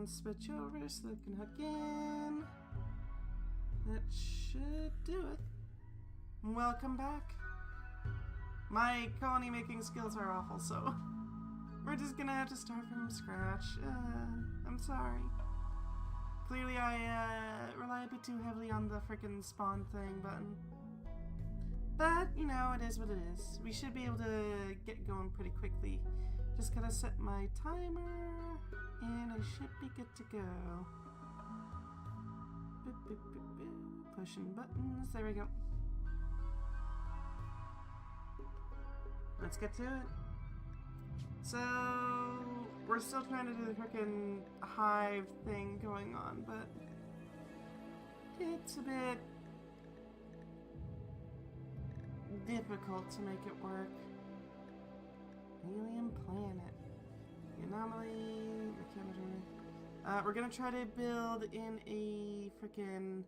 And switch over so they can hook in. That should do it. Welcome back. My colony making skills are awful, so we're just gonna have to start from scratch. I'm sorry. Clearly I rely a bit too heavily on the frickin' spawn thing button. But, you know, it is what it is. We should be able to get going pretty quickly. Just gotta set my timer, and I should be good to go. Boop, boop, boop, boop. Pushing buttons, there we go. Let's get to it. So, we're still trying to do the frickin' hive thing going on, but it's a bit difficult to make it work. Alien planet. The anomaly. We're gonna try to build in a frickin'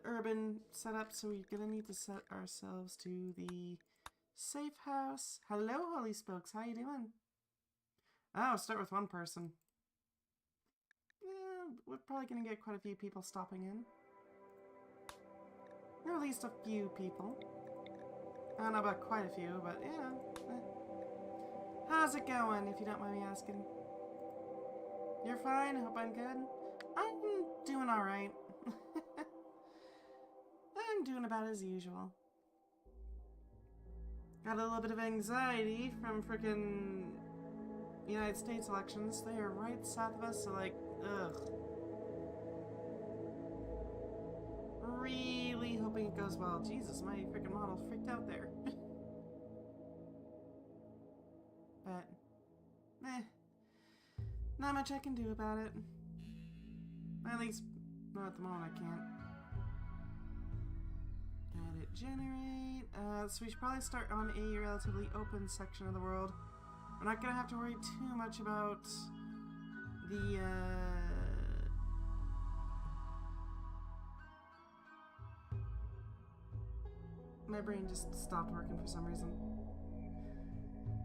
urban setup, so we're gonna need to set ourselves to the safe house. Hello, Holy Spokes. How you doing? Oh, start with one person. Yeah, we're probably gonna get quite a few people stopping in. Or at least a few people. I don't know about quite a few, but yeah. How's it going, if you don't mind me asking? You're fine? I hope I'm good? I'm doing alright. I'm doing about as usual. Got a little bit of anxiety from frickin' United States elections. They are right south of us, so like, ugh. Really hoping it goes well. Jesus, my frickin' model freaked out there. But, not much I can do about it. At least, not at the moment I can't. Let it generate. So we should probably start on a relatively open section of the world. We're not gonna have to worry too much about the, my brain just stopped working for some reason.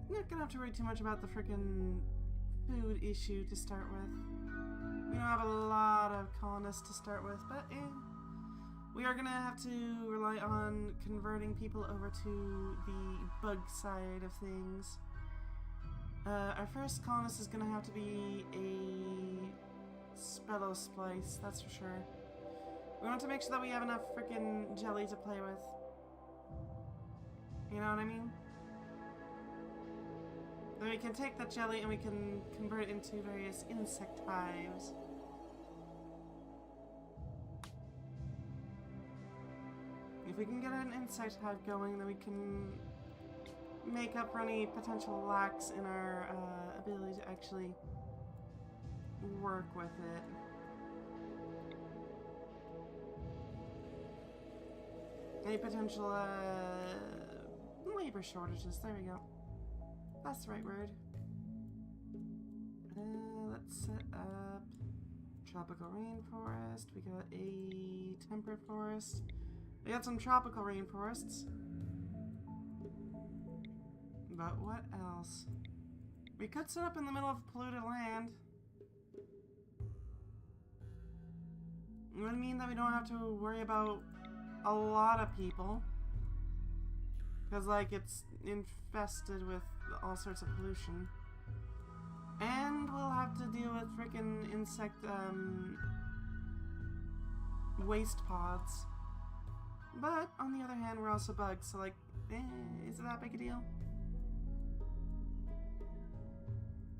Not gonna have to worry too much about the frickin' food issue to start with. We don't have a lot of colonists to start with, but we are gonna have to rely on converting people over to the bug side of things. Our first colonist is gonna have to be a spello splice, that's for sure. We want to make sure that we have enough frickin' jelly to play with. You know what I mean? Then we can take that jelly and we can convert it into various insect hives. If we can get an insect hive going, then we can make up for any potential lacks in our ability to actually work with it. Any potential labor shortages, there we go. That's the right word. Let's set up tropical rainforest. We got a temperate forest. We got some tropical rainforests. But what else? We could set up in the middle of polluted land. It would mean that we don't have to worry about a lot of people. Because, like, it's infested with all sorts of pollution. And we'll have to deal with frickin' insect, waste pods. But, on the other hand, we're also bugs, so, like, is it that big a deal?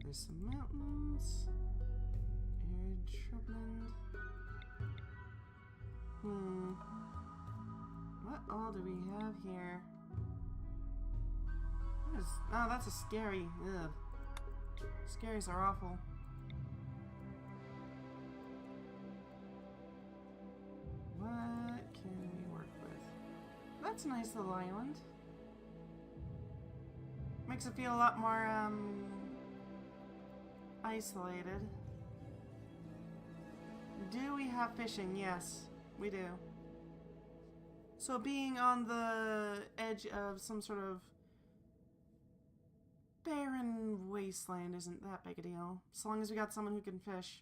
There's some mountains. Arid shrubland. What all do we have here? Oh, that's a scary. Ugh. Scaries are awful. What can we work with? That's a nice little island. Makes it feel a lot more, isolated. Do we have fishing? Yes, we do. So being on the edge of some sort of barren wasteland isn't that big a deal, as long as we got someone who can fish.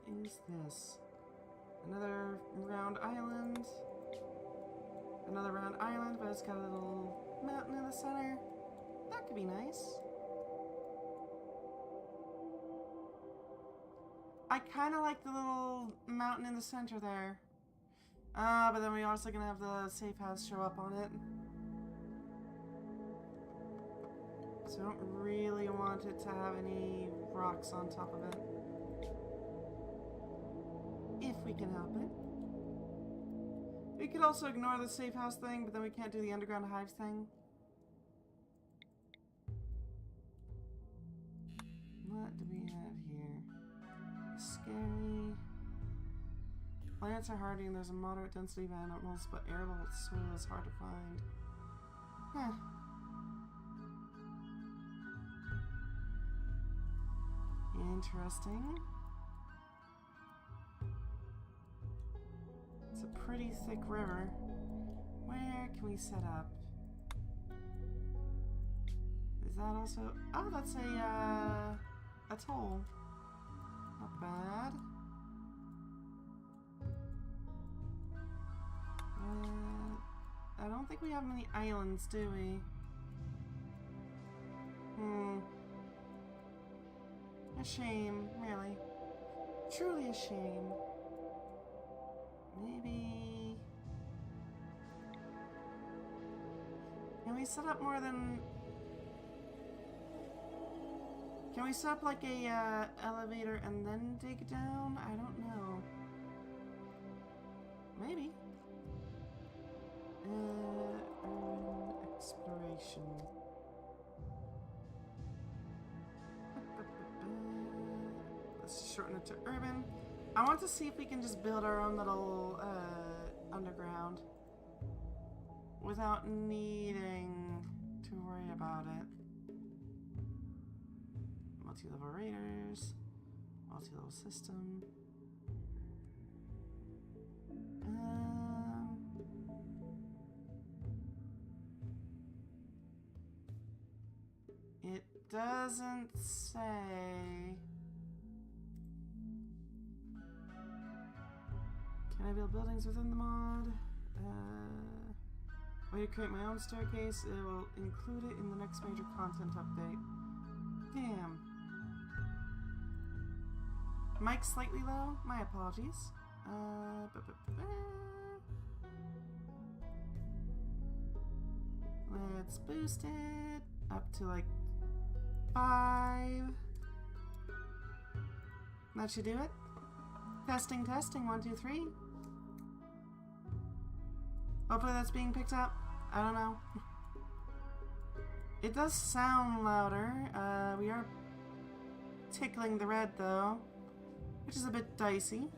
is this? Another round island. Another round island, but it's got a little mountain in the center. That could be nice. I kind of like the little mountain in the center there. But then we're also gonna have the safe house show up on it. So I don't really want it to have any rocks on top of it. If we can help it. We could also ignore the safe house thing, but then we can't do the underground hives thing. What do we have here? Scary. Plants are hardy and there's a moderate density of animals, but arable soil is hard to find. Huh. Interesting. It's a pretty thick river. Where can we set up? Is that also... Oh, that's a toll. Not bad. I don't think we have many islands, do we? A shame, really. Truly a shame. Maybe... Can we set up more than... Can we set up like a elevator and then dig down? I don't know. Maybe. Urban exploration. Let's shorten it to urban. I want to see if we can just build our own little underground without needing to worry about it. Multi-level raiders, multi-level system. It doesn't say. Can I build buildings within the mod? Way to create my own staircase. It will include it in the next major content update. Damn. Mic slightly low? My apologies. Let's boost it up to like 5. That should do it. Testing, testing, 1, 2, 3. Hopefully that's being picked up. I don't know. It does sound louder. We are tickling the red though, which is a bit dicey.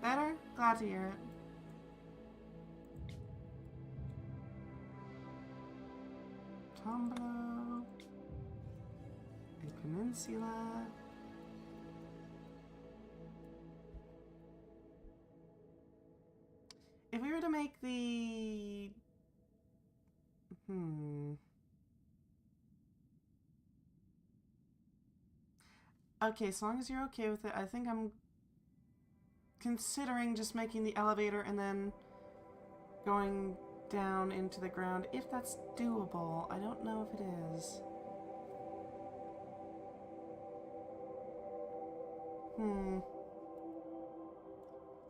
Better? Glad to hear it. Tombolo. A peninsula. If we were to make the... Okay, as long as you're okay with it, I think I'm considering just making the elevator and then going down into the ground, if that's doable. I don't know if it is.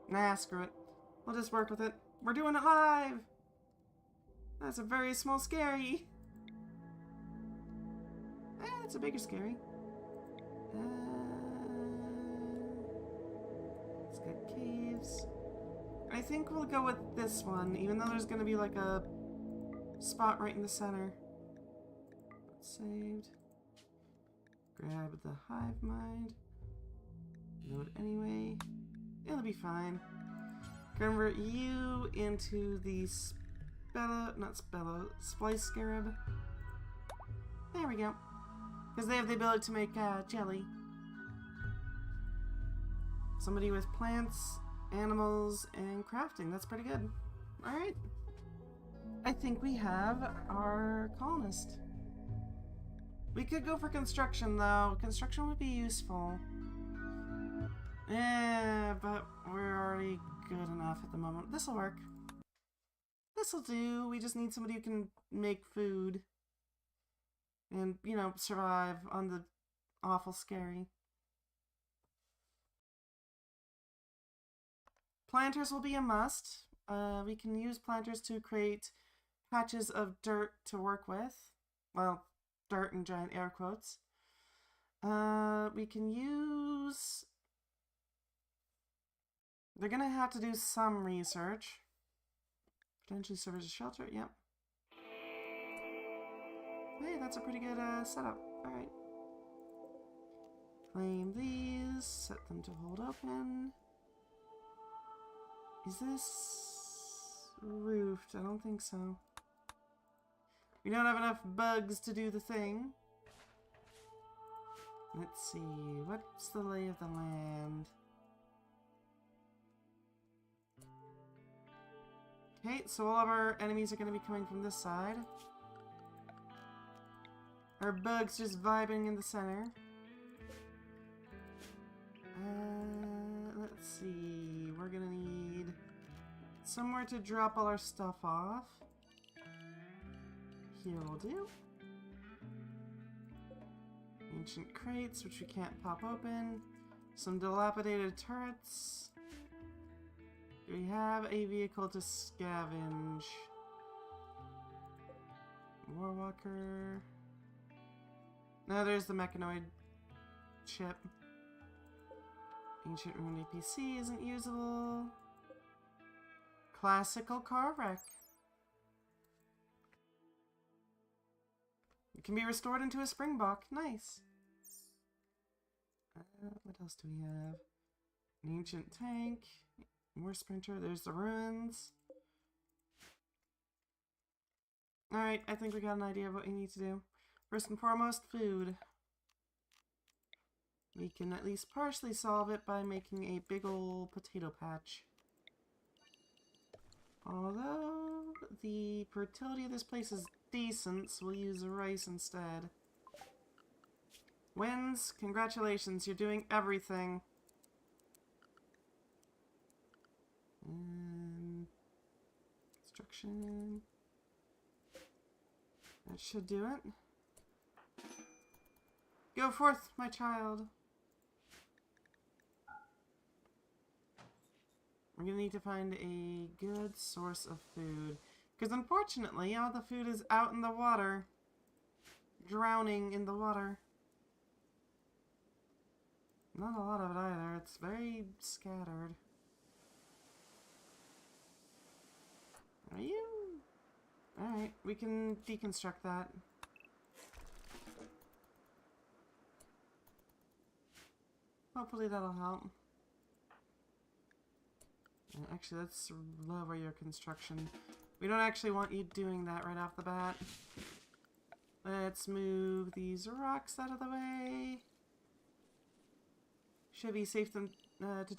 Nah, screw it. We'll just work with it. We're doing it live! That's a very small scary. It's a bigger scary. It's got caves. I think we'll go with this one, even though there's gonna be like a spot right in the center. Saved. Grab the hive mind. Load anyway. It'll be fine. Convert you into the splice scarab. There we go. Because they have the ability to make jelly. Somebody with plants, animals, and crafting. That's pretty good. Alright. I think we have our colonist. We could go for construction though. Construction would be useful. Yeah, but we're already good enough at the moment. This'll work. This'll do. We just need somebody who can make food. And, you know, survive on the awful scary. Planters will be a must. We can use planters to create patches of dirt to work with. Well, dirt in giant air quotes. We can use... They're gonna have to do some research. Potentially serve as a shelter, yep. Hey, that's a pretty good setup. Alright. Claim these, set them to hold open. Is this roofed? I don't think so. We don't have enough bugs to do the thing. Let's see, what's the lay of the land? Okay, so all of our enemies are going to be coming from this side. Our bugs just vibing in the center. Let's see, we're going to need somewhere to drop all our stuff off. Here will do. Ancient crates, which we can't pop open. Some dilapidated turrets. Do we have a vehicle to scavenge? Warwalker. No, there's the mechanoid chip. Ancient ruined APC isn't usable. Classical car wreck. It can be restored into a springbok. Nice. What else do we have? An ancient tank. More sprinter. There's the ruins. Alright, I think we got an idea of what we need to do. First and foremost, food. We can at least partially solve it by making a big ol' potato patch. Although the fertility of this place is decent, so we'll use rice instead. Wins, congratulations, you're doing everything. Construction. That should do it. Go forth, my child. We're gonna need to find a good source of food. Because unfortunately, all the food is out in the water. Drowning in the water. Not a lot of it either. It's very scattered. Are you? Alright, we can deconstruct that. Hopefully that'll help. Actually, let's lower your construction. We don't actually want you doing that right off the bat. Let's move these rocks out of the way. Should be safe to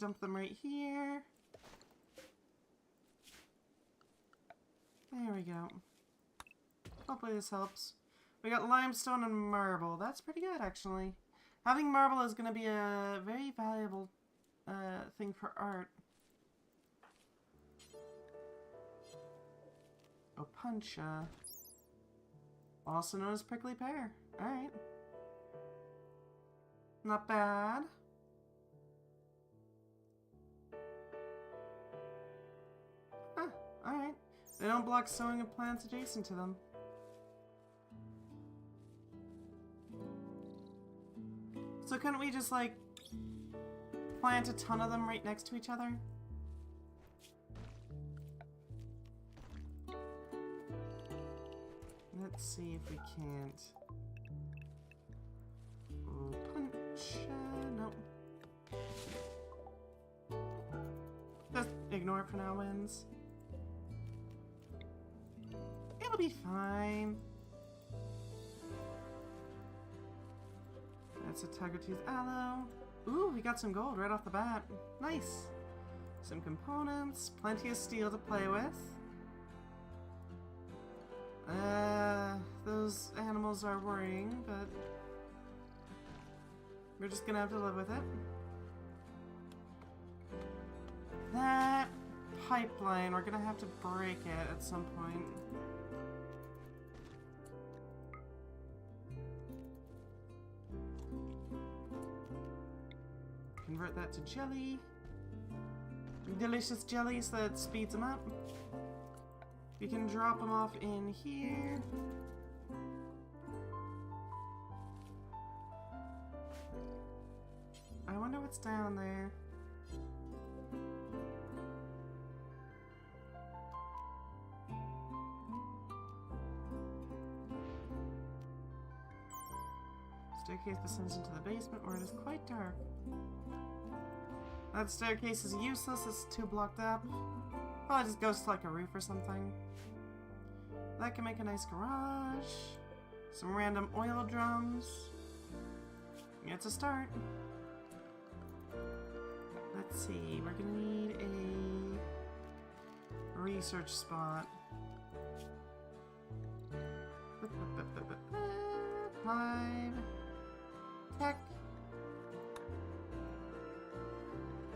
dump them right here. There we go. Hopefully this helps. We got limestone and marble. That's pretty good, actually. Having marble is going to be a very valuable thing for art. Opuntia. Also known as prickly pear. Alright. Not bad. Huh, alright. They don't block sowing of plants adjacent to them. So couldn't we just, like, plant a ton of them right next to each other? Let's see if we can't. Oh, punch. Nope. Just ignore it for now, wins. It'll be fine. That's a tiger tooth aloe. Ooh, we got some gold right off the bat. Nice. Some components, plenty of steel to play with. Those animals are worrying, but we're just gonna have to live with it. pipeline. We're gonna have to break it at some point. Convert that to jelly. Delicious jelly so that speeds them up. We can drop them off in here. I wonder what's down there. Staircase descends into the basement where it is quite dark. That staircase is useless, it's too blocked up. Probably just goes to like a roof or something. That can make a nice garage. Some random oil drums. It's a start. Let's see, we're gonna need a research spot. Hive. Tech.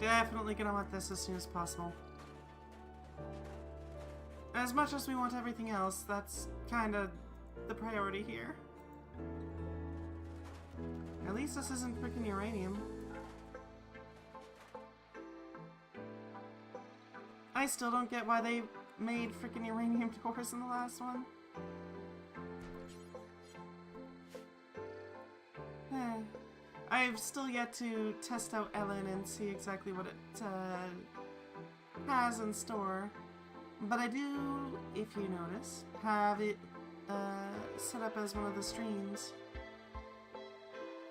Definitely gonna want this as soon as possible. As much as we want everything else, that's kind of the priority here. At least this isn't freaking uranium. I still don't get why they made freaking uranium cores in the last one. I've still yet to test out Ellen and see exactly what it has in store. But I do, if you notice, have it set up as one of the streams.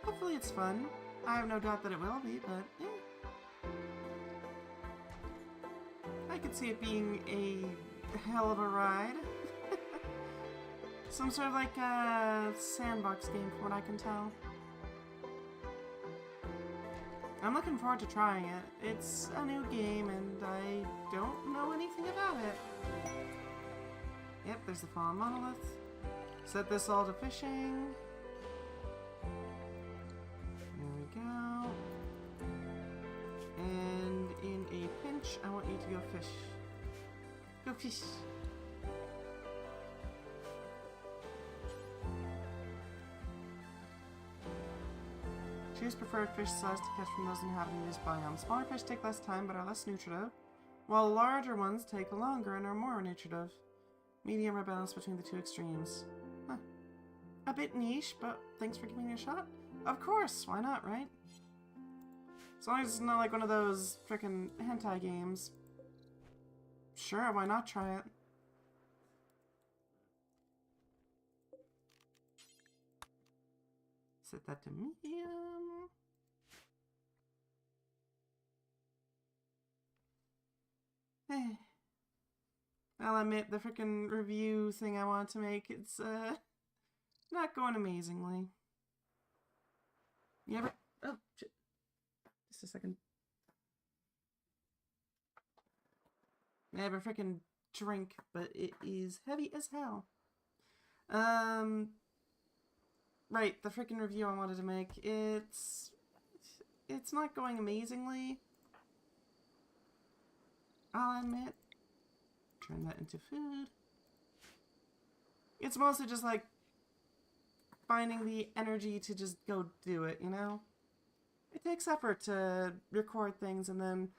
Hopefully it's fun. I have no doubt that it will be, but I could see it being a hell of a ride. Some sort of like a sandbox game from what I can tell. I'm looking forward to trying it. It's a new game and I don't know anything about it. Yep, there's the fallen monolith. Set this all to fishing. There we go. And in a pinch, I want you to go fish. Go fish. Choose preferred fish size to catch from those inhabiting this biome. Smaller fish take less time but are less nutritive, while larger ones take longer and are more nutritive. Medium are balanced between the two extremes. Huh. A bit niche, but thanks for giving me a shot. Of course, why not, right? As long as it's not like one of those frickin' hentai games. Sure, why not try it? Set that to medium. I'll admit, the frickin' review thing I wanted to make, it's, not going amazingly. You ever... Oh, shit. Just a second. I have a frickin' drink, but it is heavy as hell. Right, the frickin' review I wanted to make, it's not going amazingly. I'll admit. Turn that into food. It's mostly just like finding the energy to just go do it, you know? It takes effort to record things and then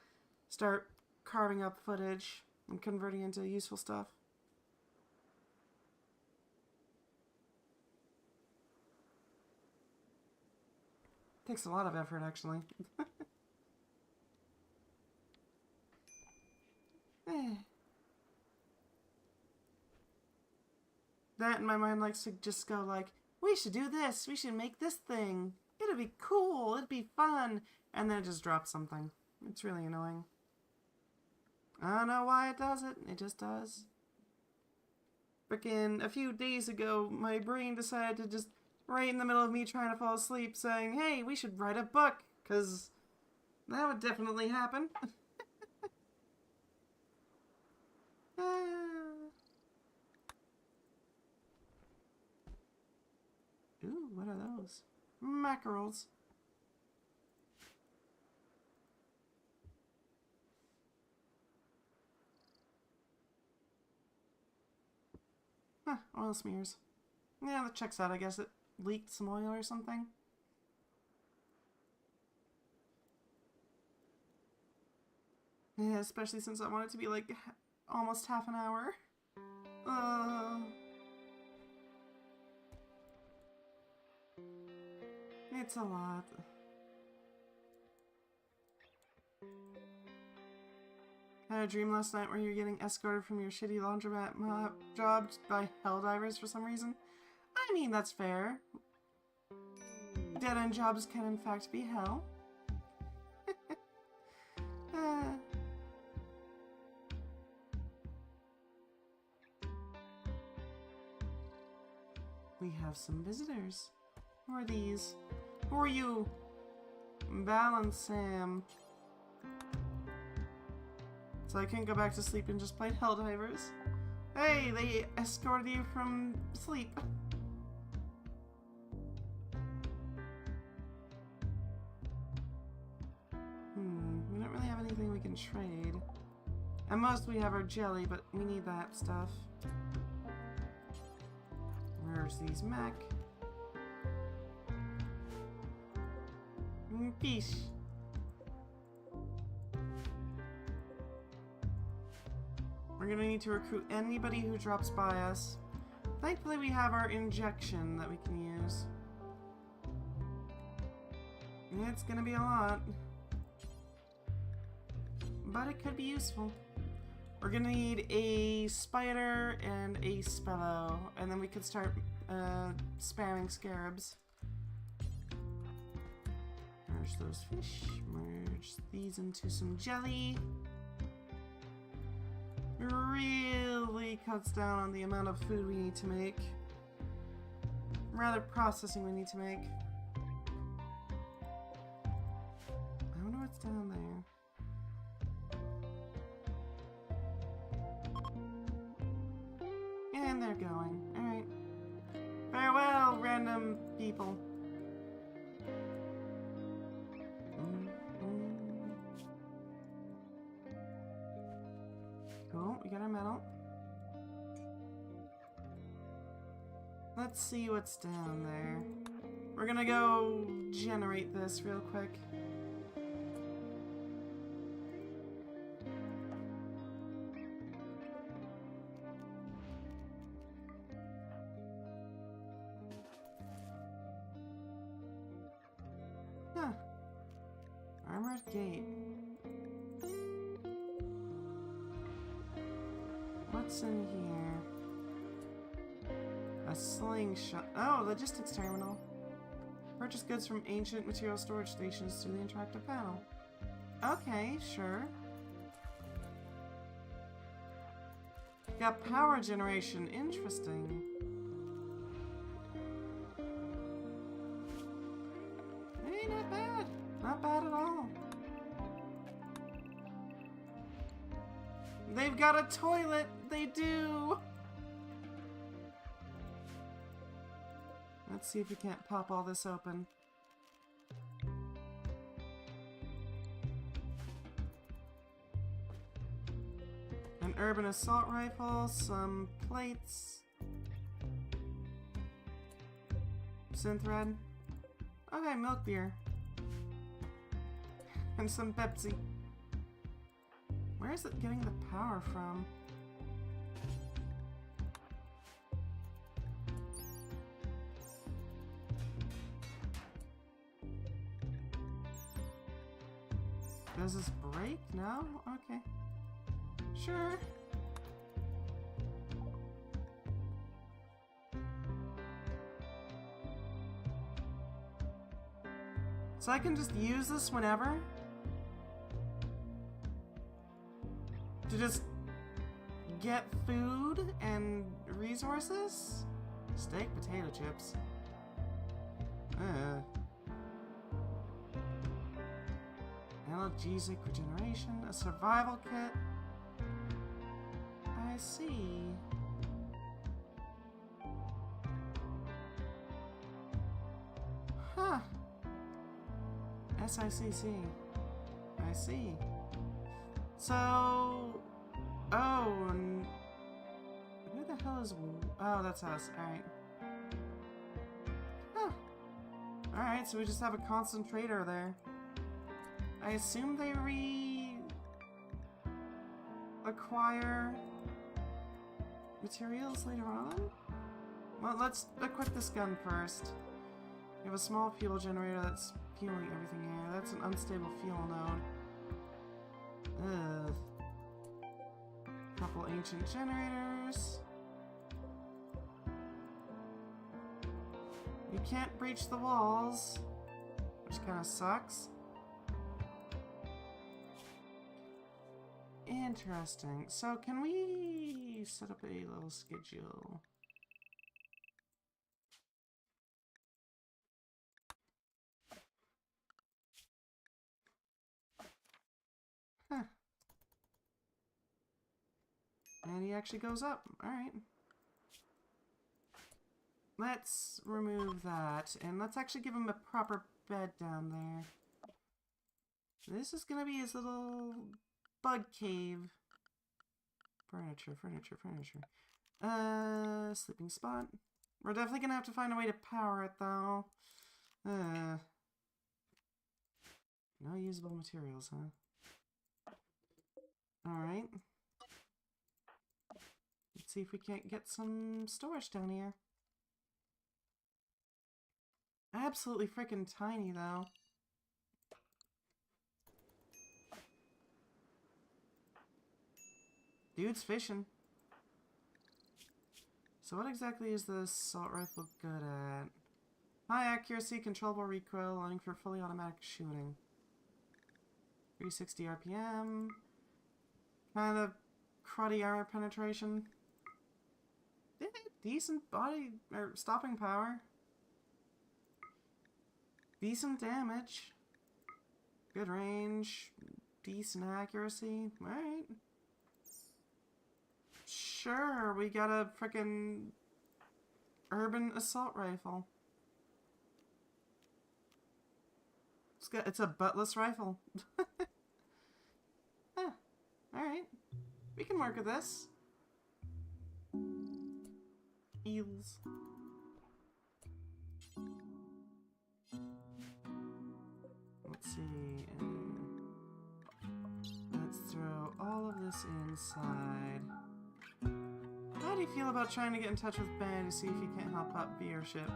start carving up footage and converting into useful stuff. It takes a lot of effort, actually. That in my mind likes to just go like, we should do this, we should make this thing. It'll be cool, it'd be fun. And then it just drops something. It's really annoying. I don't know why it does it, it just does. Frickin' a few days ago, my brain decided to just, right in the middle of me trying to fall asleep, saying, hey, we should write a book, because that would definitely happen. Ooh, what are those? Mackerels. Huh, oil smears. Yeah, that checks out. I guess it leaked some oil or something. Yeah, especially since I want it to be like almost half an hour. It's a lot. I had a dream last night where you're getting escorted from your shitty laundromat job by helldivers for some reason. I mean, that's fair. Dead-end jobs can in fact be hell. We have some visitors. Who are these? Who are you? Balance Sam. So I can't go back to sleep and just play Helldivers. Hey, they escorted you from sleep. We don't really have anything we can trade. At most we have our jelly, but we need that stuff. Where's these mech? Fish. We're gonna need to recruit anybody who drops by us. Thankfully we have our injection that we can use. It's gonna be a lot. But it could be useful. We're gonna need a spider and a spello, and then we could start spamming scarabs. Merge those fish, merge these into some jelly. It really cuts down on the amount of food we need to make. Rather, processing we need to make. I wonder what's down there. And they're going. Alright. Farewell, random people. Cool, we got our medal. Let's see what's down there. We're gonna go generate this real quick. Huh. Armored gate. What's in here? A slingshot. Oh, logistics terminal. Purchase goods from ancient material storage stations through the interactive panel. Okay, sure. Got power generation. Interesting. Hey, not bad. Not bad at all. They've got a toilet. They do. Let's see if we can't pop all this open. An urban assault rifle, some plates, synthread. Okay, milk beer. And some Pepsi. Where is it getting the power from? Does this break? No? Okay. Sure. So I can just use this whenever? To just get food and resources? Steak potato chips. Analgesic regeneration, a survival kit. I see. Huh. SICC. I see. So... Oh, and who the hell is... Oh, that's us. Alright. Huh. Alright, so we just have a concentrator there. I assume they acquire materials later on? Well, let's equip this gun first. We have a small fuel generator that's fueling everything here. That's an unstable fuel node. Ugh. Couple ancient generators. You can't breach the walls, which kind of sucks. Interesting. So can we set up a little schedule? Huh. And he actually goes up. Alright. Let's remove that. And let's actually give him a proper bed down there. This is gonna be his little bug cave. Furniture, furniture, furniture. Sleeping spot. We're definitely gonna have to find a way to power it, though. No usable materials, huh? Alright. Let's see if we can't get some storage down here. Absolutely freaking tiny, though. Dude's fishing. So what exactly is the assault rifle good at? High accuracy, controllable recoil, allowing for fully automatic shooting. 360 RPM. Kind of cruddy armor penetration. Decent body or stopping power. Decent damage. Good range. Decent accuracy. Alright. Sure, we got a frickin' urban assault rifle. It's a buttless rifle. Huh. Alright. We can work with this. Eels. Let's see. Let's throw all of this inside. How do you feel about trying to get in touch with Ben to see if he can't help up viewership?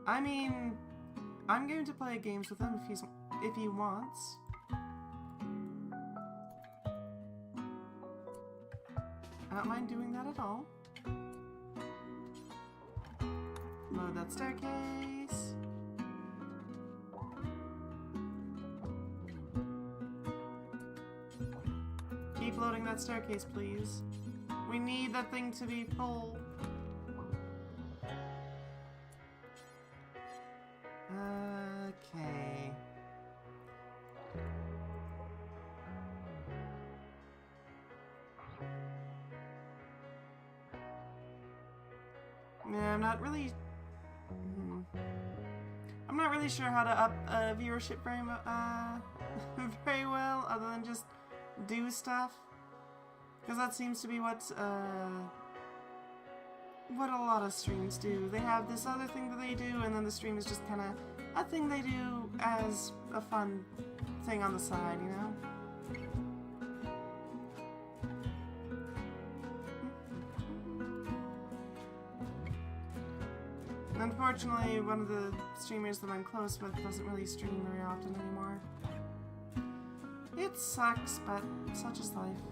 I mean, I'm going to play games with him if he wants. I don't mind doing that at all. Load that staircase. Keep loading that staircase, please. We need that thing to be full. Okay. Yeah, I'm not really sure how to up viewership very very well, other than just do stuff. Because that seems to be what a lot of streams do. They have this other thing that they do, and then the stream is just kind of a thing they do as a fun thing on the side, you know? Unfortunately, one of the streamers that I'm close with doesn't really stream very often anymore. It sucks, but such is life.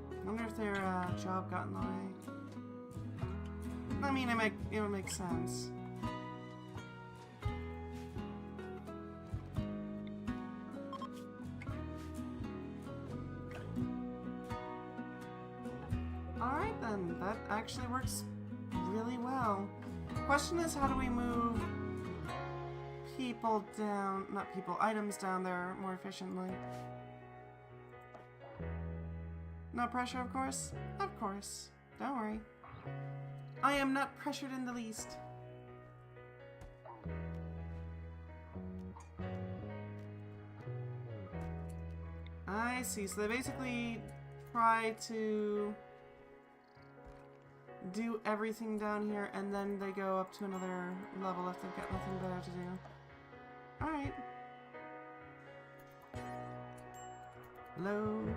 I wonder if their job got in the way. I mean, it would make sense. Alright then, that actually works really well. Question is, how do we move items down there more efficiently? No pressure, of course? Of course. Don't worry. I am not pressured in the least. I see. So they basically try to do everything down here, and then they go up to another level if they've got nothing better to do. Alright. Load.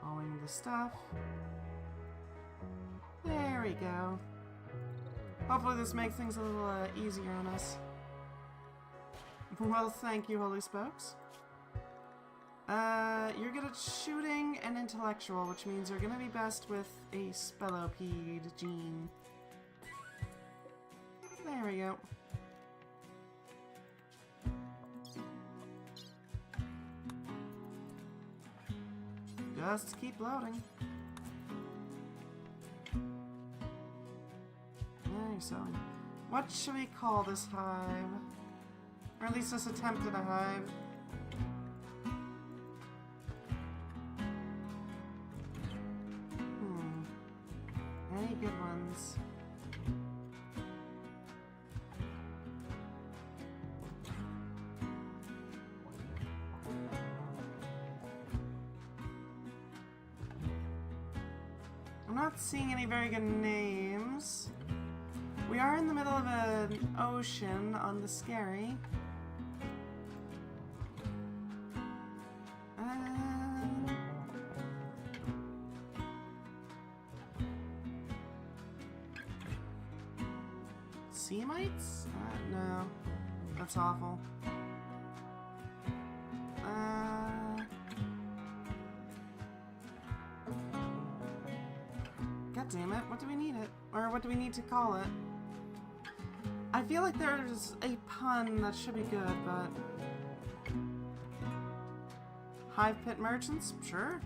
Following the stuff. There we go. Hopefully this makes things a little easier on us. Well, thank you, Holy Spokes. You're good at shooting and intellectual, which means you're gonna be best with a Spellopede gene. There we go. Just keep loading. There, so. What should we call this hive? Or at least this attempt at a hive. Any good ones? I'm not seeing any very good names. We are in the middle of an ocean on the Scary. Sea mites? No. That's awful. God damn it, what do we need it? Or what do we need to call it? I feel like there's a pun that should be good, but... Hive Pit Merchants? Sure.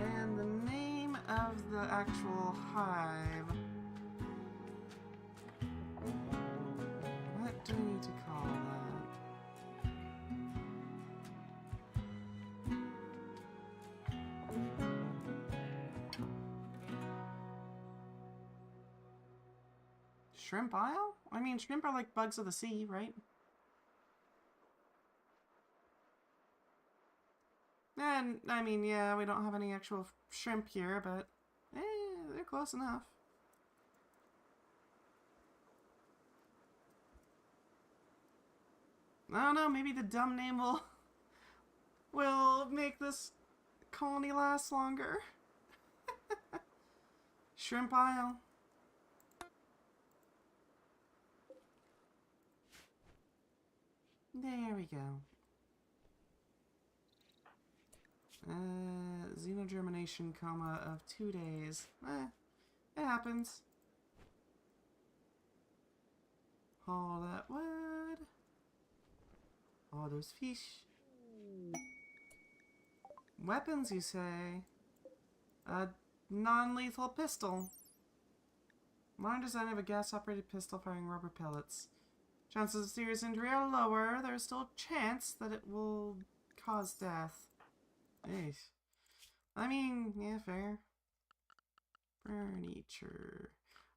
And the name of the actual hive. What do we need to call that? Shrimp Isle? I mean, shrimp are like bugs of the sea, right? And, I mean, yeah, we don't have any actual shrimp here, but, they're close enough. I don't know, maybe the dumb name will make this colony last longer. Shrimp Isle. There we go. Xenogermination coma of 2 days. It happens. All that wood. All those fish. Weapons, you say? A non-lethal pistol. Modern design of a gas-operated pistol firing rubber pellets. Chances of serious injury are lower. There's still a chance that it will cause death. Eesh. I mean, yeah, fair. Furniture.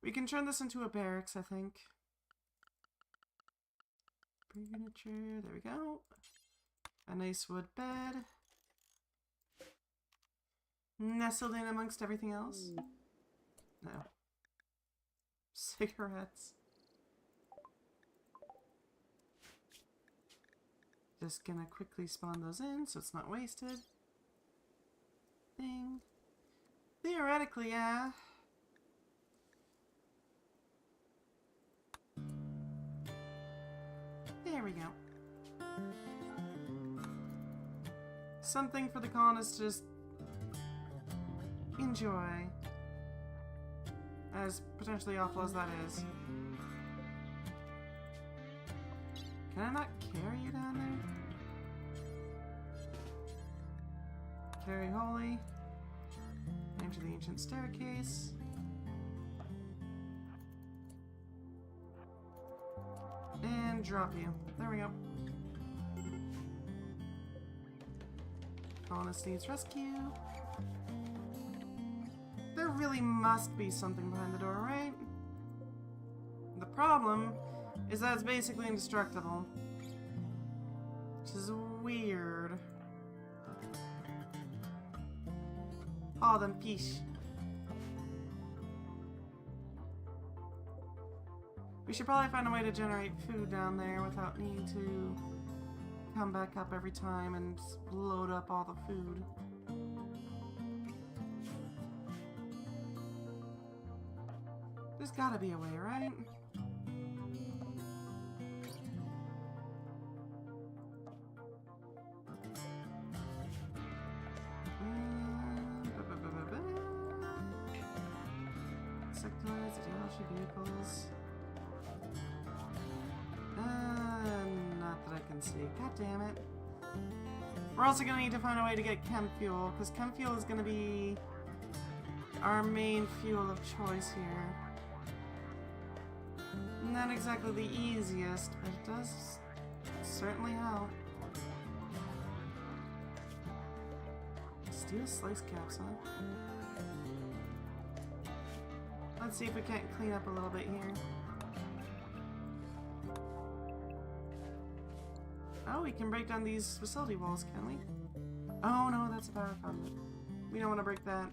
We can turn this into a barracks, I think. Furniture. There we go. A nice wood bed. Nestled in amongst everything else. No. Cigarettes. Just gonna quickly spawn those in so it's not wasted. Thing. Theoretically, yeah. There we go. Something for the colonists to just enjoy. As potentially awful as that is. Can I not carry you down there? Carry holy. Enter the ancient staircase. And drop you. There we go. Colonist needs rescue. They're really must be something behind the door, right? The problem is that it's basically indestructible. Which is weird. Oh, them fish. We should probably find a way to generate food down there without needing to come back up every time and load up all the food. There's gotta be a way, right? Sectors, ideology, vehicles. Not that I can see. God damn it. We're also gonna need to find a way to get chem fuel, because chem fuel is gonna be our main fuel of choice here. Not exactly the easiest, but it does certainly help. Steel slice caps, huh? Let's see if we can't clean up a little bit here. Oh, we can break down these facility walls, can we? Oh no, that's a power conduit. We don't want to break that.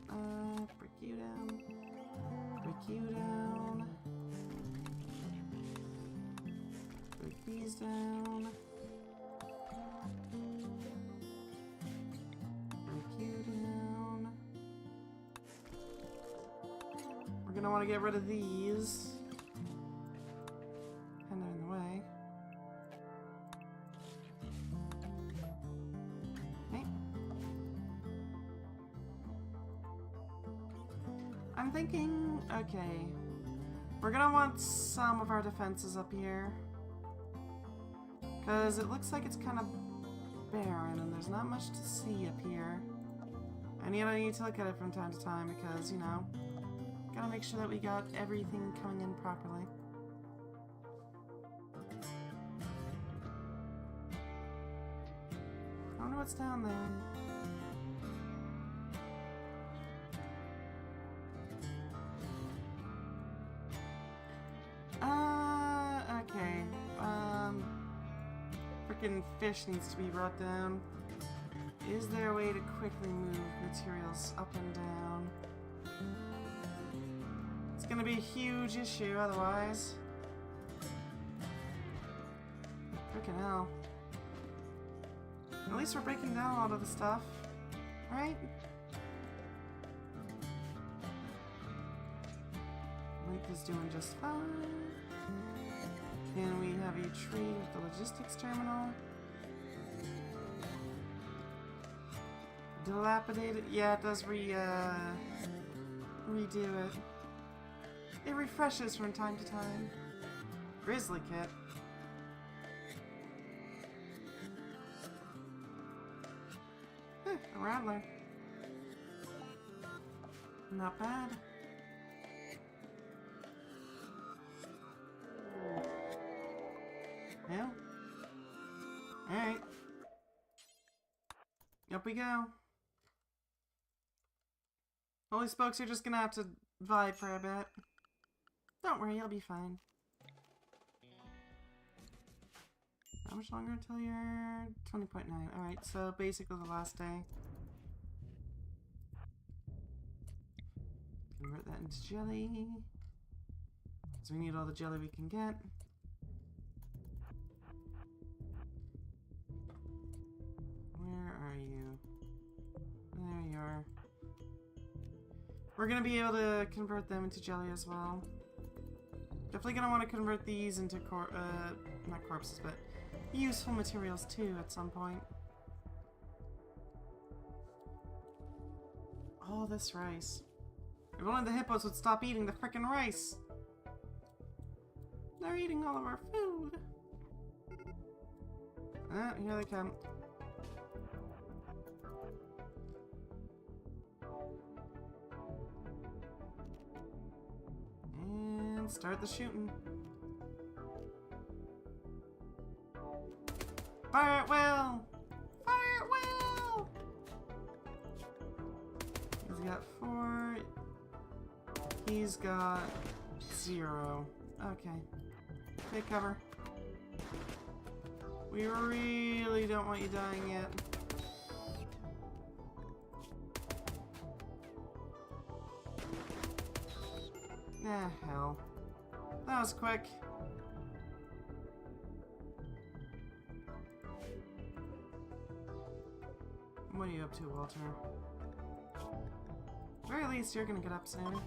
Break you down. Break you down. Break these down. Break you down. We're gonna want to get rid of these. Kind of in the way. Okay. I'm thinking, okay. We're gonna want some of our defenses up here. Because it looks like it's kind of barren and there's not much to see up here. And yet I need to look at it from time to time because, you know, gotta make sure that we got everything coming in properly. I wonder what's down there. Okay. Frickin' fish needs to be brought down. Is there a way to quickly move materials up and down? It's gonna be a huge issue otherwise. Frickin' hell. At least we're breaking down a lot of the stuff, right? Link is doing just fine. Can we have you trade with the logistics terminal? Dilapidated? Yeah, it does redo it. It refreshes from time to time. Grizzly kit. A rattler. Not bad. Yeah. Alright. Up we go. Holy spokes, you're just gonna have to vibe for a bit. Don't worry, you'll be fine. How much longer until you're 20.9? Alright, so basically the last day. Convert that into jelly. So we need all the jelly we can get. Where are you? There you are. We're gonna be able to convert them into jelly as well. Definitely gonna want to convert these into not corpses, but useful materials too at some point. All this rice. If only the hippos would stop eating the frickin' rice. They're eating all of our food. Ah, here they come. And start the shooting. Fire at will! Fire at will! He's got 4. He's got 0. Okay. Take cover. We really don't want you dying yet. Ah, hell. That was quick. What are you up to, Walter? At the very least, you're gonna get up soon.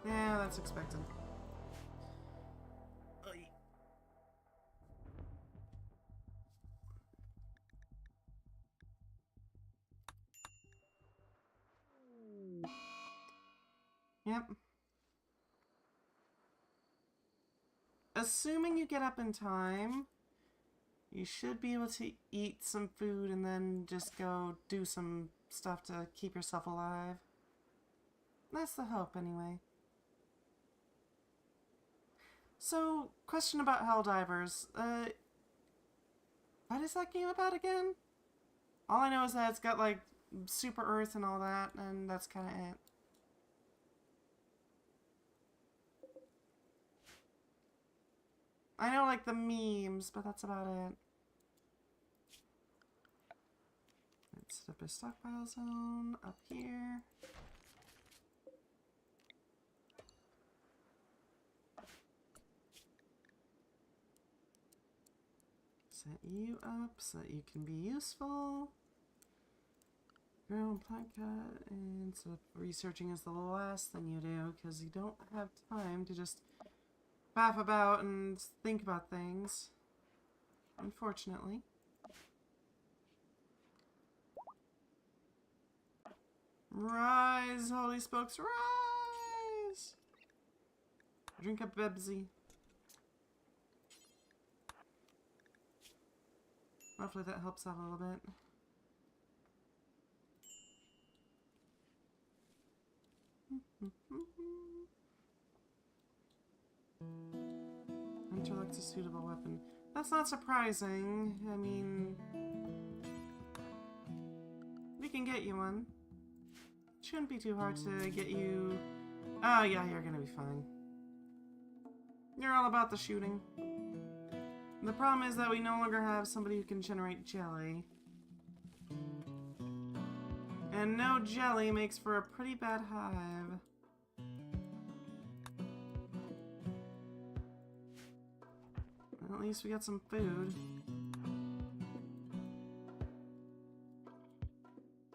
Yeah, that's expected. Oy. Yep. Assuming you get up in time, you should be able to eat some food and then just go do some stuff to keep yourself alive. That's the hope, anyway. So, question about Helldivers. What is that game about again? All I know is that it's got, like, Super Earth and all that, and that's kind of it. I know, like, the memes, but that's about it. Let's set up a stockpile zone up here. Set you up so that you can be useful. Grow and plant cut, and so researching is the last thing you do, because you don't have time to just faff about and think about things, unfortunately. Rise, holy spokes, rise! Drink a Bebsy. Hopefully that helps out a little bit. Hunter looks a suitable weapon. That's not surprising. I mean, we can get you one. Shouldn't be too hard to get you. Oh yeah, you're gonna be fine. You're all about the shooting. The problem is that we no longer have somebody who can generate jelly. And no jelly makes for a pretty bad hive. Well, at least we got some food.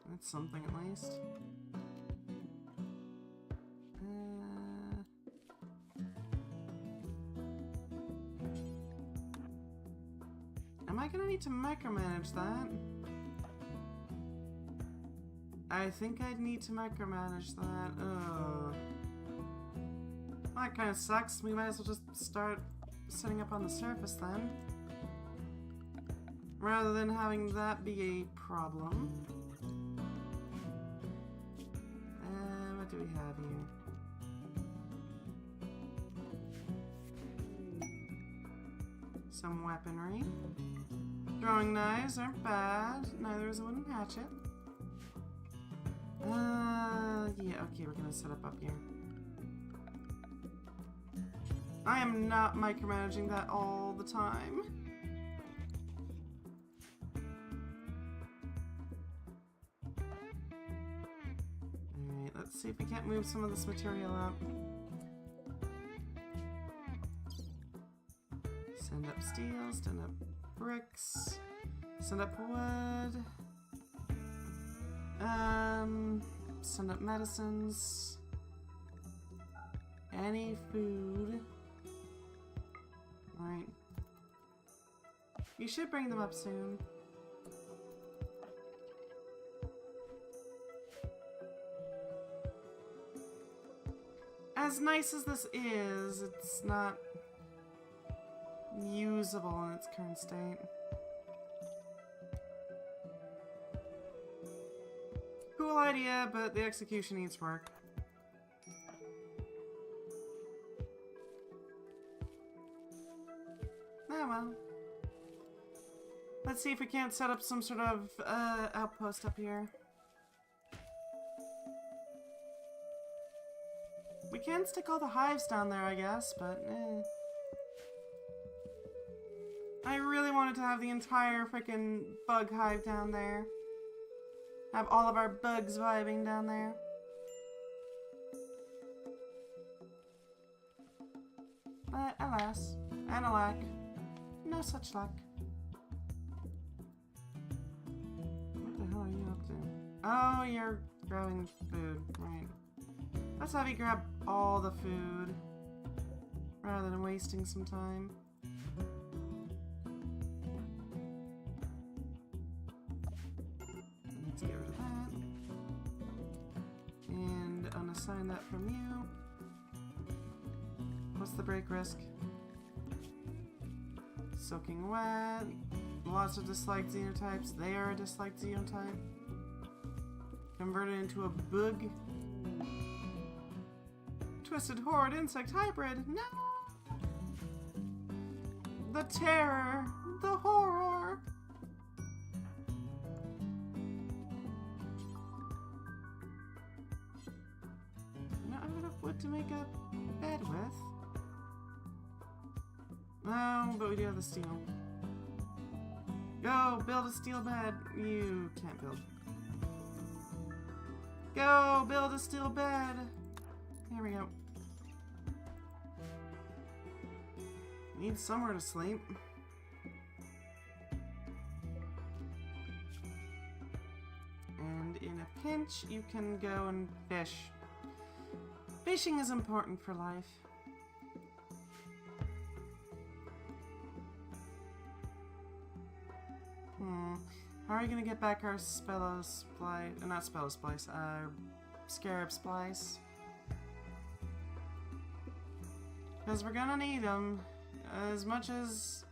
That's something at least. Am I gonna need to micromanage that? I think I'd need to micromanage that. Ugh. That kind of sucks. We might as well just start setting up on the surface then. Rather than having that be a problem. What do we have here? Some weaponry. Throwing knives aren't bad. Neither is a wooden hatchet. Yeah, okay, we're gonna set up here. I am not micromanaging that all the time. Alright, let's see if we can't move some of this material up. Send up steel, send up bricks, send up wood. Send up medicines. Any food. Right. You should bring them up soon. As nice as this is, it's not usable in its current state. Cool idea, but the execution needs work. Ah well. Let's see if we can't set up some sort of outpost up here. We can stick all the hives down there, I guess, but eh. I really wanted to have the entire freaking bug hive down there. Have all of our bugs vibing down there. But alas, and alack, no such luck. What the hell are you up to? Oh, you're grabbing food, right. Let's have you grab all the food, rather than wasting some time. Let's get rid of that. And unassign that from you. What's the break risk? Soaking wet. Lots of disliked xenotypes. They are a disliked xenotype. Converted into a bug. Twisted horde insect hybrid. No! The terror. The horror. Not enough wood to make a bed with. No, but we do have the steel. Go, build a steel bed. You can't build. Go, build a steel bed. Here we go. Need somewhere to sleep. And in a pinch, you can go and fish. Fishing is important for life. How are we gonna get back our Spello Splice? Not Spello Splice, Scarab Splice. Because we're gonna need them. As much as,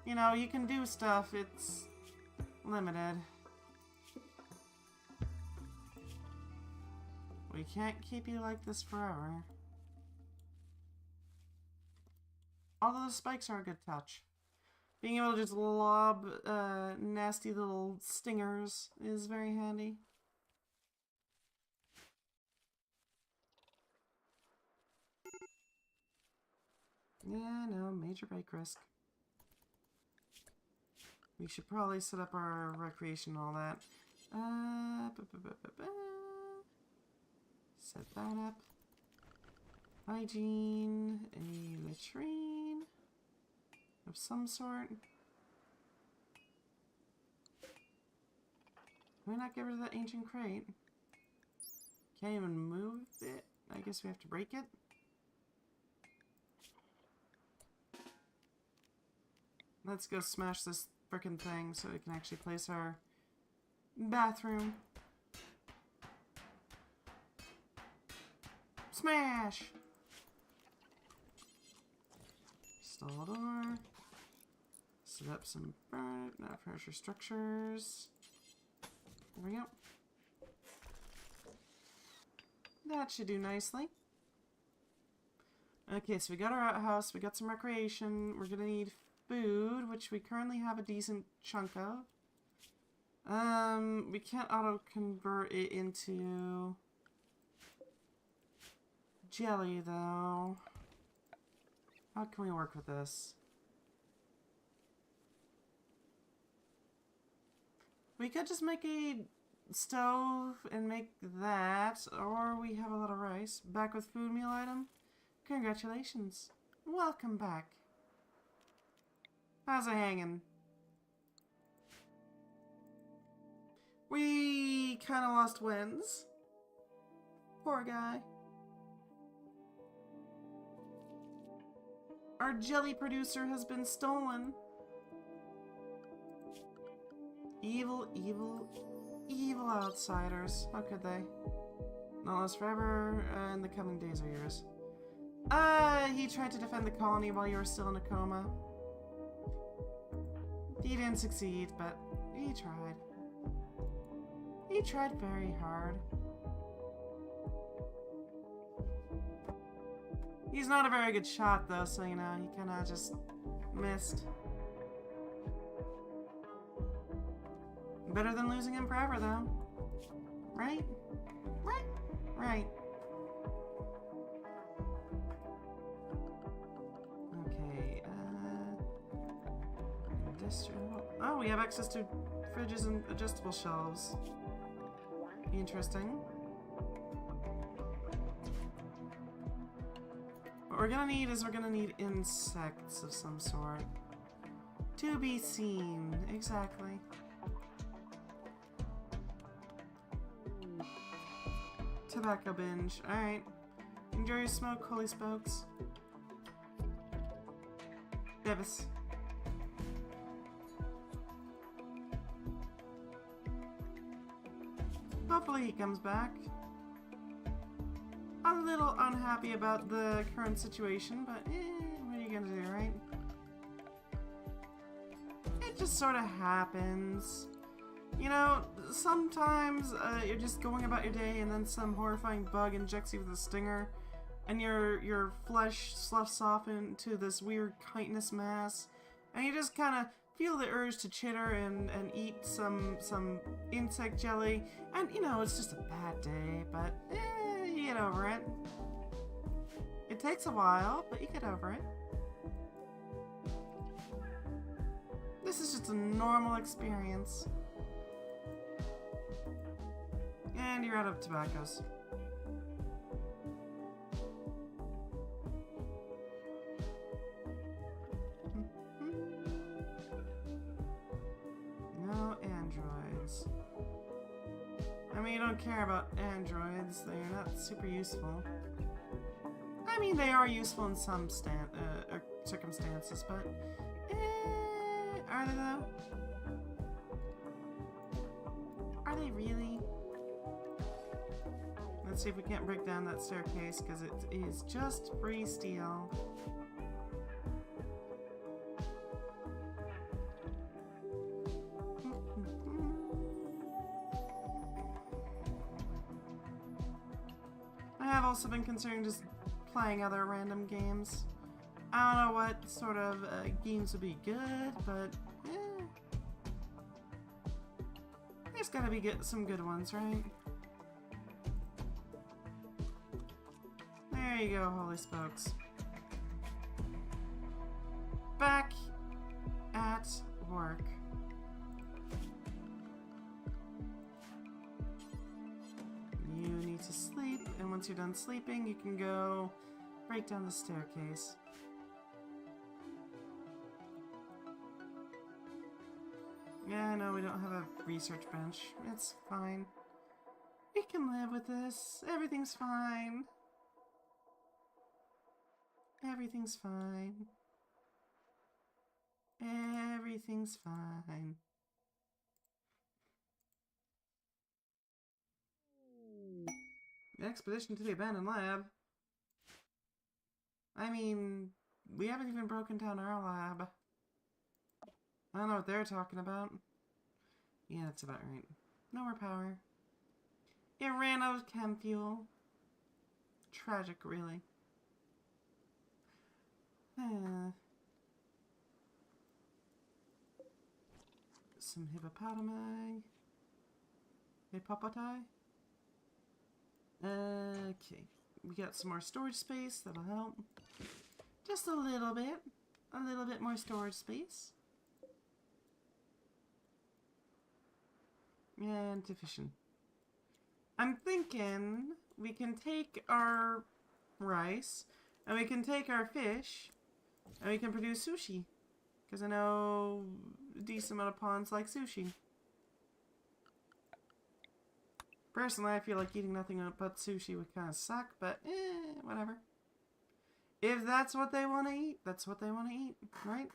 you know, you can do stuff, it's limited. We can't keep you like this forever. Although the spikes are a good touch. Being able to just lob nasty little stingers is very handy. Yeah, no, major bike risk. We should probably set up our recreation and all that. Set that up. Hygiene, a latrine of some sort. Can we not get rid of that ancient crate? Can't even move it? I guess we have to break it? Let's go smash this frickin' thing so we can actually place our bathroom. Smash! Stall door. Set up some furniture structures. There we go. That should do nicely. Okay, so we got our outhouse, we got some recreation, we're gonna need food, which we currently have a decent chunk of. We can't auto-convert it into jelly, though. How can we work with this? We could just make a stove and make that, or we have a lot of rice. Back with food meal item? Congratulations. Welcome back. How's it hanging? We kind of lost wins. Poor guy. Our jelly producer has been stolen. Evil, evil, evil outsiders. How could they? Not last forever, and the coming days are yours. He tried to defend the colony while you were still in a coma. He didn't succeed, but he tried. He tried very hard. He's not a very good shot, though, so, you know, he kind of just missed. Better than losing him forever, though. Right? Right? Right. history. Oh, we have access to fridges and adjustable shelves. Interesting. What we're gonna need is insects of some sort. To be seen. Exactly. Tobacco binge. Alright. Enjoy your smoke, holy spokes. Davis. Hopefully he comes back. I'm a little unhappy about the current situation, but what are you gonna do, right? It just sort of happens. You know, sometimes you're just going about your day and then some horrifying bug injects you with a stinger and your flesh sloughs off into this weird chitinous mass and you just kind of feel the urge to chitter and eat some insect jelly, and you know, it's just a bad day, but you get over it. It takes a while, but you get over it. This is just a normal experience. And you're out of tobaccos. No androids. I mean, you don't care about androids. They're not super useful. I mean, they are useful in some circumstances, but are they though? Are they really? Let's see if we can't break down that staircase, because it is just free steel. I have also been considering just playing other random games. I don't know what sort of games would be good, but there's gotta be some good ones, right? There you go, holy spokes. Back at work. You need to sleep, and once you're done sleeping, you can go break down the staircase. Yeah, no, we don't have a research bench. It's fine. We can live with this. Everything's fine. Everything's fine. Everything's fine. Expedition to the abandoned lab. I mean, we haven't even broken down our lab. I don't know what they're talking about. Yeah, that's about right. No more power. It ran out of chem fuel. Tragic, really. Some hippopotami. Hippopoti. Okay. We got some more storage space. That'll help. Just a little bit. A little bit more storage space. And deficient. I'm thinking we can take our rice, and we can take our fish, and we can produce sushi. Because I know a decent amount of ponds like sushi. Personally, I feel like eating nothing but sushi would kind of suck, but whatever. If that's what they want to eat, that's what they want to eat, right?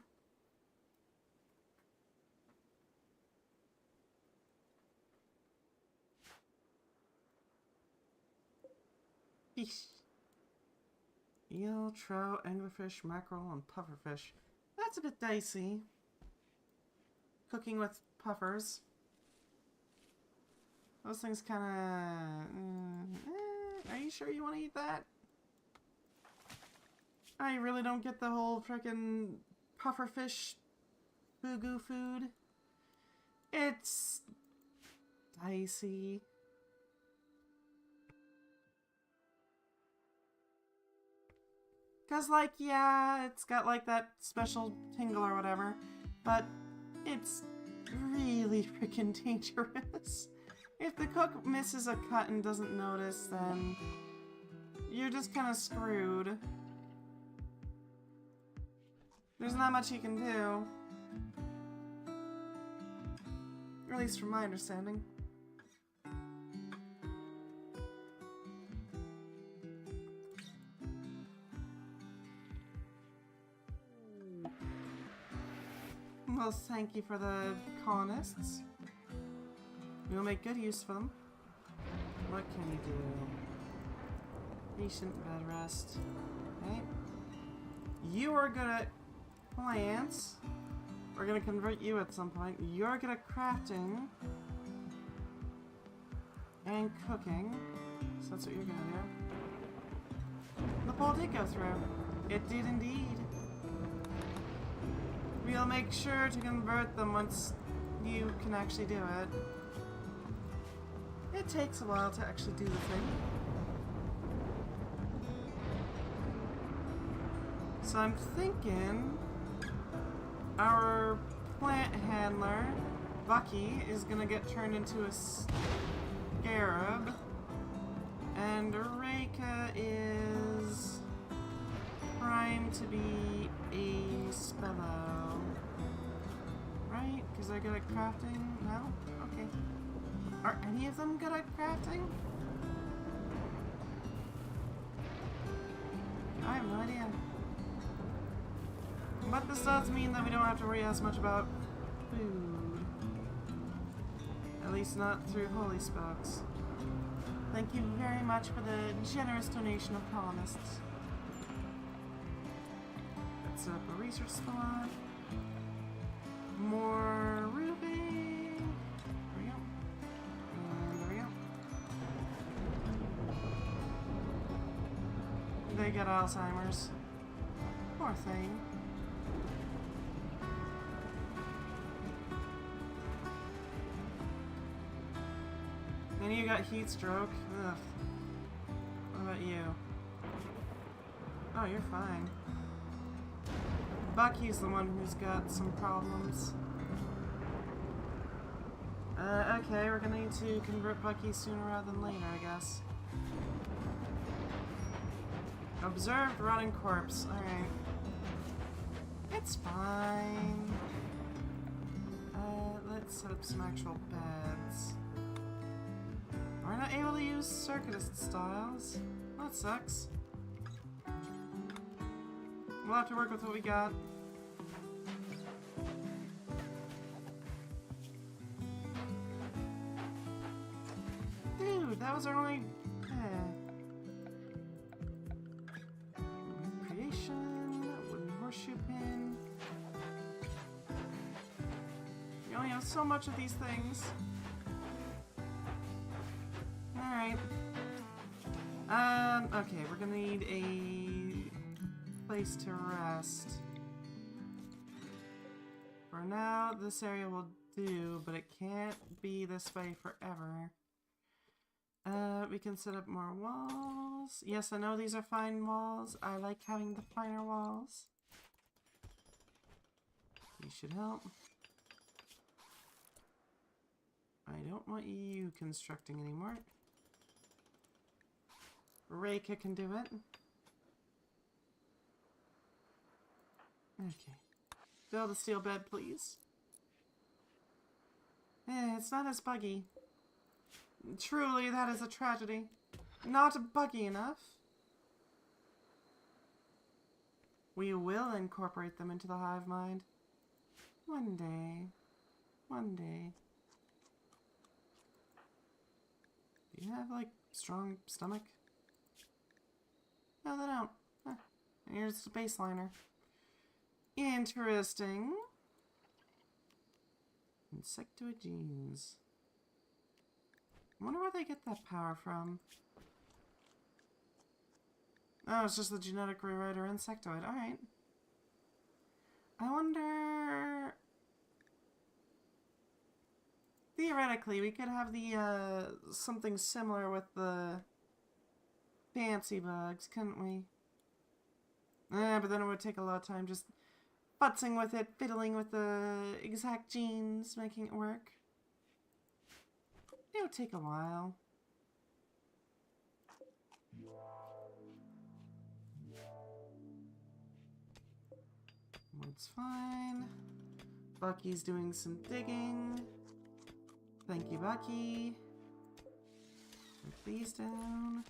Fish. Eel, trout, anglerfish, mackerel, and pufferfish. That's a bit dicey. Cooking with puffers. Those things kind of... are you sure you want to eat that? I really don't get the whole frickin' pufferfish boo-goo food. It's dicey. Cause like, yeah, it's got like that special tingle or whatever, but it's really freaking dangerous. If the cook misses a cut and doesn't notice, then you're just kind of screwed. There's not much he can do. At least from my understanding. Well, thank you for the colonists. We'll make good use of them. What can you do? Patient bed rest. Okay. You are good at plants. We're gonna convert you at some point. You're good at crafting. And cooking. So that's what you're gonna do. The poll did go through. It did indeed. We'll make sure to convert them once you can actually do it. It takes a while to actually do the thing. So I'm thinking our plant handler, Bucky, is gonna get turned into a scarab. And Reika is primed to be a spello. Right? Because they're good at crafting? No? Okay. Are any of them good at crafting? I have no idea. But this does mean that we don't have to worry as much about food. At least not through holy spokes. Thank you very much for the generous donation of colonists. Let's set up a research spot. More roofing. There we go. And there we go. They got Alzheimer's. Poor thing. And you got heat stroke. Ugh. What about you? Oh, you're fine. Bucky's the one who's got some problems. Okay, we're gonna need to convert Bucky sooner rather than later, I guess. Observed rotting corpse. Alright. It's fine. Let's set up some actual beds. We're not able to use circuitous styles. That sucks. We'll have to work with what we got. Dude, that was our only... Creation, wooden horseshoe pin. We only have so much of these things. Alright. Okay, we're gonna need a place to rest. For now, this area will do, but it can't be this way forever. We can set up more walls. Yes, I know these are fine walls. I like having the finer walls. These should help. I don't want you constructing anymore. Reika can do it. Okay. Build a steel bed, please. It's not as buggy. Truly, that is a tragedy. Not buggy enough. We will incorporate them into the hive mind. One day. One day. Do you have, like, strong stomach? No, they don't. Huh. Here's the baseliner. Interesting. Insectoid genes. I wonder where they get that power from. Oh, it's just the genetic rewriter insectoid. Alright. I wonder... Theoretically, we could have the, something similar with the fancy bugs, couldn't we? But then it would take a lot of time just futzing with it, fiddling with the exact genes, making it work. It would take a while. Wood's fine. Bucky's doing some digging. Thank you, Bucky. Put these down.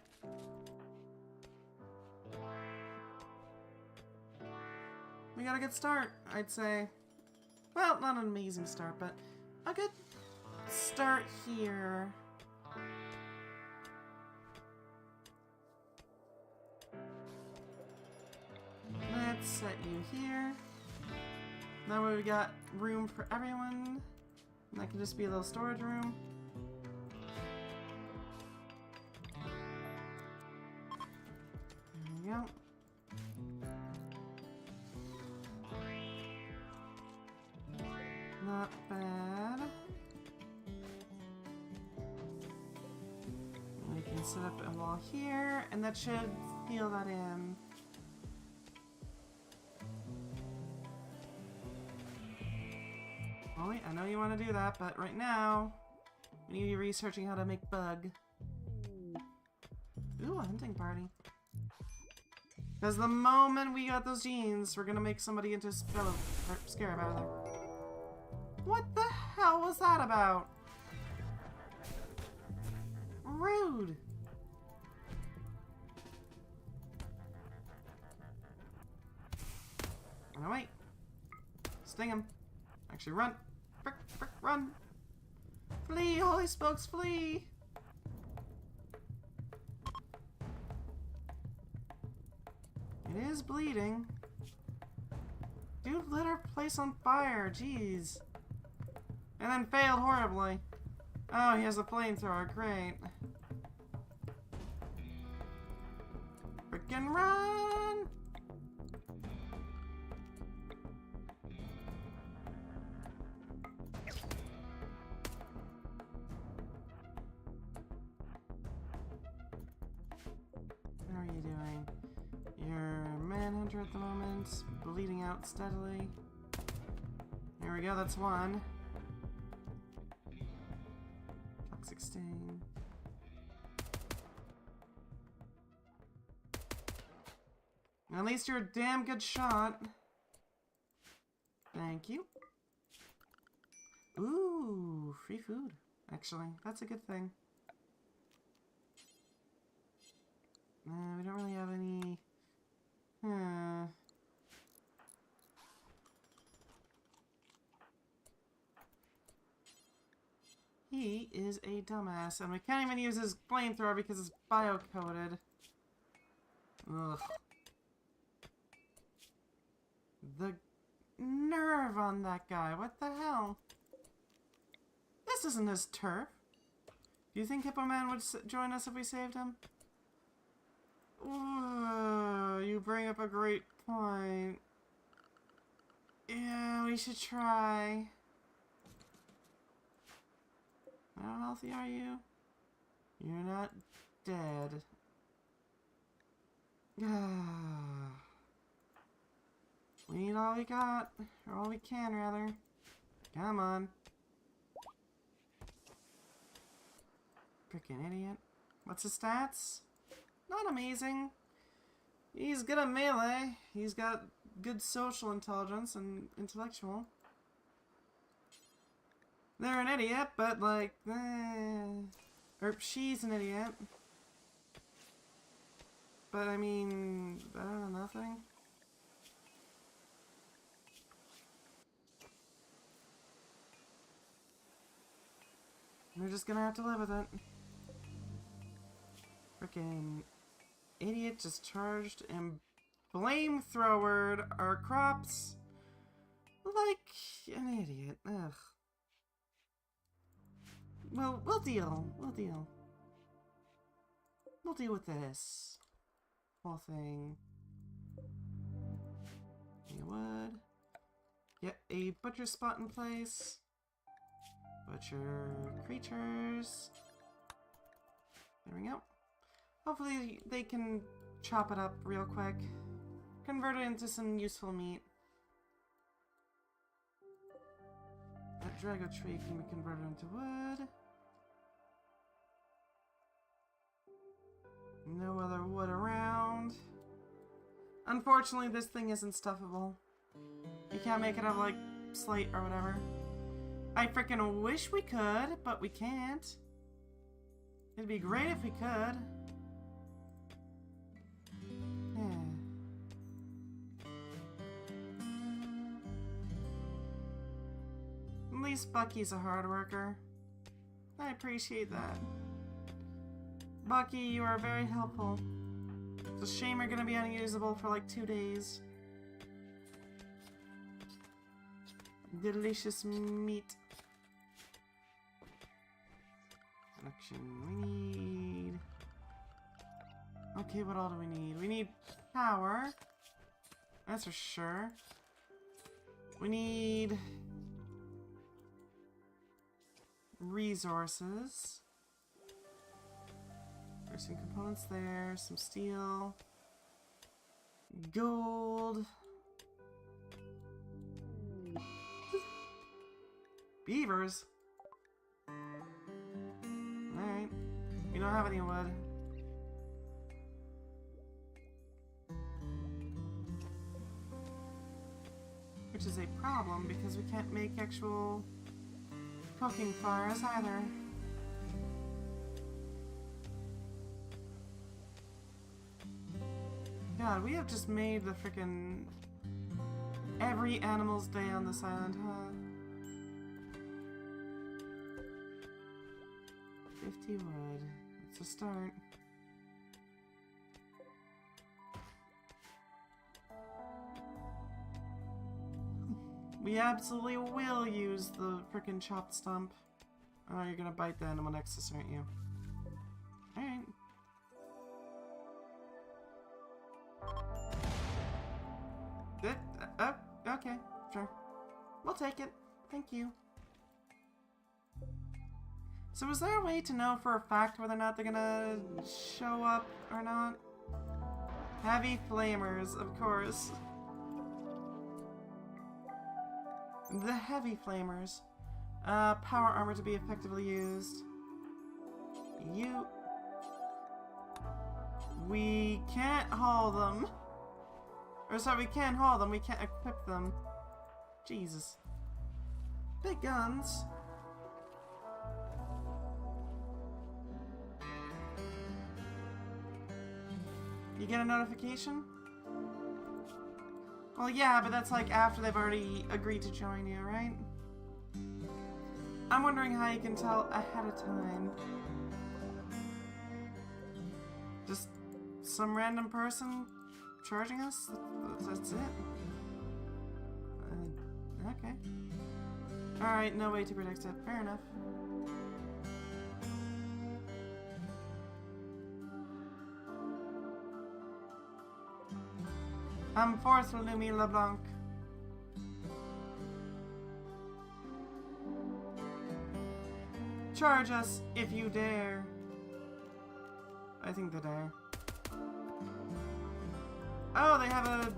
We got a good start, I'd say. Well, not an amazing start, but a good start here. Let's set you here. That way we got room for everyone. And that can just be a little storage room. There we go. Not bad. We can set up a wall here, and that should fill that in. Oh wait, I know you want to do that, but right now, we need to be researching how to make bug. Ooh, a hunting party. Because the moment we got those genes, we're gonna make somebody into a scarab out of there. What the hell was that about? Rude. Oh wait. Sting him. Actually, run. Frick, frick, run. Flee, holy smokes, flee. It is bleeding. Dude lit our place on fire, jeez. And then failed horribly. Oh, he has a flamethrower, great. Frickin' run! How are you doing? You're a manhunter at the moment, bleeding out steadily. Here we go, that's one. Toxic sting. At least you're a damn good shot. Thank you. Ooh, free food. Actually, that's a good thing. We don't really have any... He is a dumbass, and we can't even use his flamethrower because it's bio-coded. Ugh. The nerve on that guy, what the hell? This isn't his turf. Do you think Hippo Man would join us if we saved him? Ooh, you bring up a great point. Yeah, we should try. How healthy are you? You're not dead. We need all we got. Or all we can, rather. Come on. Frickin' idiot. What's his stats? Not amazing. He's good at melee. He's got good social intelligence and intellectual. They're an idiot, but like, or she's an idiot. But I mean, better than nothing. We're just gonna have to live with it. Frickin' idiot just charged and flamethrowered our crops like an idiot. Ugh. Well, we'll deal. We'll deal. We'll deal with this whole thing. You would. Get a butcher spot in place. Butcher creatures. There we go. Hopefully they can chop it up real quick. Convert it into some useful meat. That Drago tree can be converted into wood. No other wood around. Unfortunately, this thing isn't stuffable. You can't make it out of, like, slate or whatever. I freaking wish we could, but we can't. It'd be great if we could. Yeah. At least Bucky's a hard worker. I appreciate that. Bucky, you are very helpful. It's a shame you're gonna be unusable for like 2 days. Delicious meat. Selection. We need... Okay, what all do we need? We need power. That's for sure. We need... resources. There's some components there, some steel, gold, beavers. Alright, we don't have any wood. Which is a problem because we can't make actual cooking fires either. God, we have just made the frickin' every animal's day on this island, huh? 50 wood. It's a start. We absolutely will use the frickin' chopped stump. Oh, you're gonna bite the animal next to us, aren't you? Alright. Okay, sure. We'll take it. Thank you. So is there a way to know for a fact whether or not they're gonna show up or not? Heavy flamers, of course. The heavy flamers. Power armor to be effectively used. You... We can't haul them. Or sorry, we can't haul them, we can't equip them. Jesus. Big guns. You get a notification? Well, yeah, but that's like after they've already agreed to join you, right? I'm wondering how you can tell ahead of time. Just some random person charging us? That's it? Okay. Alright, no way to predict it. Fair enough. I'm forth, Lumi LeBlanc. Charge us if you dare. I think they dare. Oh, they have a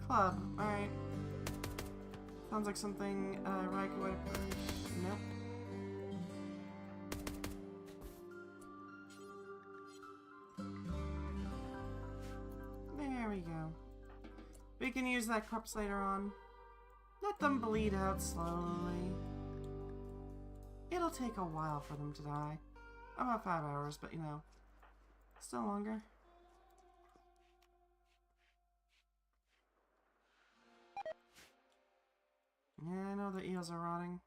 club. Alright. Sounds like something Raika would approach. Nope. There we go. We can use that corpse later on. Let them bleed out slowly. It'll take a while for them to die. About 5 hours, but you know, still longer. Yeah, I know the eels are rotting.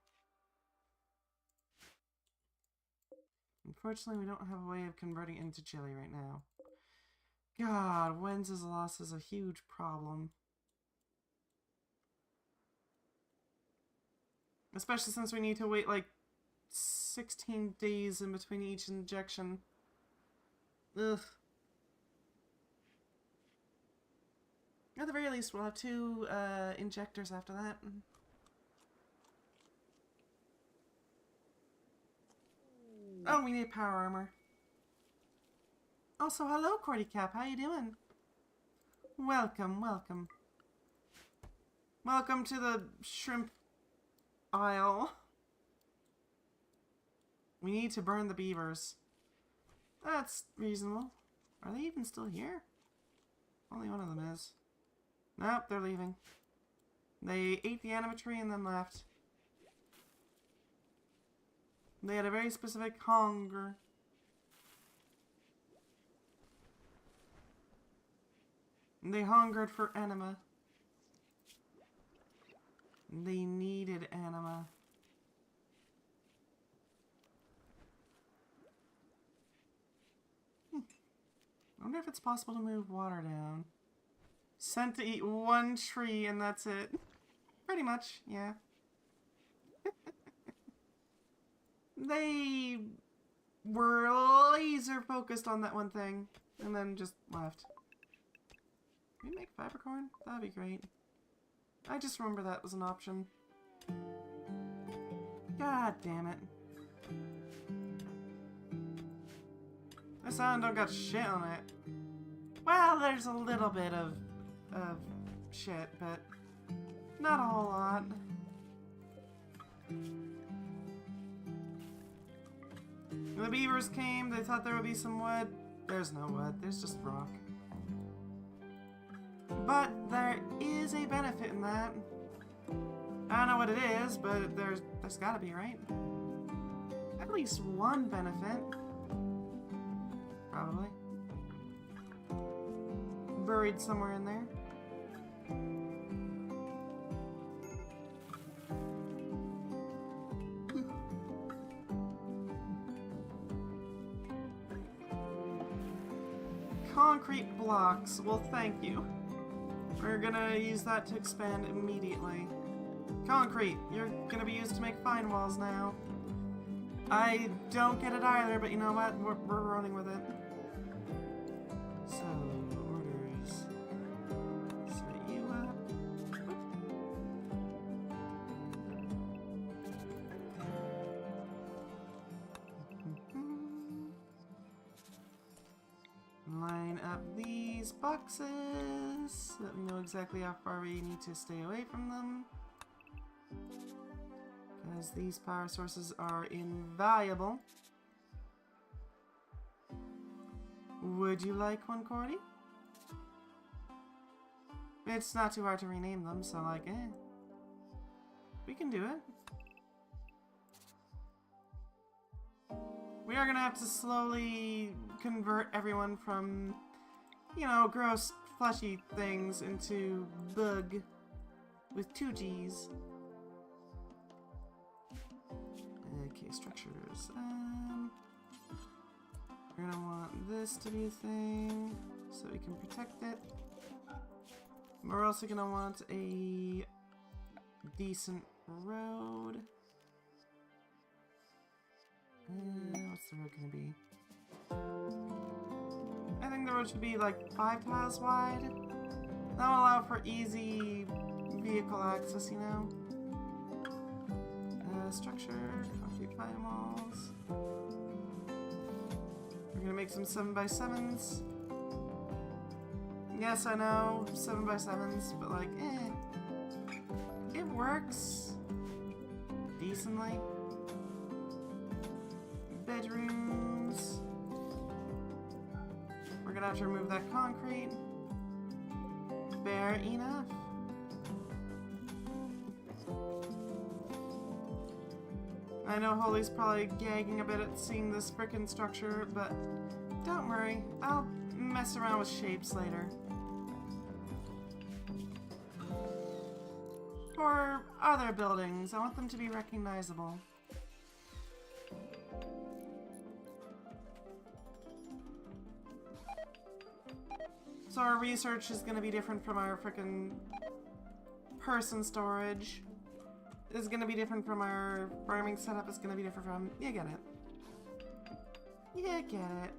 Unfortunately, we don't have a way of converting into chili right now. God, Wenz's loss is a huge problem. Especially since we need to wait like 16 days in between each injection. Ugh. At the very least, we'll have 2 injectors after that. Oh, we need power armor. Also, hello, Cordy Cap. How you doing? Welcome, welcome. Welcome to the shrimp aisle. We need to burn the beavers. That's reasonable. Are they even still here? Only one of them is. Nope, they're leaving. They ate the anima tree and then left. They had a very specific hunger. They hungered for anima. They needed anima. I wonder if it's possible to move water down. Sent to eat one tree and that's it. Pretty much, yeah. They were laser focused on that one thing and then just left. Can we make fibercorn? That'd be great. I just remember that was an option. God damn it. This island don't got shit on it. Well, there's a little bit of shit, but not a whole lot. When the beavers came, they thought there would be some wood. There's no wood, there's just rock. But there is a benefit in that. I don't know what it is, but there's gotta be, right? At least one benefit. Probably. Buried somewhere in there. Concrete blocks. Well, thank you. We're gonna use that to expand immediately. Concrete. You're gonna be used to make fine walls now. I don't get it either, but you know what? We're running with it. So, orders. Set you up. Line up these boxes. Let me know exactly how far we need to stay away from them. Because these power sources are invaluable. Would you like one, Cordy? It's not too hard to rename them, so like, we can do it. We are gonna have to slowly convert everyone from, you know, gross, fleshy things into bug with 2 G's. Okay, structures. We're gonna want this to be a thing so we can protect it. We're also gonna want a decent road. What's the road gonna be? I think the road should be like 5 tiles wide. That will allow for easy vehicle access, you know? Structure, concrete pine walls. We're gonna make some 7x7s. Yes, I know, 7x7s, but like, it works decently. Bedrooms. We're gonna have to remove that concrete. Fair enough. I know Holy's probably gagging a bit at seeing this frickin' structure, but don't worry, I'll mess around with shapes later. For other buildings, I want them to be recognizable. So our research is gonna be different from our frickin' person storage. Is gonna be different from our farming setup. It's gonna be different from... You get it. You get it.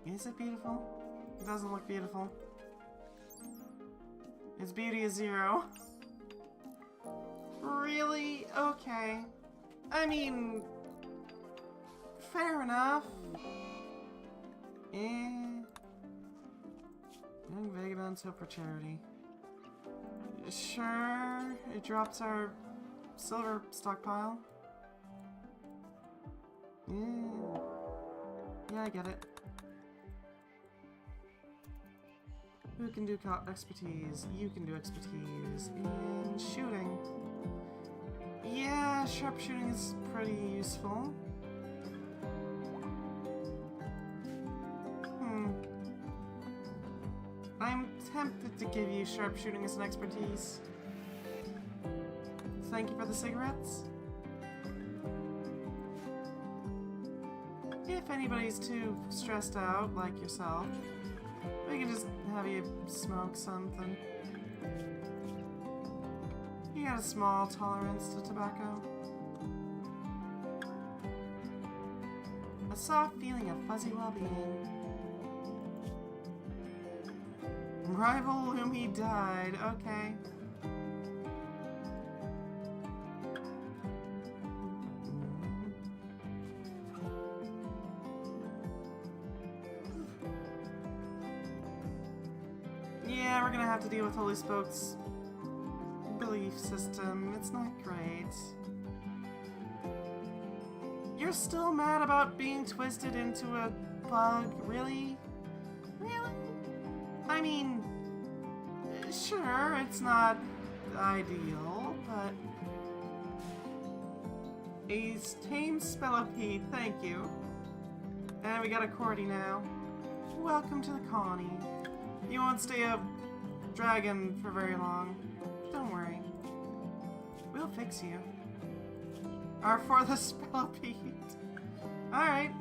Is it beautiful? It doesn't look beautiful. Its beauty is 0. Really? Okay. I mean... Fair enough. Young vagabonds hope for charity. Sure, it drops our silver stockpile. Yeah, I get it. Who can do expertise? You can do expertise in shooting. Yeah, sharpshooting is pretty useful. I'm tempted to give you sharpshooting as an expertise. Thank you for the cigarettes. If anybody's too stressed out, like yourself, we can just have you smoke something. You got a small tolerance to tobacco. A soft feeling of fuzzy well-being. Rival Lumi died. Okay. Yeah, we're gonna have to deal with Holy Spoke's belief system. It's not great. You're still mad about being twisted into a bug? Really? Really? I mean, sure, it's not ideal, but... A tame Spellopede, thank you. And we got a Cordy now. Welcome to the colony. You won't stay a dragon for very long. Don't worry. We'll fix you. Are for the Spellopede. Alright.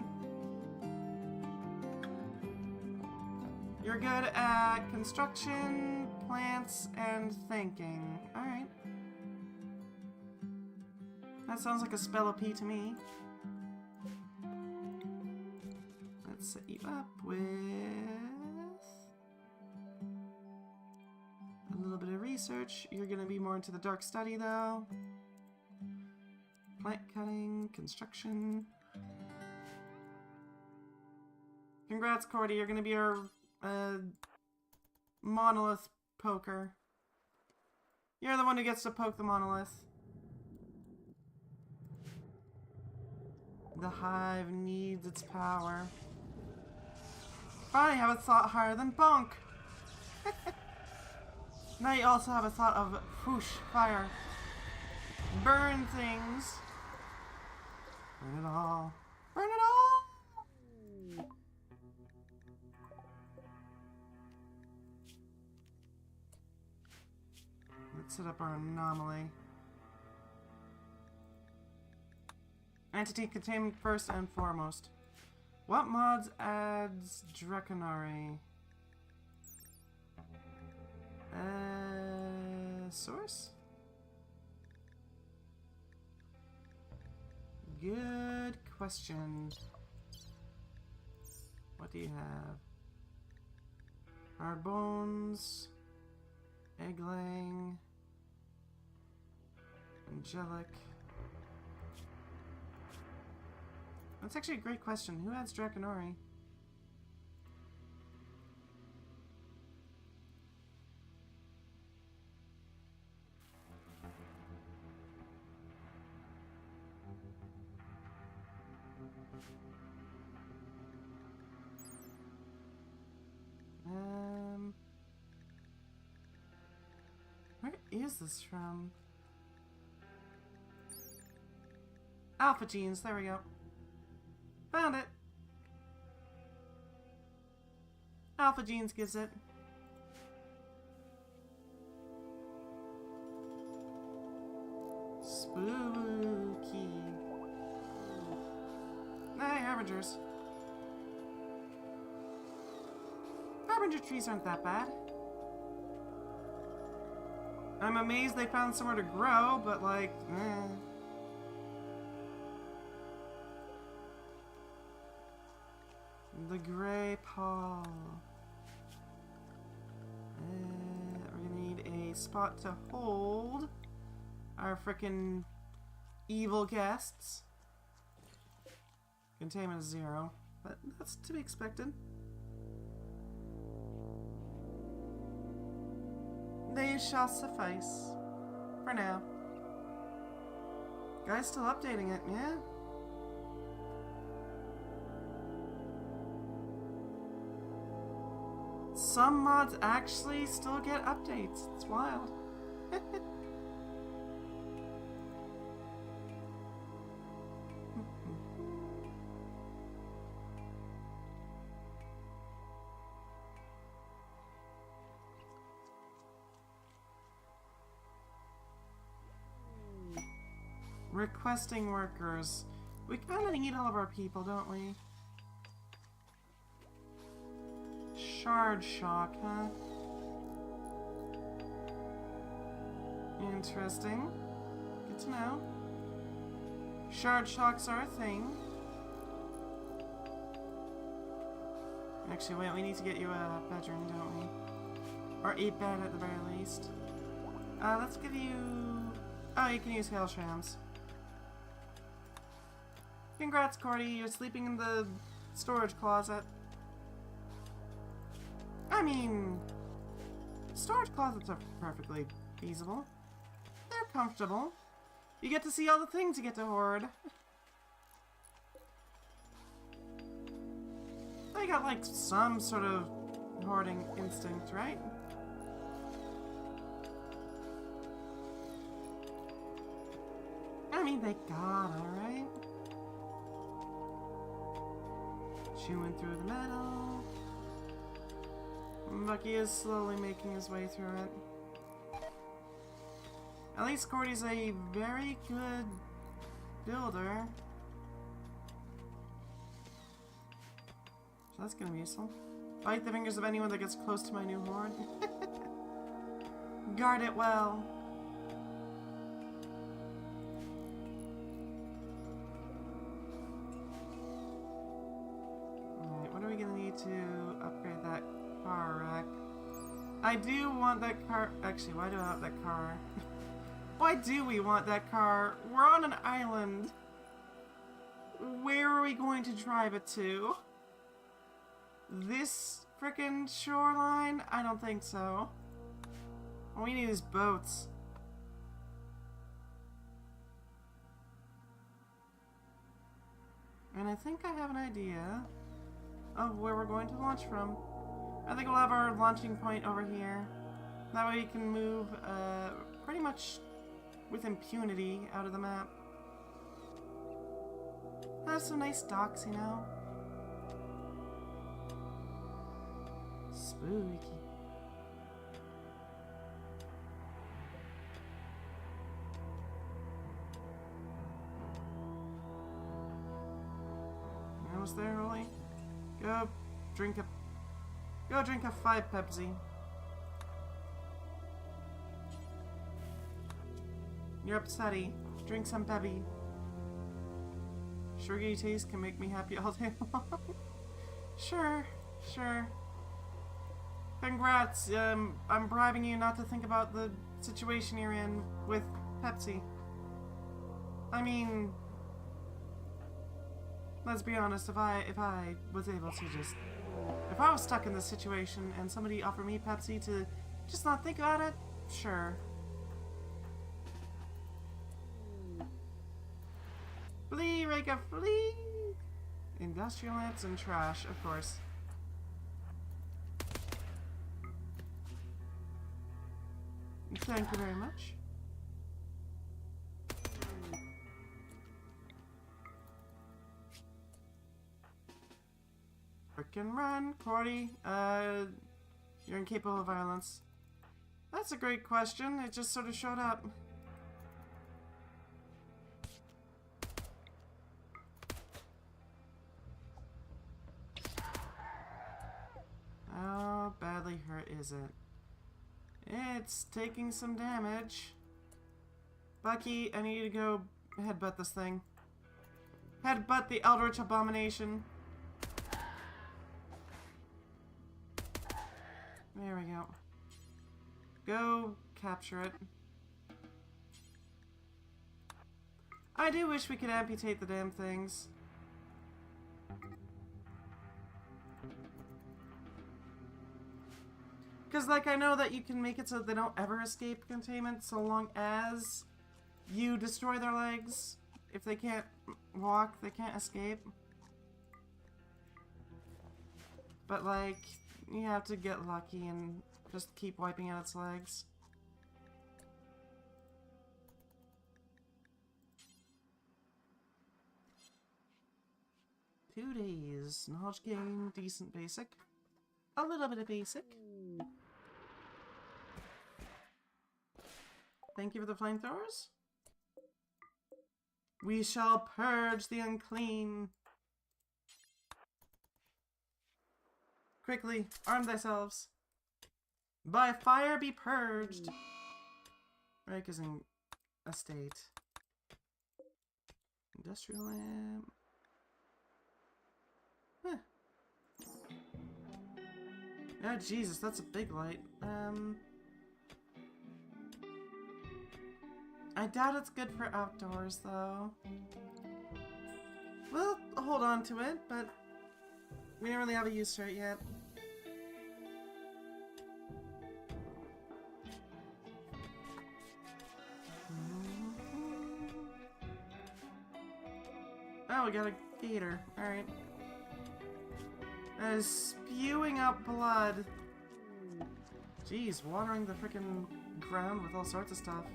You're good at construction, plants, and thinking. Alright. That sounds like a Spellopede to me. Let's set you up with a little bit of research. You're gonna be more into the dark study though. Plant cutting, construction. Congrats, Cordy. You're gonna be our monolith poker. You're the one who gets to poke the monolith. The hive needs its power. Finally have a thought higher than bonk. Now you also have a thought of whoosh, fire. Burn things. Burn it all. Burn it all! Let's set up our anomaly. Entity containment first and foremost. What mods adds Draconari? Source? Good question. What do you have? Hard bones, eggling, angelic. That's actually a great question. Who adds Draconari? Where is this from? Alpha genes, there we go. Found it. Alpha genes gives it. Spooky. Hey, Harbingers. Harbinger trees aren't that bad. I'm amazed they found somewhere to grow, but like, The Grey Paw. We're gonna need a spot to hold our frickin' evil guests. Containment is 0, but that's to be expected. They shall suffice. For now. Guy's still updating it, yeah? Some mods actually still get updates. It's wild. Requesting workers. We kind of need all of our people, don't we? Shard shock, huh? Interesting. Good to know. Shard shocks are a thing. Actually, wait, we need to get you a bedroom, don't we? Or a bed at the very least. Let's give you... Oh, you can use hail shams. Congrats, Cordy. You're sleeping in the storage closet. I mean, storage closets are perfectly feasible. They're comfortable. You get to see all the things you get to hoard. They got like some sort of hoarding instinct, right? I mean, they gotta, right? Chewing through the metal. Bucky is slowly making his way through it. At least Cordy's a very good builder. So that's gonna be useful. Bite the fingers of anyone that gets close to my new hoard. Guard it well. Alright, what are we gonna need to upgrade that car rack? I do want that car. Actually, why do I want that car? Why do we want that car? We're on an island. Where are we going to drive it to? This frickin' shoreline? I don't think so. All we need is boats. And I think I have an idea of where we're going to launch from. I think we'll have our launching point over here. That way we can move pretty much with impunity out of the map. Have some nice docks, you know. Spooky. Almost there, Rolly. Go drink a 5 Pepsi. You're upsetty. Drink some Pepsi. Sugary taste can make me happy all day long. Sure. Congrats. I'm bribing you not to think about the situation you're in with Pepsi. I mean, let's be honest, if I was able to just... If I was stuck in this situation and somebody offered me Pepsi to just not think about it, sure. Flee, Reka, flee! Industrial lamps and trash, of course. Thank you very much. Frickin' run, Cordy. You're incapable of violence. That's a great question. It just sort of showed up. How badly hurt is it? It's taking some damage. Bucky, I need you to go headbutt this thing. Headbutt the Eldritch Abomination. There we go. Go capture it. I do wish we could amputate the damn things. Because, like, I know that you can make it so they don't ever escape containment so long as you destroy their legs. If they can't walk, they can't escape. But, like, you have to get lucky and just keep wiping out its legs. Two days. Knowledge gain, decent basic. A little bit of basic. Thank you for the flamethrowers. We shall purge the unclean. Quickly, arm thyselves. By fire be purged. Right, because in a state. Industrial lamp. Huh. Oh, Jesus, that's a big light. I doubt it's good for outdoors, though. We'll hold on to it, but we don't really have a use for it yet. Oh, we got a gator. Alright. That is spewing out blood. Jeez, watering the frickin' ground with all sorts of stuff.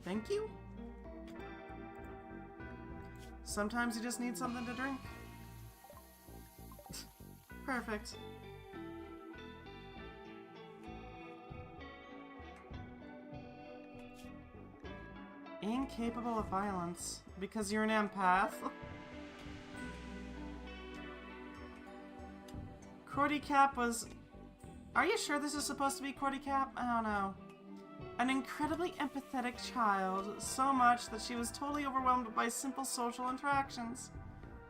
Thank you? Sometimes you just need something to drink. Perfect. Incapable of violence. Because you're an empath. Cordy Cap was... Are you sure this is supposed to be Cordy Cap? I don't know. An incredibly empathetic child, so much that she was totally overwhelmed by simple social interactions.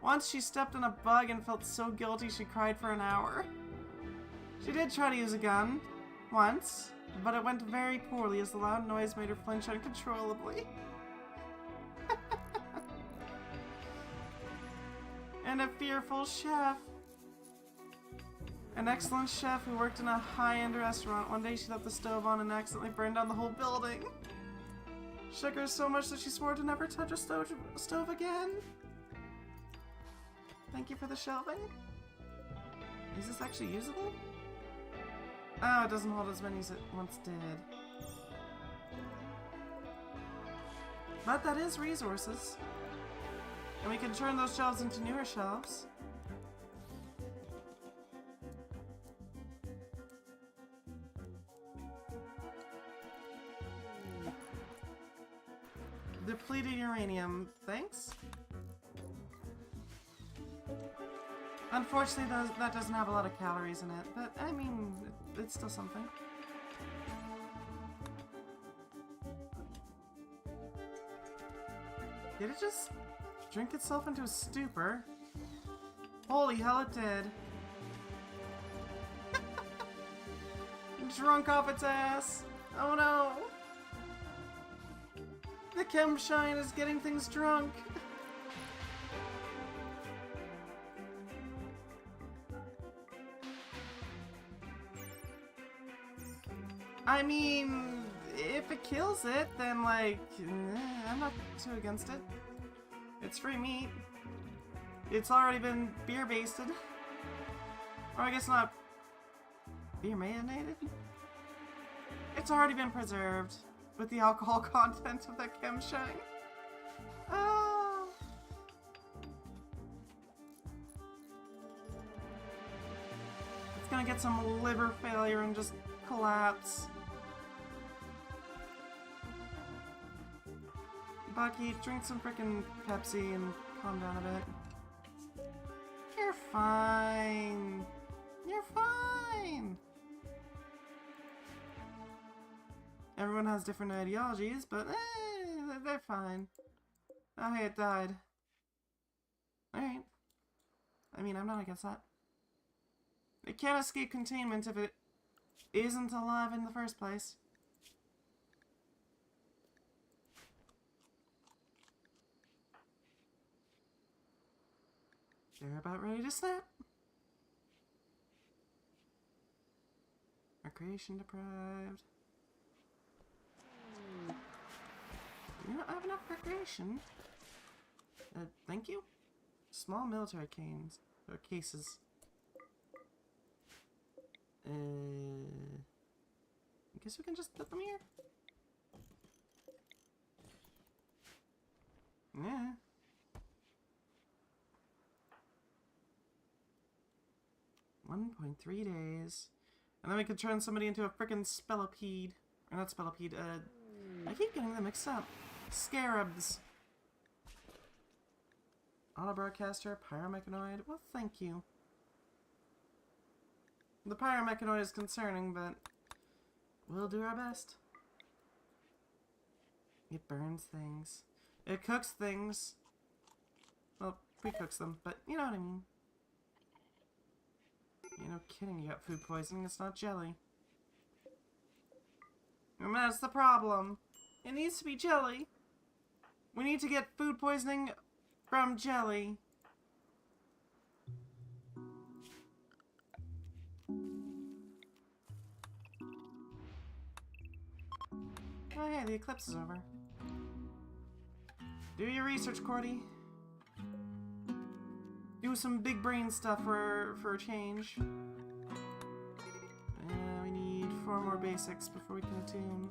Once she stepped on a bug and felt so guilty she cried for an hour. She did try to use a gun, once, but it went very poorly as the loud noise made her flinch uncontrollably. And a fearful chef. An excellent chef who worked in a high-end restaurant. One day she left the stove on and accidentally burned down the whole building. Shook her so much that she swore to never touch a stove again. Thank you for the shelving. Is this actually usable? Oh, it doesn't hold as many as it once did. But that is resources. And we can turn those shelves into newer shelves. Depleted uranium. Thanks. Unfortunately, that doesn't have a lot of calories in it, but I mean, it's still something. Did it just drink itself into a stupor? Holy hell, it did. Drunk off its ass. Oh no. The chem shine is getting things drunk. I mean, if it kills it, then like, I'm not too against it. It's free meat. It's already been beer basted. Or I guess not beer marinated? It's already been preserved with the alcohol content of that chem shine. Oh. It's gonna get some liver failure and just collapse. Bucky, drink some frickin' Pepsi and calm down a bit. You're fine. You're fine. Everyone has different ideologies, but they're fine. Oh, hey, it died. Alright. I mean, I'm not against that. It can't escape containment if it isn't alive in the first place. They're about ready to snap. Recreation deprived. Do you not have enough recreation? Thank you? Small military canes. Or cases. I guess we can just put them here. Yeah. .3 days. And then we could turn somebody into a frickin' spellipede. Or not spellipede, I keep getting them mixed up. Scarabs. Auto broadcaster, pyromechanoid. Well, thank you. The pyromechanoid is concerning, but we'll do our best. It burns things. It cooks things. Well, pre-cooks them, but you know what I mean. You're no kidding, you got food poisoning, it's not jelly. And that's the problem. It needs to be jelly. We need to get food poisoning from jelly. Oh hey, the eclipse is over. Do your research, Cordy. Do some big brain stuff for a change. We need 4 more basics before we can attune.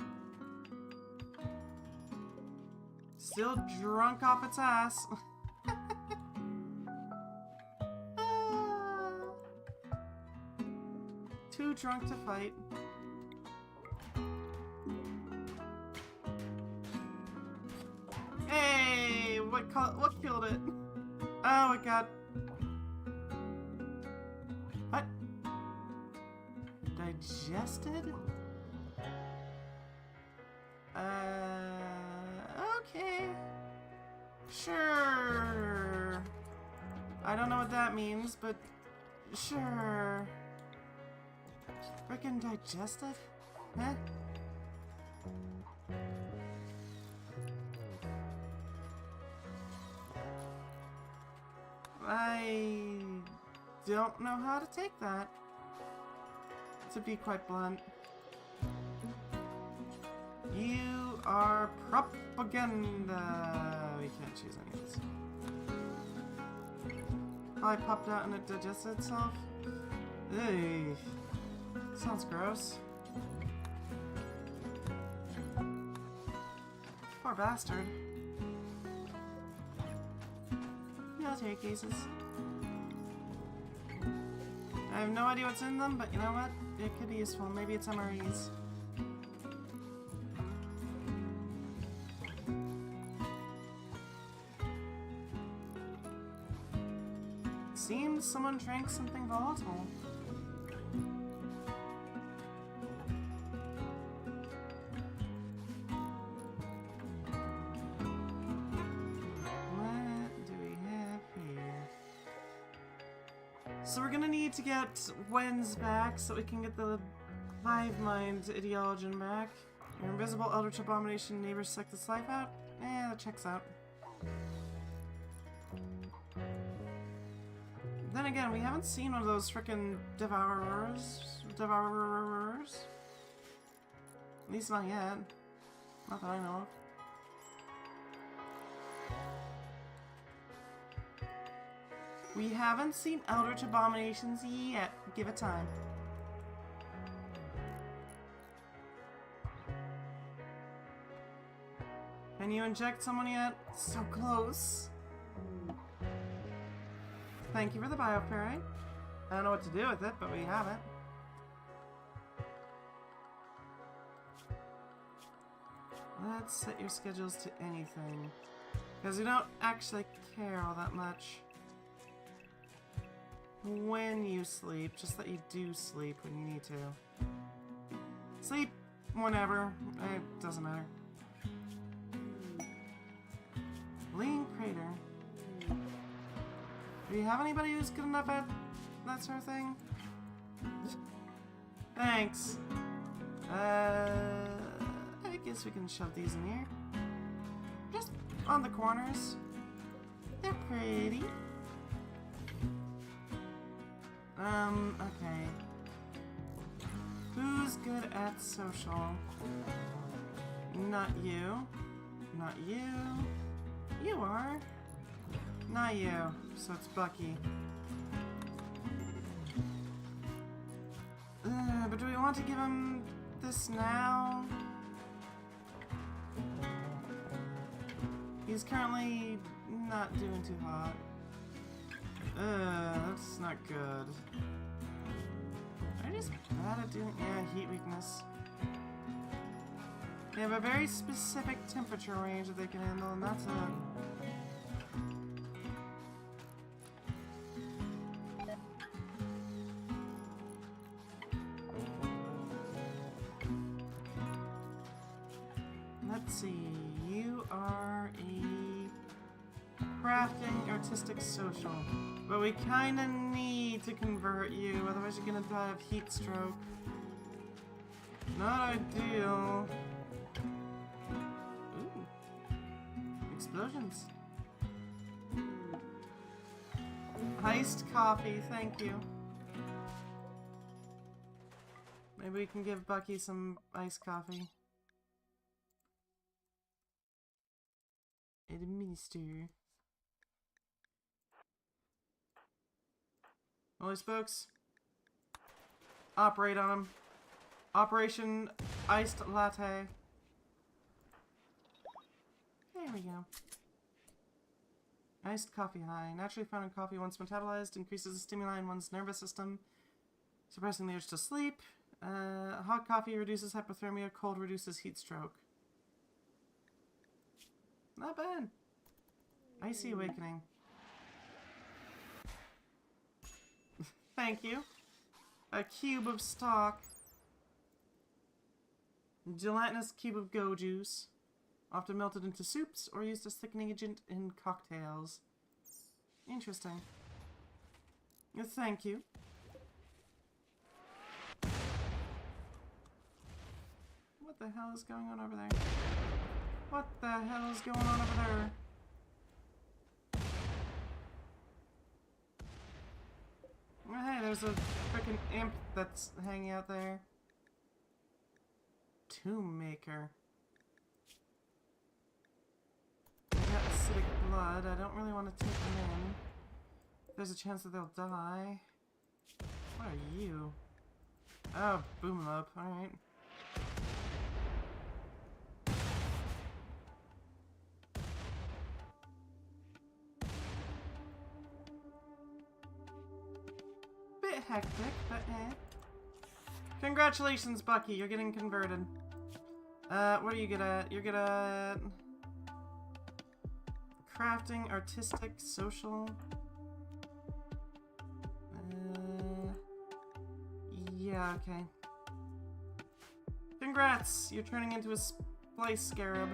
Still drunk off its ass. Too drunk to fight. Hey, what killed it? Oh, it got... What? Digested? Okay. Sure. I don't know what that means, but sure. Frickin' digested? Huh? I don't know how to take that, to be quite blunt. You are propaganda. We can't choose any of this. Probably popped out and it digested itself. Ugh. Sounds gross. Poor bastard. Military cases. I have no idea what's in them, but you know what? It could be useful. Maybe it's MREs. Seems someone drank something volatile. So we're gonna need to get Wen's back so we can get the hive mind ideologian back. Your invisible eldritch abomination neighbors suck this life out? Eh, that checks out. Then again, we haven't seen one of those frickin' devourers. At least not yet. Not that I know of. We haven't seen Eldritch Abominations yet. Give it time. Can you inject someone yet? So close. Thank you for the bioferrite. I don't know what to do with it, but we have it. Let's set your schedules to anything. Because we don't actually care all that much when you sleep, just that you do sleep when you need to. Sleep whenever, it doesn't matter. Lean Crater. Do you have anybody who's good enough at that sort of thing? Thanks. I guess we can shove these in here. Just on the corners. They're pretty. Okay. Who's good at social? Not you. Not you. You are. Not you. So it's Bucky. But do we want to give him this now? He's currently not doing too hot. That's not good. Are they just bad at doing... Yeah, heat weakness. They have a very specific temperature range that they can handle, and that's it. Let's see, you are a crafting, artistic, social. But we kinda need to convert you, otherwise you're gonna die of heat stroke. Not ideal. Ooh. Explosions. Iced coffee, thank you. Maybe we can give Bucky some iced coffee. Administer. Holy spokes. Operate on him. Operation Iced Latte. There we go. Iced coffee high. Naturally found in coffee once metabolized increases the stimuli in one's nervous system, suppressing the urge to sleep. Hot coffee reduces hypothermia. Cold reduces heat stroke. Not bad. Icy awakening. Thank you. A cube of stock. Gelatinous cube of go juice. Often melted into soups or used as thickening agent in cocktails. Interesting. Thank you. What the hell is going on over there? What the hell is going on over there? Oh, hey, there's a frickin' imp that's hanging out there. Tomb Maker. They got acidic blood. I don't really want to take them in. There's a chance that they'll die. What are you? Oh, boom up. Alright. Bit hectic, but eh. Congratulations, Bucky. You're getting converted. What are you good at? You're good at... crafting, artistic, social. Yeah, okay. Congrats! You're turning into a splice scarab.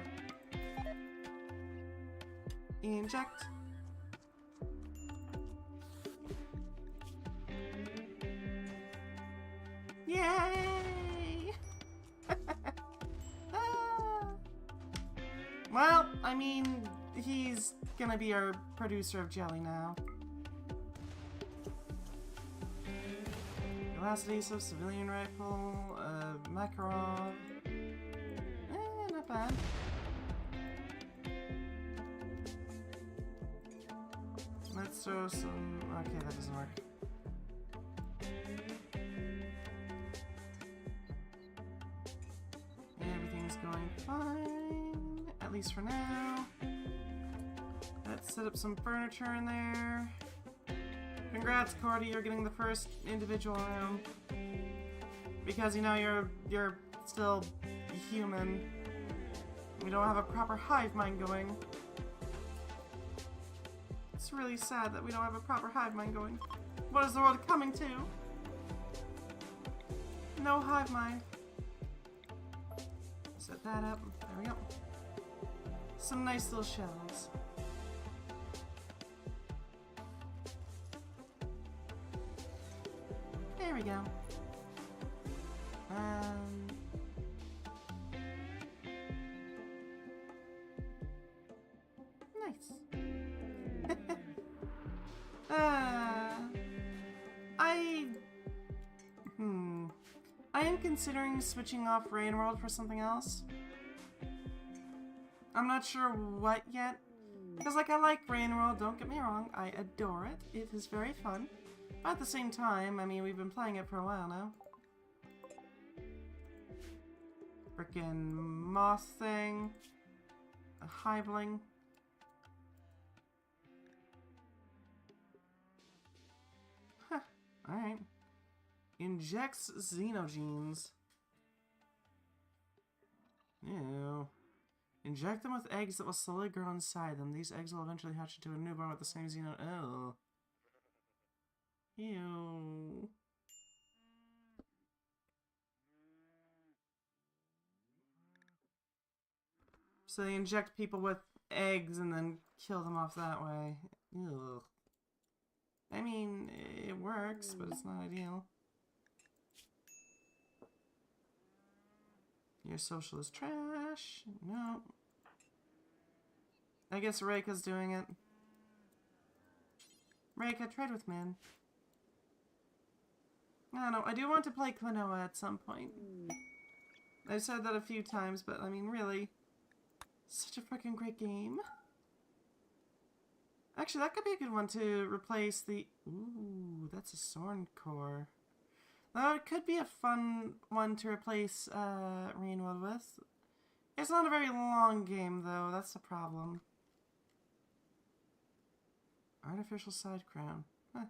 Inject. Yay! Well, I mean, he's gonna be our producer of jelly now. Velocity, so civilian rifle, Makarov. Not bad. Let's throw some... Okay, that doesn't work. Everything's going fine, at least for now. Let's set up some furniture in there. Congrats, Cordy, you're getting the first individual room. Because, you know, you're still human. We don't have a proper hive mind going. It's really sad that we don't have a proper hive mind going. What is the world coming to? No hive mind. Set that up. There we go. Some nice little shells. There we go. Nice. I am considering switching off Rimworld for something else. I'm not sure what yet. Because, like, I like Rimworld, don't get me wrong. I adore it. It is very fun. But at the same time, I mean, we've been playing it for a while now. Frickin' moth thing. A hybling. Huh. Alright. Injects xenogenes. Ew. Inject them with eggs that will slowly grow inside them. These eggs will eventually hatch into a newborn with the same xeno. Oh. Ew. So they inject people with eggs and then kill them off that way. Ew. I mean, it works, but it's not ideal. Your social is trash. No. I guess Reika's doing it. Reika, trade with man. I don't know. I do want to play Klonoa at some point. I've said that a few times, but I mean, really. Such a freaking great game. Actually, that could be a good one to replace the... Ooh, that's a Sorn core. It could be a fun one to replace Rimworld with. It's not a very long game, though. That's the problem. Artificial side crown. Huh.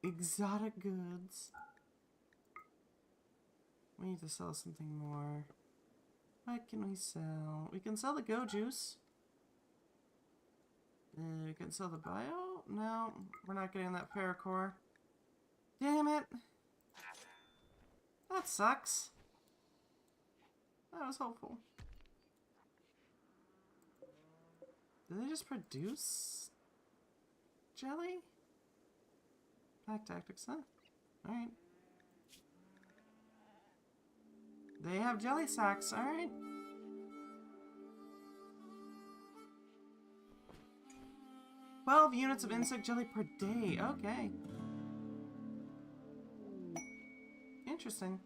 Exotic goods. We need to sell something more. What can we sell? We can sell the Go Juice. We can sell the Bio? No, we're not getting that Paracore. Damn it! That sucks. That was hopeful. Did they just produce jelly? Pack tactics, huh? Alright. They have jelly sacks, alright. $12 units of insect jelly per day, okay. Interesting.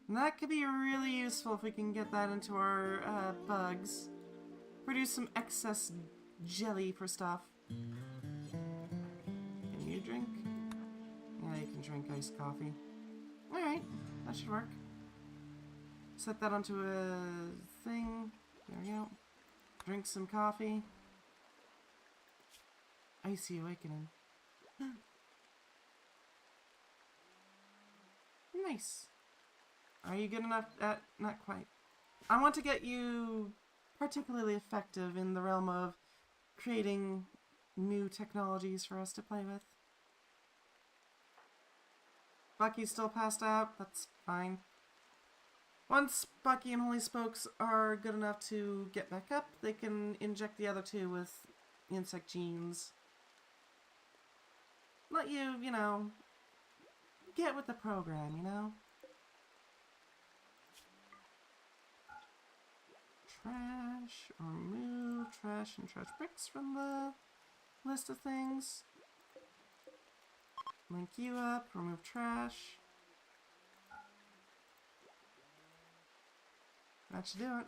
And that could be really useful if we can get that into our bugs. Produce some excess jelly for stuff. Can you drink? Yeah, you can drink iced coffee. Alright, that should work. Set that onto a thing. There we go. Drink some coffee. Icy awakening. Nice. Are you good enough at... Not quite. I want to get you particularly effective in the realm of creating new technologies for us to play with. Bucky's still passed out. That's fine. Once Bucky and Holy Spokes are good enough to get back up, they can inject the other two with insect genes. Let you, you know, get with the program, you know? Trash, remove trash and trash bricks from the list of things. Link you up, remove trash. That should do it.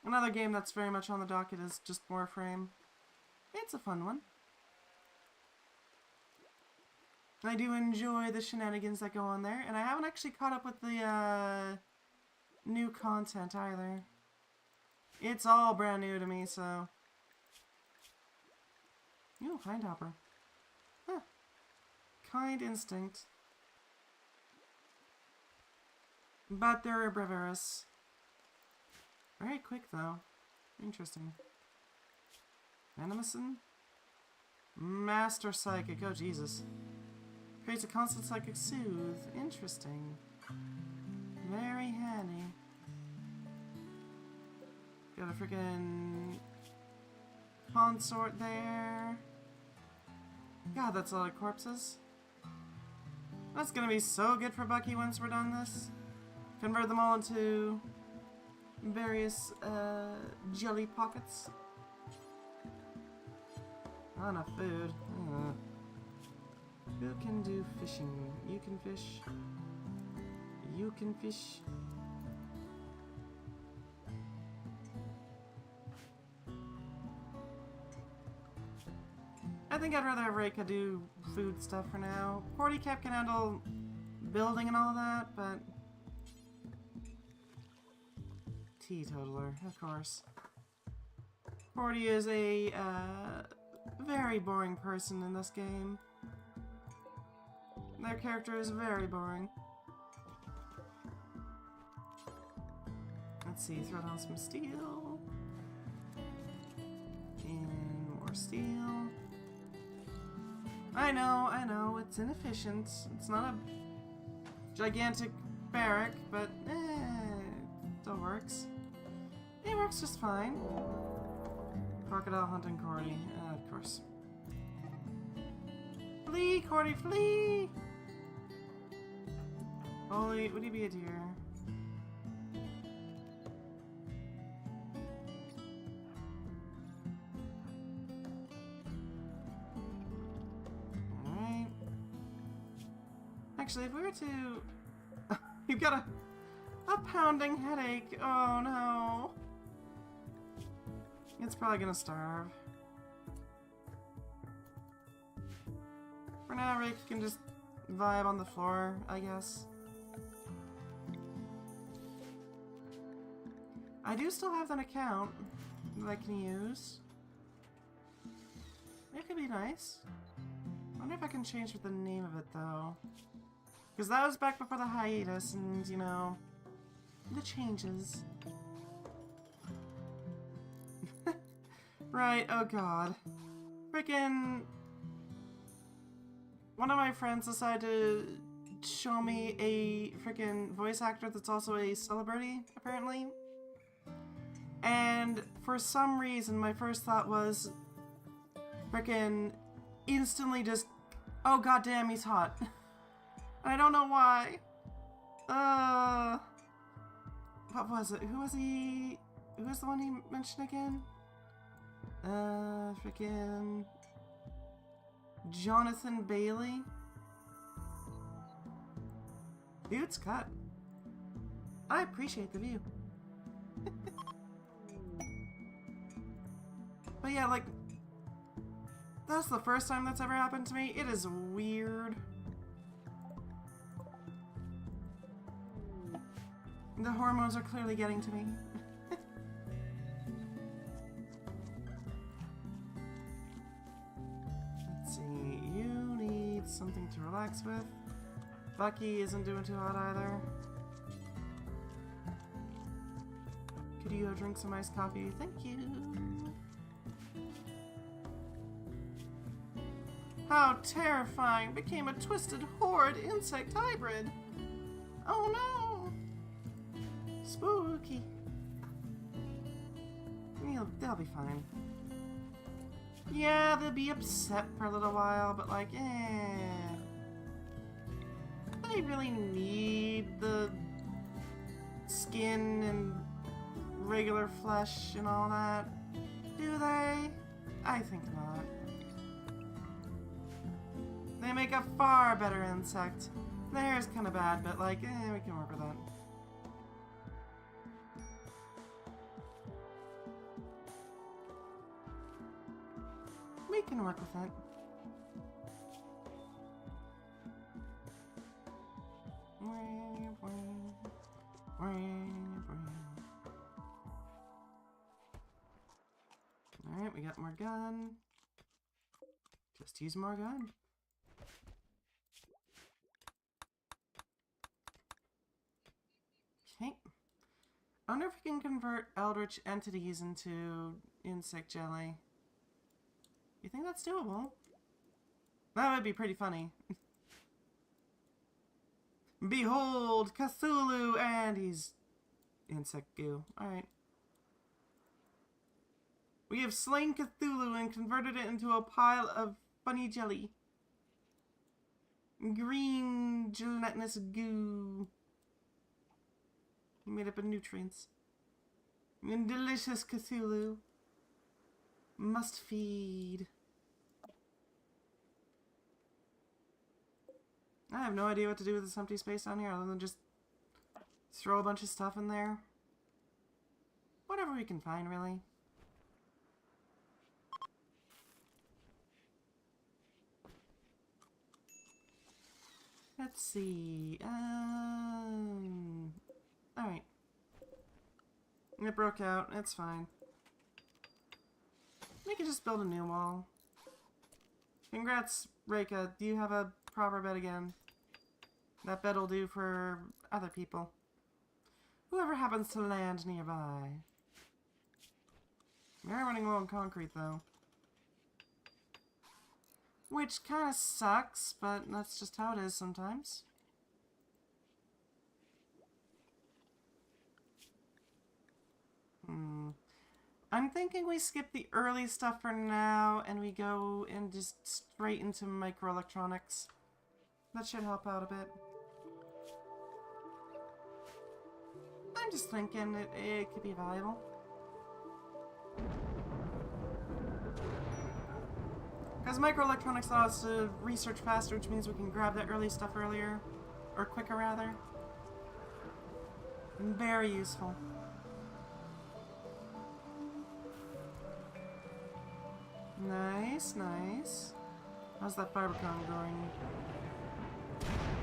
Another game that's very much on the docket is just Warframe. It's a fun one. I do enjoy the shenanigans that go on there, and I haven't actually caught up with the new content either. It's all brand new to me, so... Ooh, Hindhopper. Huh. Kind instinct. But they're herbivorous. Very quick, though. Interesting. Venomousin? Master Psychic. Oh, Jesus. Creates a constant psychic soothe. Interesting. Very handy. Got a freaking consort there. God, that's a lot of corpses. That's gonna be so good for Bucky once we're done this. Convert them all into various jelly pockets. Not enough food. Who can do fishing? You can fish. You can fish. I think I'd rather have Reika do food stuff for now. Portycap can handle building and all that, but... Teetotaler, of course. Porty is a very boring person in this game. Their character is very boring. Let's see, throw down some steel. And more steel. I know, it's inefficient. It's not a gigantic barrack, but it still works. It works just fine. Crocodile hunting Cordy, of course. Flee, Cordy, flee! Holy, would he be a deer? Alright. Actually, if we were to... You've got a pounding headache. Oh no. It's probably gonna starve. For now, Rick can just vibe on the floor, I guess. I do still have an account that I can use. It could be nice. I wonder if I can change the name of it, though. Because that was back before the hiatus, and, you know, the changes. Right, oh god. Frickin' one of my friends decided to show me a frickin' voice actor that's also a celebrity, apparently. And for some reason, my first thought was frickin' instantly just, oh goddamn, he's hot. I don't know why. What was it? Who was he? Who was the one he mentioned again? Frickin' Jonathan Bailey. Dude's cut. I appreciate the view. But yeah, like, that's the first time that's ever happened to me. It is weird. The hormones are clearly getting to me. Let's see, you need something to relax with. Bucky isn't doing too hot either. Could you drink some iced coffee? Thank you. How terrifying! Became a twisted, horrid insect hybrid! Oh no! Spooky. They'll be fine. Yeah, they'll be upset for a little while, but like, they really need the skin and regular flesh and all that, do they? I think not. They make a far better insect. The hair's kind of bad, but like, we can work with that. We can work with it. Alright, we got more gun. Just use more gun. Okay. I wonder if we can convert eldritch entities into insect jelly. You think that's doable? That would be pretty funny. Behold, Cthulhu, and he's insect goo. Alright. We have slain Cthulhu and converted it into a pile of funny jelly. Green gelatinous goo. Made up of nutrients. And delicious Cthulhu. Must feed. I have no idea what to do with this empty space down here other than just throw a bunch of stuff in there. Whatever we can find, really. Let's see. Alright. It broke out. It's fine. We can just build a new wall. Congrats, Reika. You have a proper bed again. That bed will do for other people. Whoever happens to land nearby. We are running low on concrete, though. Which kind of sucks, but that's just how it is sometimes. I'm thinking we skip the early stuff for now, and we go and just straight into microelectronics. That should help out a bit. I'm just thinking it could be valuable. Because microelectronics allow us to research faster, which means we can grab that early stuff earlier. Or quicker, rather. Very useful. Nice, nice. How's that fiber cone growing?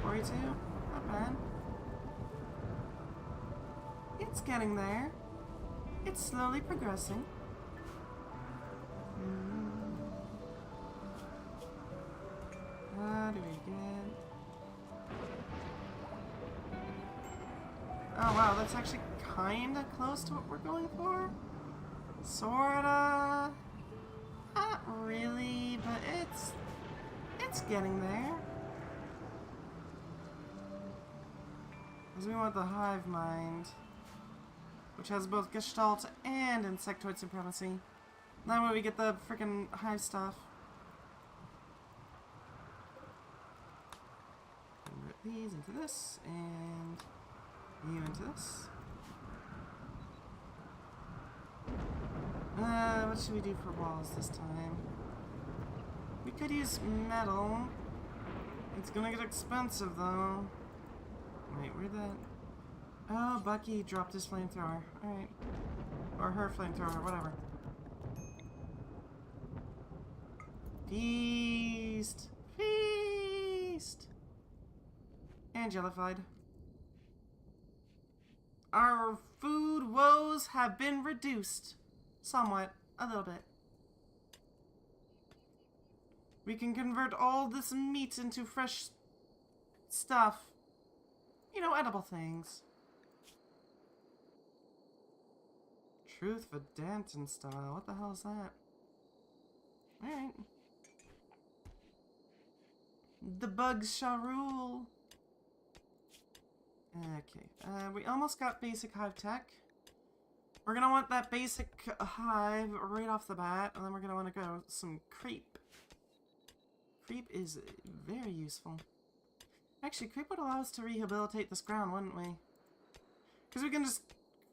42? Not bad. It's getting there. It's slowly progressing. What do we get? Oh wow, that's actually kinda close to what we're going for? Sorta. Not really, but it's getting there. Because we want the hive mind, which has both Gestalt and insectoid supremacy. That way we get the freaking hive stuff. Convert these into this, and you into this. What should we do for walls this time? We could use metal. It's gonna get expensive though. Wait, where'd that... Oh, Bucky dropped his flamethrower. Alright. Or her flamethrower, whatever. Feast! Feast! And jellified. Our food woes have been reduced. Somewhat. A little bit. We can convert all this meat into fresh stuff. You know, edible things. Truth for Danton style. What the hell is that? Alright. The bugs shall rule. Okay. We almost got basic hive tech. We're gonna want that basic hive right off the bat, and then we're gonna want to go some creep. Creep is very useful. Actually, creep would allow us to rehabilitate this ground, wouldn't we? Because we can just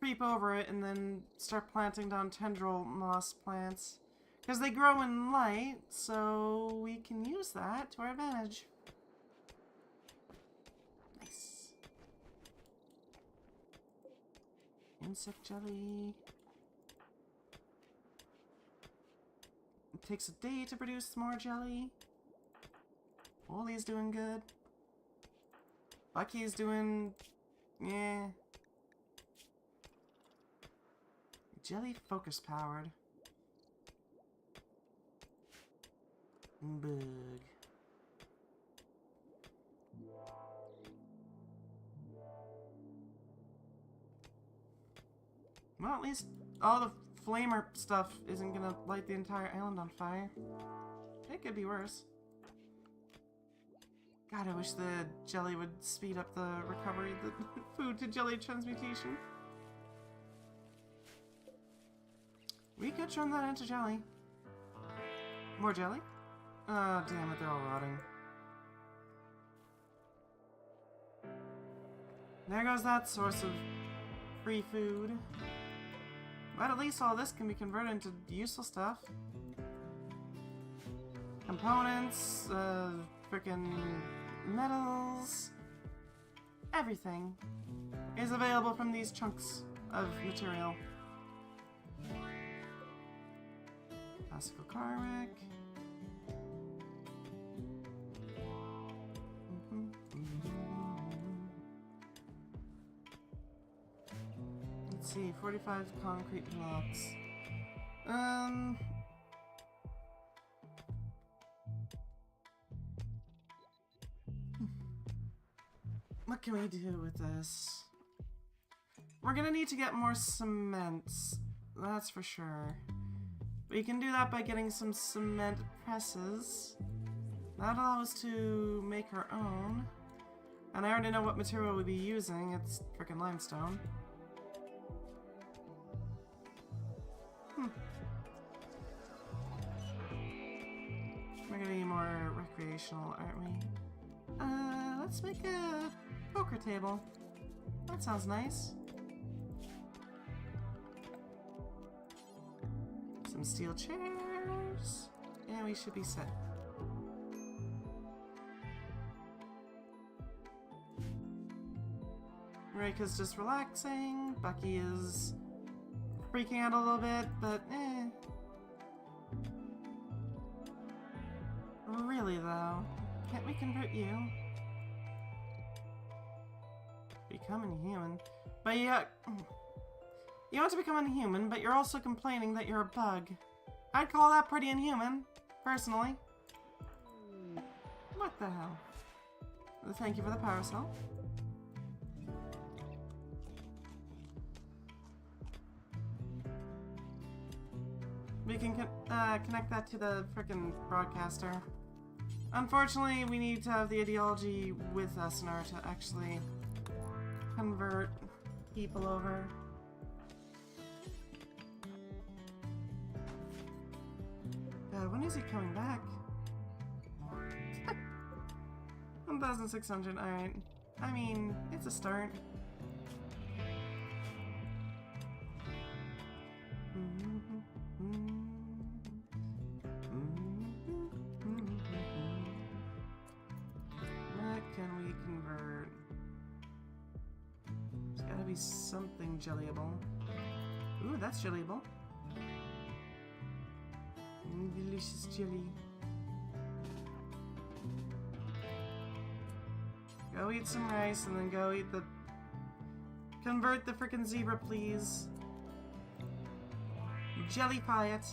creep over it and then start planting down tendril moss plants. Because they grow in light, so we can use that to our advantage. Nice. Insect jelly. It takes a day to produce more jelly. Woolly's doing good. Bucky's doing... yeah. Jelly focus powered. Bug. Well, at least all the flamer stuff isn't gonna light the entire island on fire. It could be worse. God, I wish the jelly would speed up the recovery of the food to jelly transmutation. We could turn that into jelly. More jelly? Oh, damn it, they're all rotting. There goes that source of free food. But at least all this can be converted into useful stuff. Components, frickin' metals, everything is available from these chunks of material. Classical karmic. Let's see, 45 concrete blocks. What can we do with this? We're gonna need to get more cement, that's for sure. We can do that by getting some cement presses. That allows us to make our own. And I already know what material we'll be using. It's frickin' limestone. We're gonna be more recreational, aren't we? Let's make a poker table. That sounds nice. Some steel chairs. Yeah, we should be set. Marika's just relaxing. Bucky is freaking out a little bit, but eh. Really though, can't we convert you? Become inhuman. But yeah, you want to become inhuman, but you're also complaining that you're a bug. I'd call that pretty inhuman, personally. What the hell? Thank you for the power cell. We can connect that to the frickin' broadcaster. Unfortunately, we need to have the ideology with us in order to actually convert people over. God, when is he coming back? 1,600, alright. I mean, it's a start. What can we convert? There's gotta be something jellyable. Ooh, that's jellyable. Delicious jelly. Go eat some rice and then go eat the... Convert the frickin' zebra, please. Jellyfy it.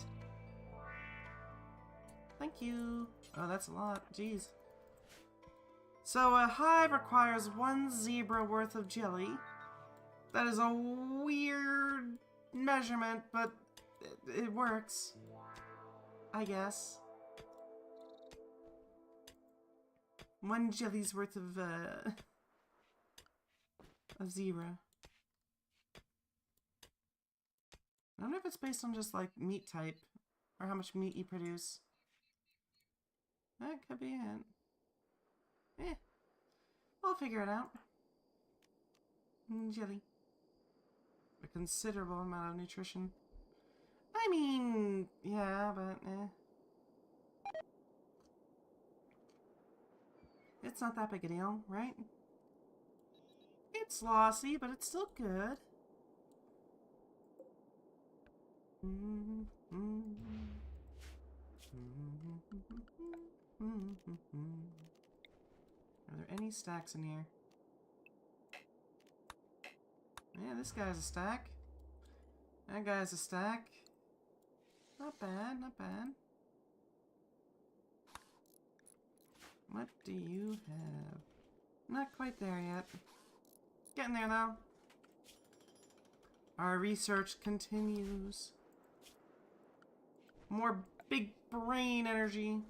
Thank you. Oh, that's a lot. Jeez. So a hive requires 1 zebra worth of jelly. That is a weird measurement, but it works. I guess. 1 jelly's worth of zebra. I don't know if it's based on just like meat type or how much meat you produce. That could be it. Eh. We'll figure it out. Jelly. A considerable amount of nutrition. I mean, yeah, but eh. It's not that big a deal, right? It's lossy, but it's still good. Are there any stacks in here? Yeah, this guy's a stack. That guy's a stack. Not bad, not bad. What do you have? Not quite there yet. Getting there though. Our research continues. More big brain energy.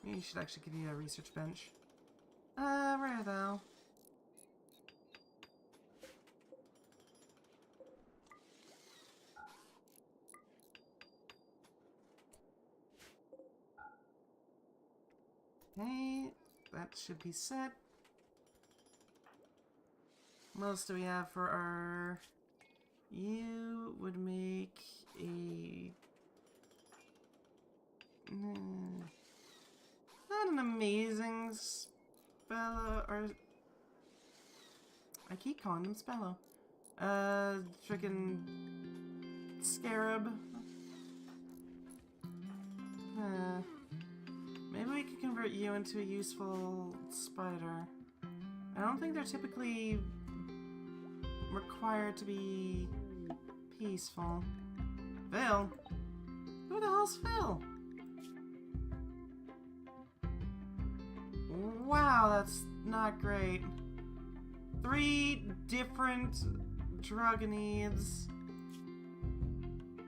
Maybe you should actually give you a research bench. Where though? Okay, that should be set. What else do we have for our You would make a... not an amazing spello, or... I keep calling them spello. Frickin' scarab. Maybe we could convert you into a useful spider. I don't think they're typically required to be peaceful. Phil? Who the hell's Phil? Wow, that's not great. 3 different drug needs.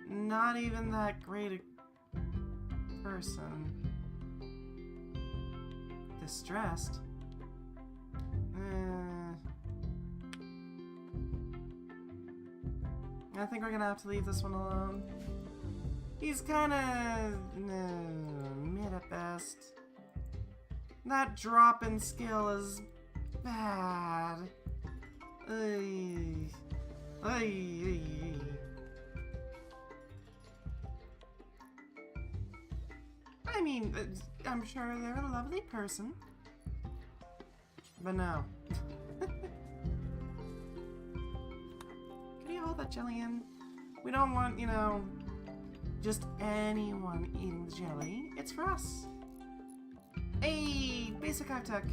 Not even that great a person. Distressed. I think we're gonna have to leave this one alone. He's kinda... mid at best. That drop in skill is bad. Ay. Ay. I mean, I'm sure they're a lovely person. But no. Can you hold that jelly in? We don't want, you know, just anyone eating the jelly. It's for us. Hey, basic high tech.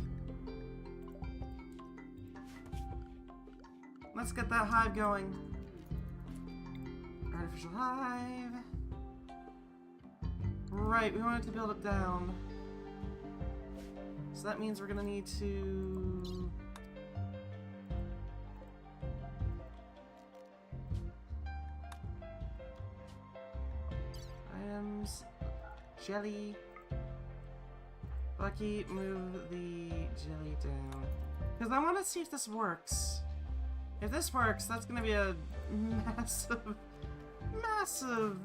Let's get that hive going. Artificial hive. Right, we wanted to build it down. So that means we're gonna need to... items, jelly. Lucky, move the jelly down. Because I want to see if this works. If this works, that's gonna be a massive, massive...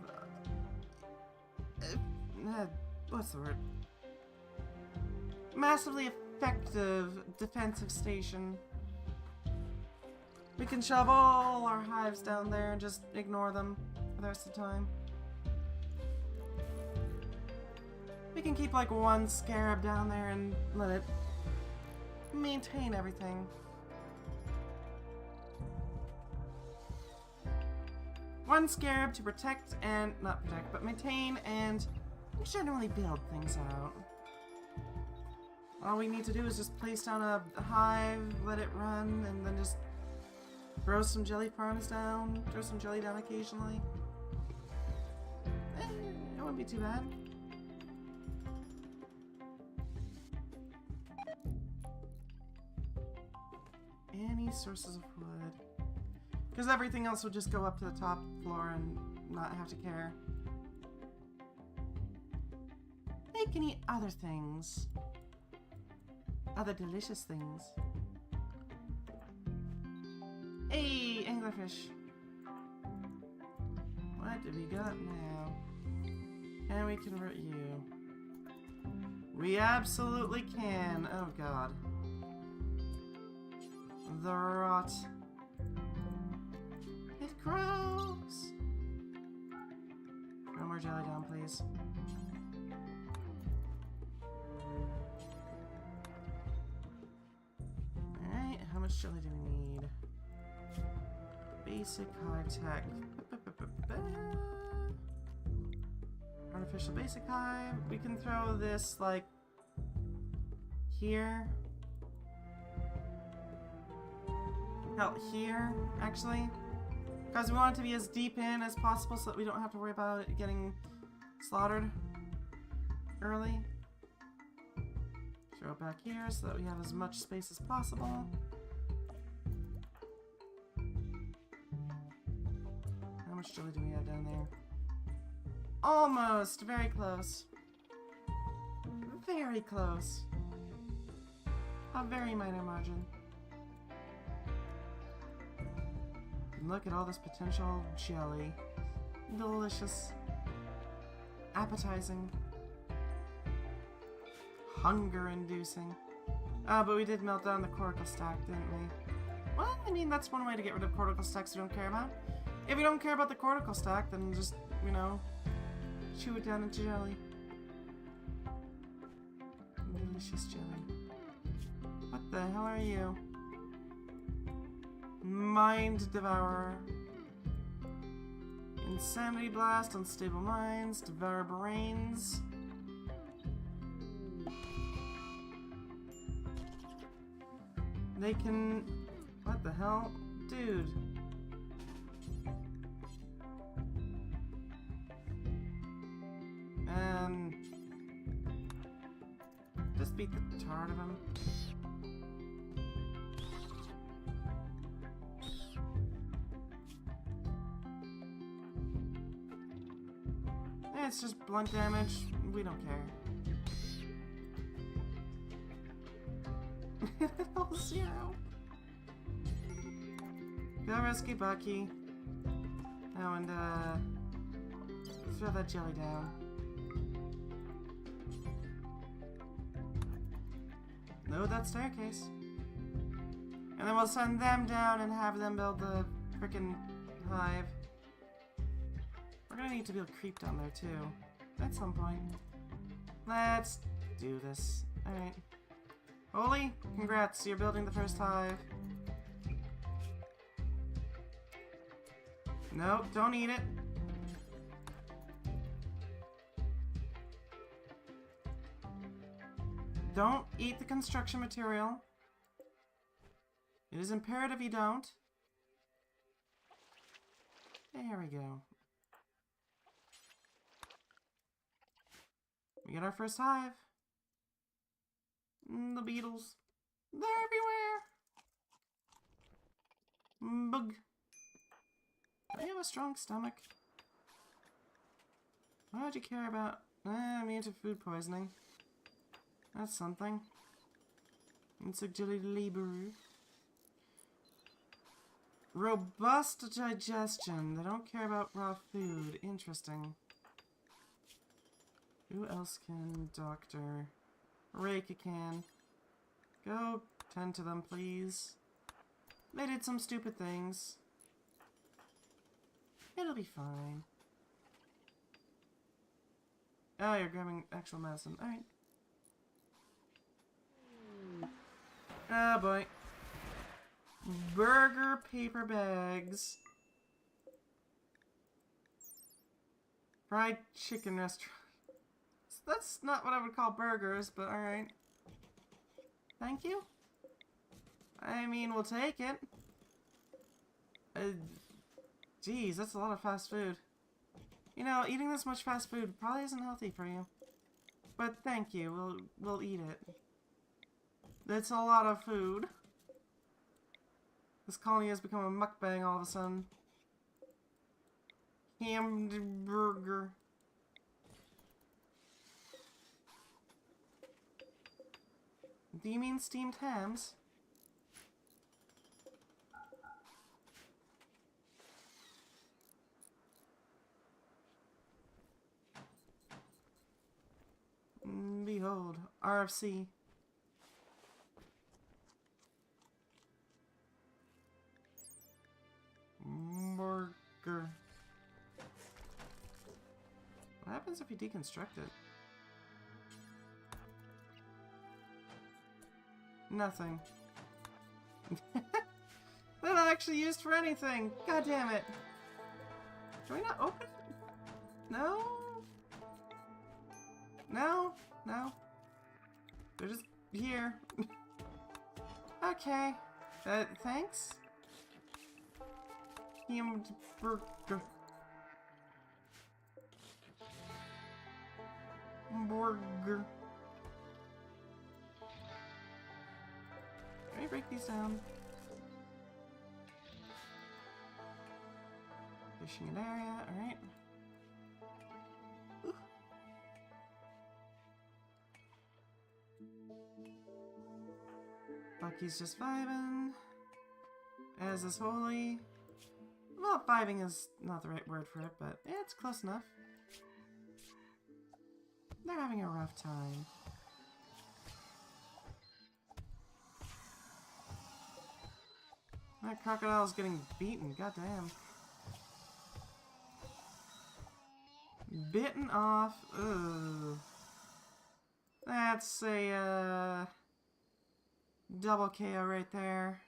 what's the word? Massively effective defensive station. We can shove all our hives down there and just ignore them for the rest of the time. We can keep like one scarab down there and let it maintain everything. One scarab to protect and, not protect, but maintain and generally build things out. All we need to do is just place down a hive, let it run, and then just throw some jelly farms down, throw some jelly down occasionally. It wouldn't be too bad. Any sources of wood. Because everything else would just go up to the top floor and not have to care. They can eat other things. Other delicious things. Hey, anglerfish. What do we got now? Can we convert you? We absolutely can. Oh god. The rot. It grows. No more jelly down, please. Alright, how much jelly do we need? Basic hive tech. Artificial basic hive. We can throw this like here. Out here, actually. Because we want it to be as deep in as possible so that we don't have to worry about it getting slaughtered early. Throw it back here so that we have as much space as possible. How much jelly do we have down there? Almost! Very close. Very close. A very minor margin. Look at all this potential jelly. Delicious. Appetizing. Hunger-inducing. But we did melt down the cortical stack, didn't we? Well, I mean, that's one way to get rid of cortical stacks we don't care about. If you don't care about the cortical stack, then just, you know, chew it down into jelly. Delicious jelly. What the hell are you? Mind Devourer. Insanity Blast, Unstable Minds, Devour Brains. They can... What the hell? Dude. And... Just beat the tar out of him. It's just blunt damage. We don't care. Oh, zero. Go rescue Bucky. Oh, and throw that jelly down. Load that staircase. And then we'll send them down and have them build the frickin' hive. We're gonna need to build creep down there too, at some point. Let's do this. Alright. Holy, congrats, you're building the first hive. Nope, don't eat it. Don't eat the construction material. It is imperative you don't. There we go. We get our first hive. The beetles. They're everywhere. Bug. Do you have a strong stomach? Why would you care about... I'm into food poisoning. That's something. Insect jelly laborer. Robust digestion. They don't care about raw food. Interesting. Who else can doctor? Reika can. Go tend to them, please. They did some stupid things. It'll be fine. Oh, you're grabbing actual medicine. Alright. Oh boy. Burger paper bags. Fried chicken restaurant. That's not what I would call burgers, but alright. Thank you. I mean, we'll take it. Geez, that's a lot of fast food. You know, eating this much fast food probably isn't healthy for you. But thank you, we'll eat it. It's a lot of food. This colony has become a mukbang all of a sudden. Hamburger. Do you mean steamed hams? Behold, RFC. Burger. What happens if you deconstruct it? Nothing. They're not actually used for anything! God damn it! Can we not open it? No? No? No? They're just here. Okay. Thanks? Hamburger. Burger. Can we break these down? Fishing an area, alright. Bucky's just vibing. As is Holy. Well, vibing is not the right word for it, but yeah, it's close enough. They're having a rough time. That crocodile's getting beaten, goddamn. bitten off. Ugh. That's a double KO right there.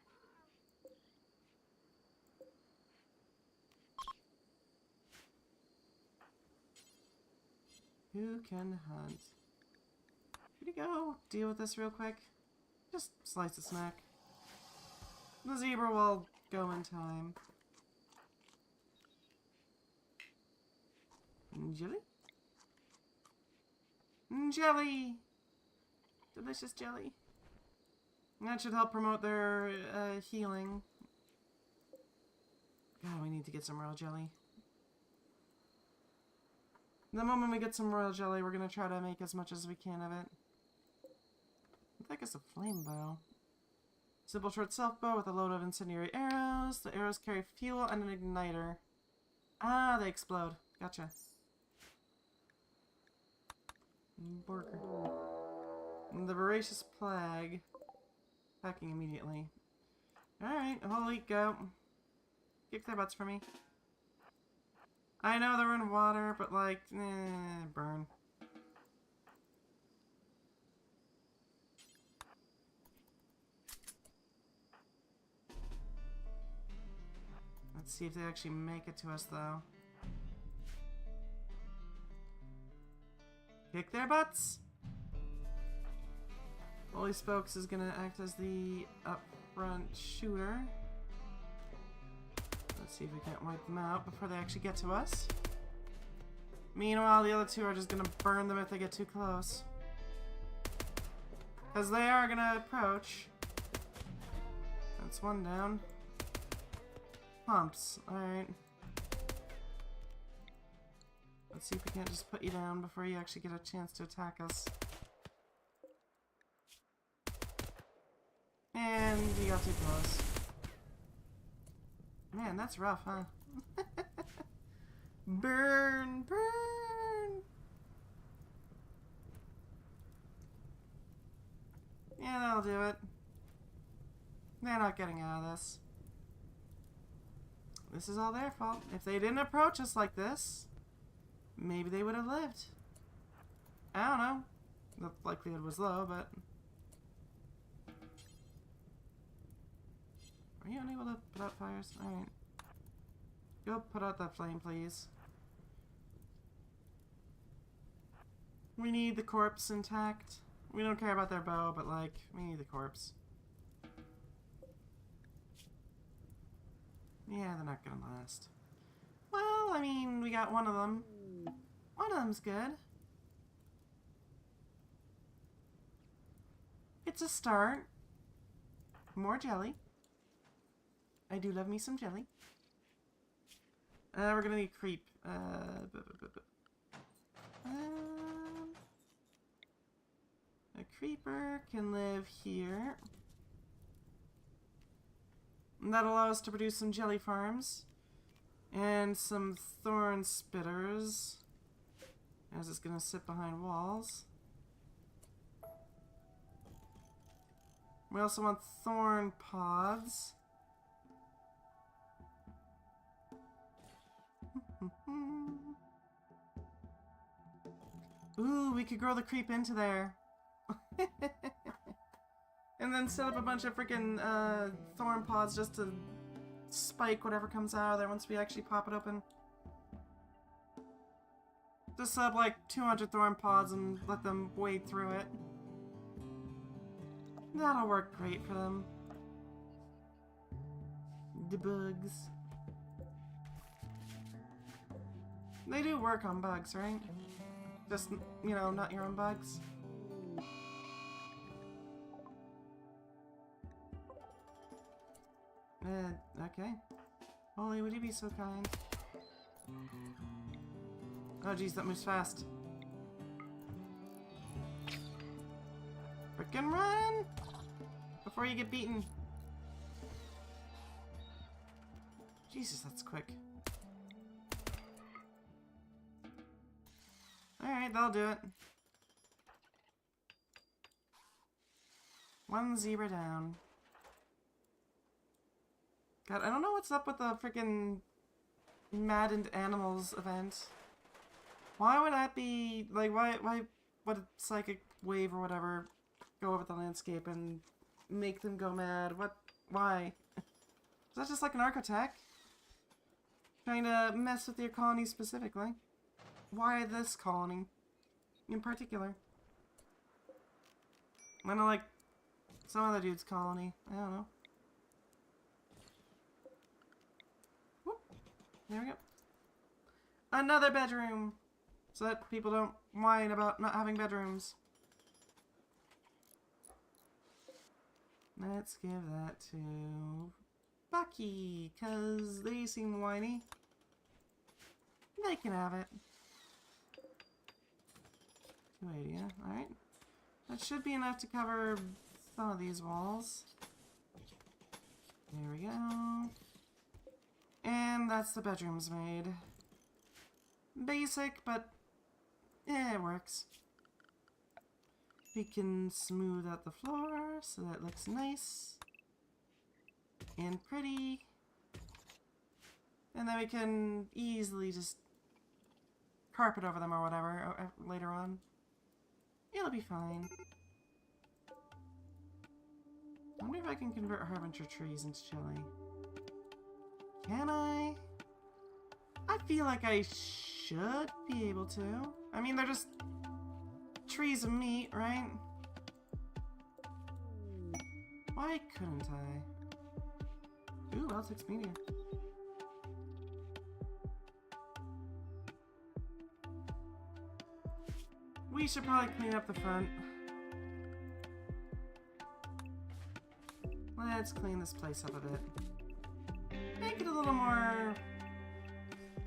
Who can hunt? Here we go. Deal with this real quick. Just slice the snack. The zebra will go in time. Jelly? Jelly! Delicious jelly. That should help promote their healing. God, we need to get some royal jelly. The moment we get some royal jelly, we're going to try to make as much as we can of it. I think it's a flame bow. Simple short self bow with a load of incendiary arrows. The arrows carry fuel and an igniter. Ah, they explode. Gotcha. Burger. And the voracious plague. Attacking immediately. Alright, holy goat. Kick their butts for me. I know they're in water, but like, burn. Let's see if they actually make it to us, though. Kick their butts! Holy Spokes is gonna act as the up-front shooter. Let's see if we can't wipe them out before they actually get to us. Meanwhile, the other two are just gonna burn them if they get too close. Because they are gonna approach. That's one down. Pumps. Alright. Let's see if we can't just put you down before you actually get a chance to attack us. And you got too close. Man, that's rough, huh? Burn! Burn! Yeah, that'll do it. They're not getting out of this. This is all their fault. If they didn't approach us like this, maybe they would have lived. I don't know. The likelihood was low, but... Are you unable to put out fires? Alright. Go put out that flame, please. We need the corpse intact. We don't care about their bow, but like, we need the corpse. Yeah, they're not gonna last. Well, I mean, we got one of them. One of them's good. It's a start. More jelly. I do love me some jelly. We're gonna need creep. A creeper can live here. And that'll allow us to produce some jelly farms. And some thorn spitters. As it's gonna sit behind walls. We also want thorn pods. Ooh, we could grow the creep into there. And then set up a bunch of freaking thorn pods just to spike whatever comes out of there once we actually pop it open. Just set up like 200 thorn pods and let them wade through it. That'll work great for them. The bugs. They do work on bugs, right? Just, you know, not your own bugs. Okay. Holy, would you be so kind? Oh geez, that moves fast. Frickin' run! Before you get beaten. Jesus, that's quick. Alright, that'll do it. One zebra down. God, I don't know what's up with the freaking Maddened Animals event. Why would that be, like, why would a psychic wave or whatever go over the landscape and make them go mad? Why? Is that just like an architect? Trying to mess with your colony specifically? Why this colony in particular? Why not like some other dude's colony? I don't know. Whoop. There we go. Another bedroom! So that people don't whine about not having bedrooms. Let's give that to Bucky, because they seem whiny. They can have it. 280, alright. That should be enough to cover some of these walls. There we go. And that's the bedrooms made. Basic, but it works. We can smooth out the floor so that it looks nice and pretty. And then we can easily just carpet over them or whatever later on. It'll be fine. I wonder if I can convert Harbinger trees into chili. Can I? I feel like I should be able to. I mean, they're just trees of meat, right? Why couldn't I? Ooh, L6 meteor. We should probably clean up the front. Let's clean this place up a bit. Make it a little more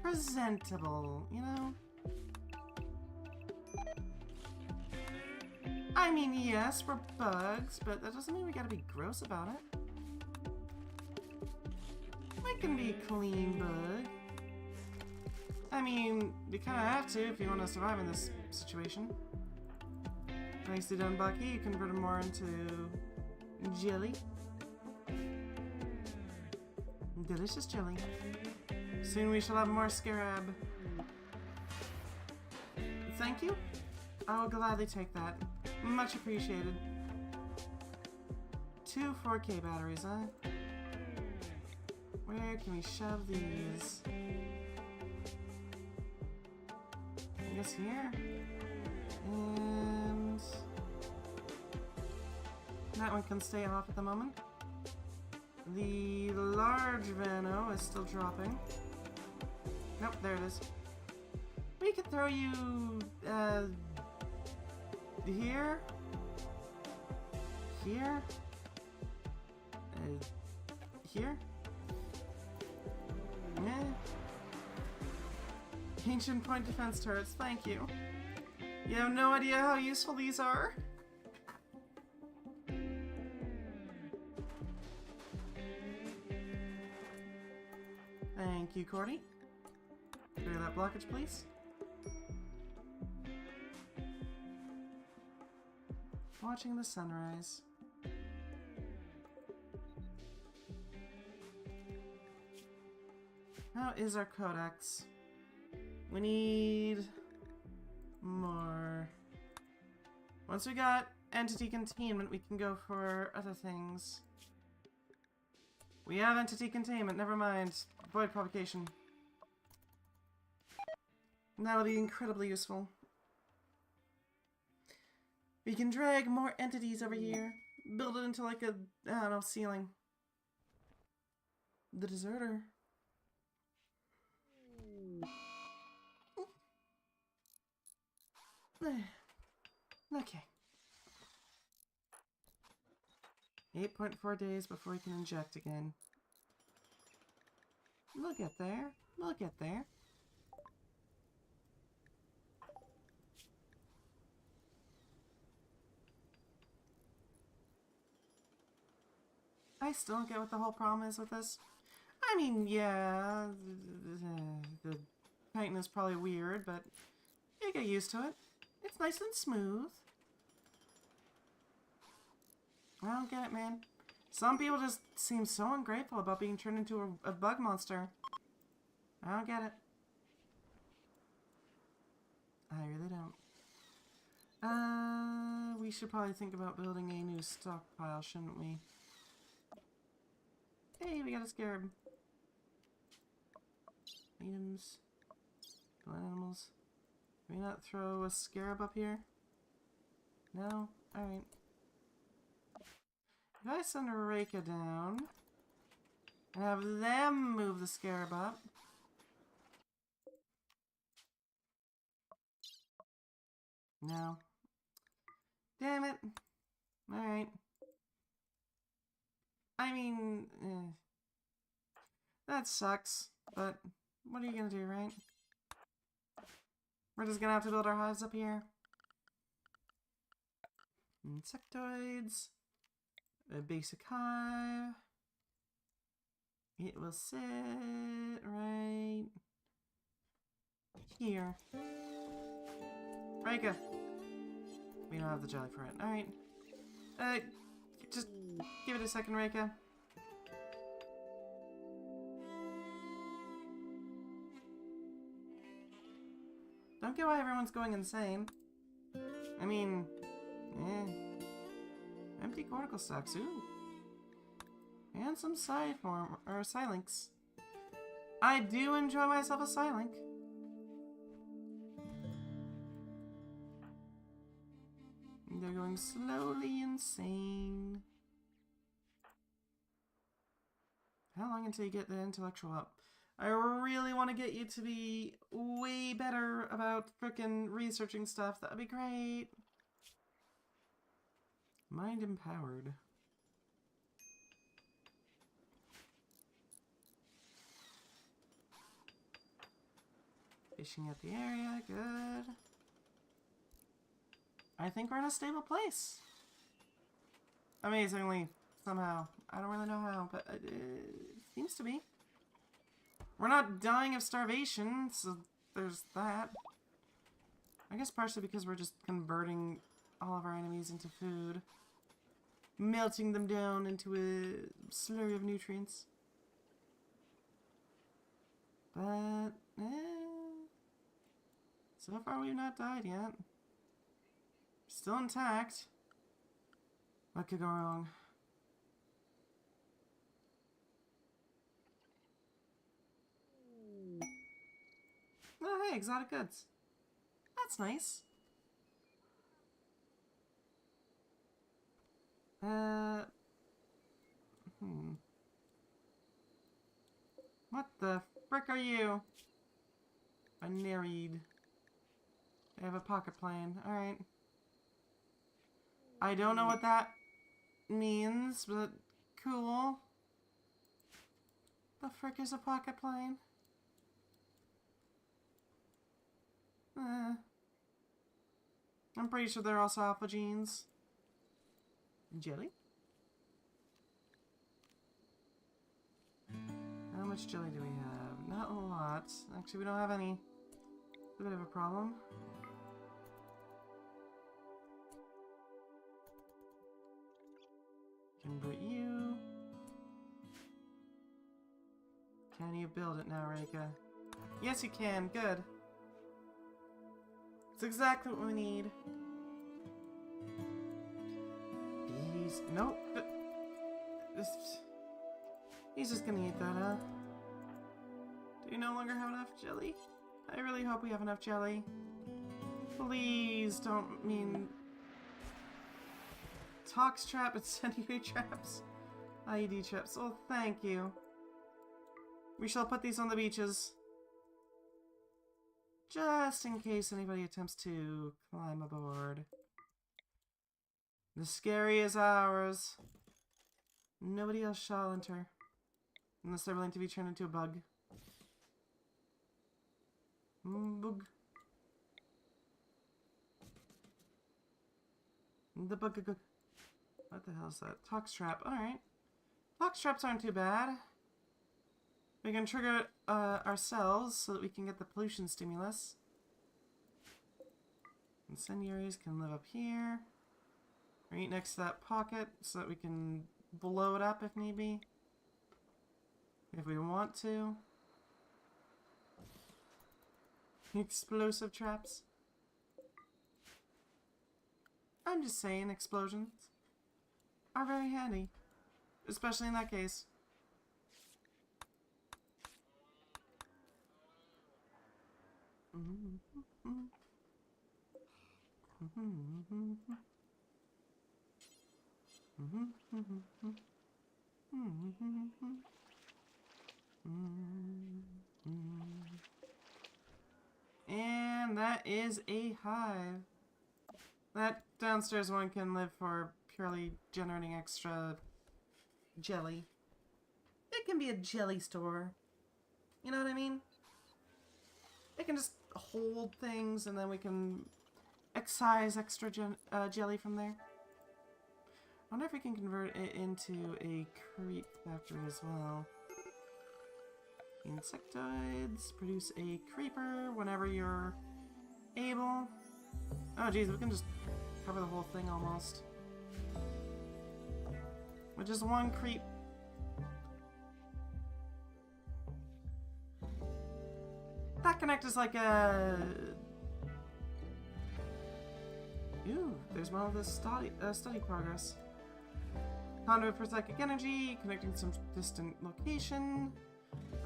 presentable, you know? I mean, yes, we're bugs, but that doesn't mean we gotta be gross about it. We can be clean bug. I mean, you kinda have to if you want to survive in this situation. Nicely done, Bucky. You converted more into jelly. Delicious jelly. Soon we shall have more scarab. Thank you. I will gladly take that. Much appreciated. 2 4K batteries, huh? Where can we shove these? I guess here. And that one can stay off at the moment. The large Vano is still dropping. Nope, there it is. We could throw you here, here, here. Yeah. Ancient point defense turrets, thank you. You have no idea how useful these are. Thank you, Cordy. Clear that blockage, please. Watching the sunrise. How is our codex? We need more. Once we got entity containment, we can go for other things. We have entity containment, never mind. Void provocation. And that'll be incredibly useful. We can drag more entities over here. Build it into like a, I don't know, ceiling. The deserter. Okay. 8.4 days before we can inject again. We'll get there. We'll get there. I still don't get what the whole problem is with this. I mean, yeah, the painting is probably weird, but you get used to it. It's nice and smooth. I don't get it, man. Some people just seem so ungrateful about being turned into a bug monster. I don't get it. I really don't. We should probably think about building a new stockpile, shouldn't we? Hey, we got a scarab. Items. Blind animals. Can we not throw a scarab up here? No? Alright. If I send a Reka down and have them move the scarab up. No. Damn it. Alright. I mean, that sucks, but what are you gonna do, right? We're just gonna have to build our hives up here. Insectoids. A basic hive. It will sit right here. Reka. We don't have the jelly for it. Alright. Just give it a second, Reka. Don't get why everyone's going insane. I mean, empty cortical stacks, ooh. And some Psylinks. I do enjoy myself a Psylink. They're going slowly insane. How long until you get the intellectual up? I really want to get you to be way better about frickin' researching stuff. That would be great. Mind empowered. Fishing at the area, good. I think we're in a stable place. Amazingly, somehow. I don't really know how, but it seems to be. We're not dying of starvation, so there's that. I guess partially because we're just converting all of our enemies into food. Melting them down into a slurry of nutrients. But, so far we've not died yet. Still intact. What could go wrong? Oh, hey, exotic goods. That's nice. What the frick are you? A Nereid. They have a pocket plane. Alright. I don't know what that means, but cool. The frick is a pocket plane? I'm pretty sure they're also alpha genes. Jelly? How much jelly do we have? Not a lot. Actually, we don't have any. It's a bit of a problem. Convert you. Can you build it now, Reka? Yes, you can. Good. It's exactly what we need. He's... Nope. He's just gonna eat that, huh? Do you no longer have enough jelly? I really hope we have enough jelly. Please don't mean... Tox trap, incendiary traps, IED traps. Oh, thank you. We shall put these on the beaches. Just in case anybody attempts to climb aboard. The scary is ours. Nobody else shall enter. Unless they're willing to be turned into a bug. Bug. The bug. What the hell is that? Tox trap. Alright. Tox traps aren't too bad. We can trigger ourselves so that we can get the pollution stimulus. Incendiaries can live up here. Right next to that pocket so that we can blow it up if need be. If we want to. Explosive traps. I'm just saying explosions are very handy. Especially in that case. And that is a hive. That downstairs one can live for purely generating extra jelly. It can be a jelly store. You know what I mean? It can just hold things and then we can excise extra jelly from there. I wonder if we can convert it into a creep factory as well. Insectoids, produce a creeper whenever you're able. Oh geez, we can just cover the whole thing almost. With just one creep. That connect is like a... Ooh, there's one of the study progress. Conduit for psychic energy, connecting some distant location.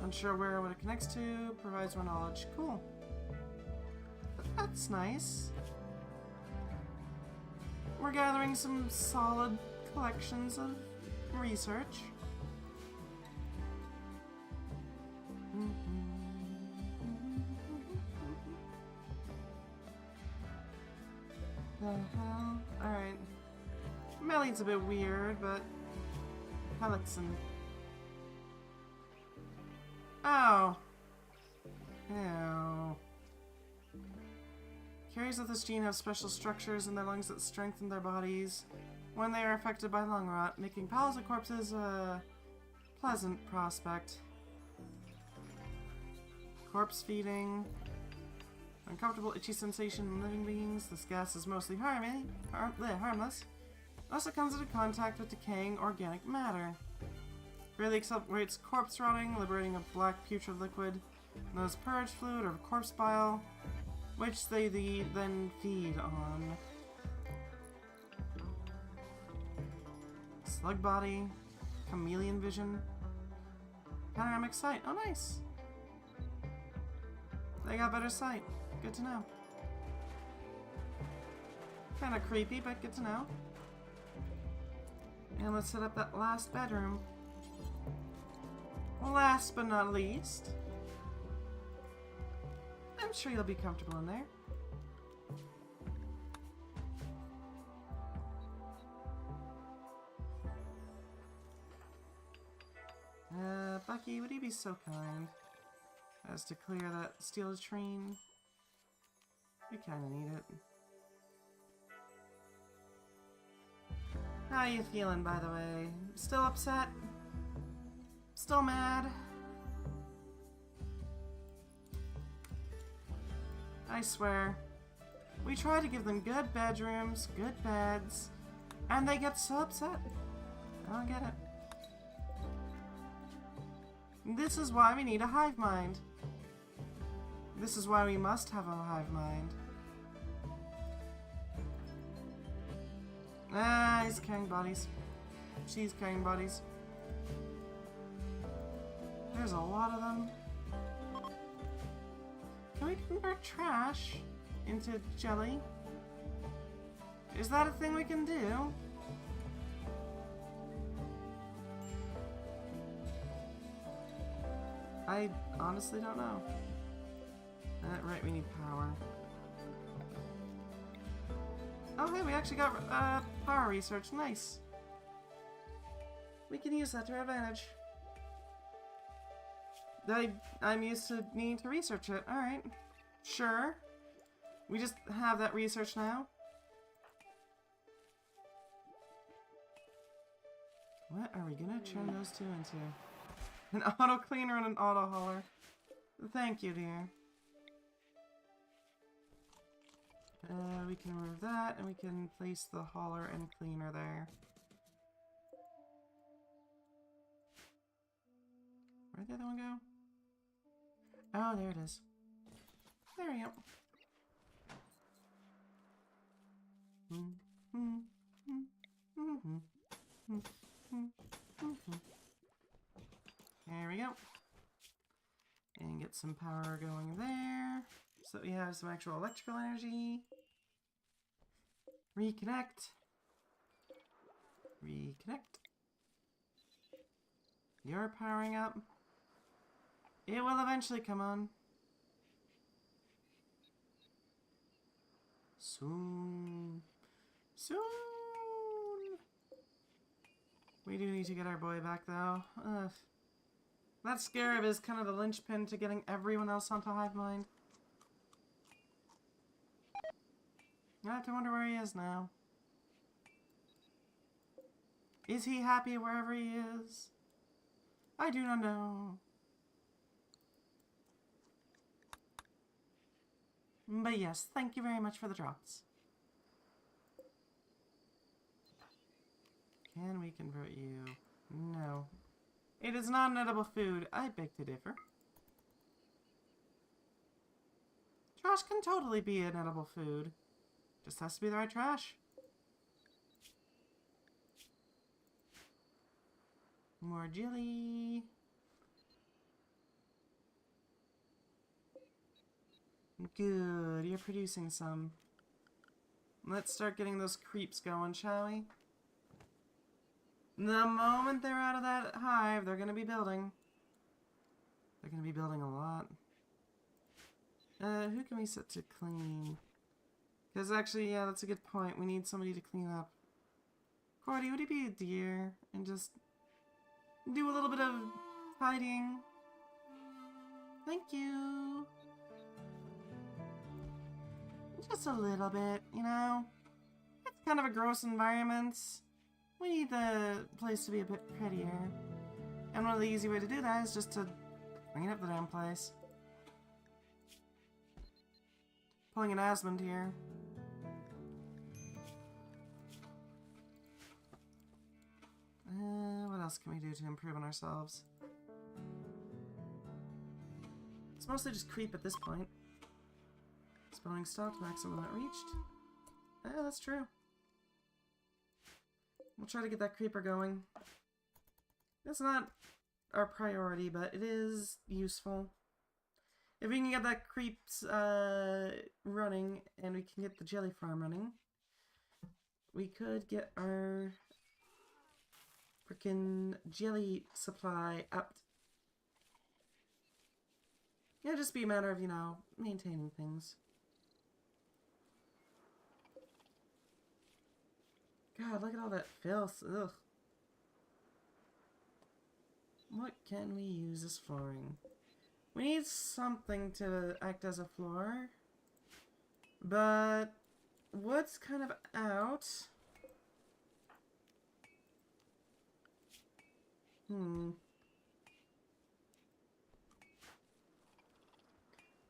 Unsure where what it connects to, provides more knowledge. Cool. That's nice. We're gathering some solid collections of research. The hell? Alright. Melly's a bit weird, but Helixon. Oh. Ew. Carriers of this gene have special structures in their lungs that strengthen their bodies when they are affected by lung rot, making palliative corpses a pleasant prospect. Corpse feeding. Uncomfortable itchy sensation in living beings. This gas is mostly harmless. Also comes into contact with decaying organic matter. Greatly accelerates corpse rotting, liberating a black putrid liquid known as purge fluid or corpse bile, which they then feed on. Slug body, chameleon vision, panoramic sight. Oh, nice. They got better sight. Good to know. Kind of creepy, but good to know. And let's set up that last bedroom. Last but not least, I'm sure you'll be comfortable in there. Bucky, would you be so kind as to clear that steel latrine? We kinda need it. How you feeling, by the way? Still upset? Still mad? I swear, we try to give them good bedrooms, good beds, and they get so upset. I don't get it. This is why we need a hive mind. This is why we must have a hive mind. Ah, he's carrying bodies. She's carrying bodies. There's a lot of them. Can we convert trash into jelly? Is that a thing we can do? I honestly don't know. Right, we need power. Oh, hey, we actually got power research. Nice. We can use that to our advantage. I'm used to needing to research it. Alright. Sure. We just have that research now. What are we gonna turn those two into? An auto cleaner and an auto hauler. Thank you, dear. We can remove that, and we can place the hauler and cleaner there. Where'd the other one go? Oh, there it is. There we go. There we go. And get some power going there, so that we have some actual electrical energy. Reconnect. Reconnect. You're powering up. It will eventually come on. Soon. Soon! We do need to get our boy back, though. Ugh. That scarab is kind of the linchpin to getting everyone else onto Hive Mind. I have to wonder where he is now. Is he happy wherever he is? I do not know. But yes, thank you very much for the drops. Can we convert you? No. It is not an edible food. I beg to differ. Trash can totally be an edible food. Just has to be the right trash. More jelly. Good, you're producing some. Let's start getting those creeps going, shall we? The moment they're out of that hive, they're gonna be building. They're gonna be building a lot. Who can we set to clean? Because actually, yeah, that's a good point. We need somebody to clean up. Cordy, would you be a dear and just do a little bit of tidying? Thank you. Just a little bit, you know? It's kind of a gross environment. We need the place to be a bit prettier. And one of the easy ways to do that is just to clean up the damn place. Pulling an Asmund here. What else can we do to improve on ourselves? It's mostly just creep at this point. Spawning stopped, maximum not reached. Yeah, that's true. We'll try to get that creeper going. It's not our priority, but it is useful. If we can get that creeps running, and we can get the jelly farm running, we could get our frickin' jelly supply upped. It'll just be a matter of, you know, maintaining things. God, look at all that filth. Ugh. What can we use as flooring? We need something to act as a floor. But wood's kind of out.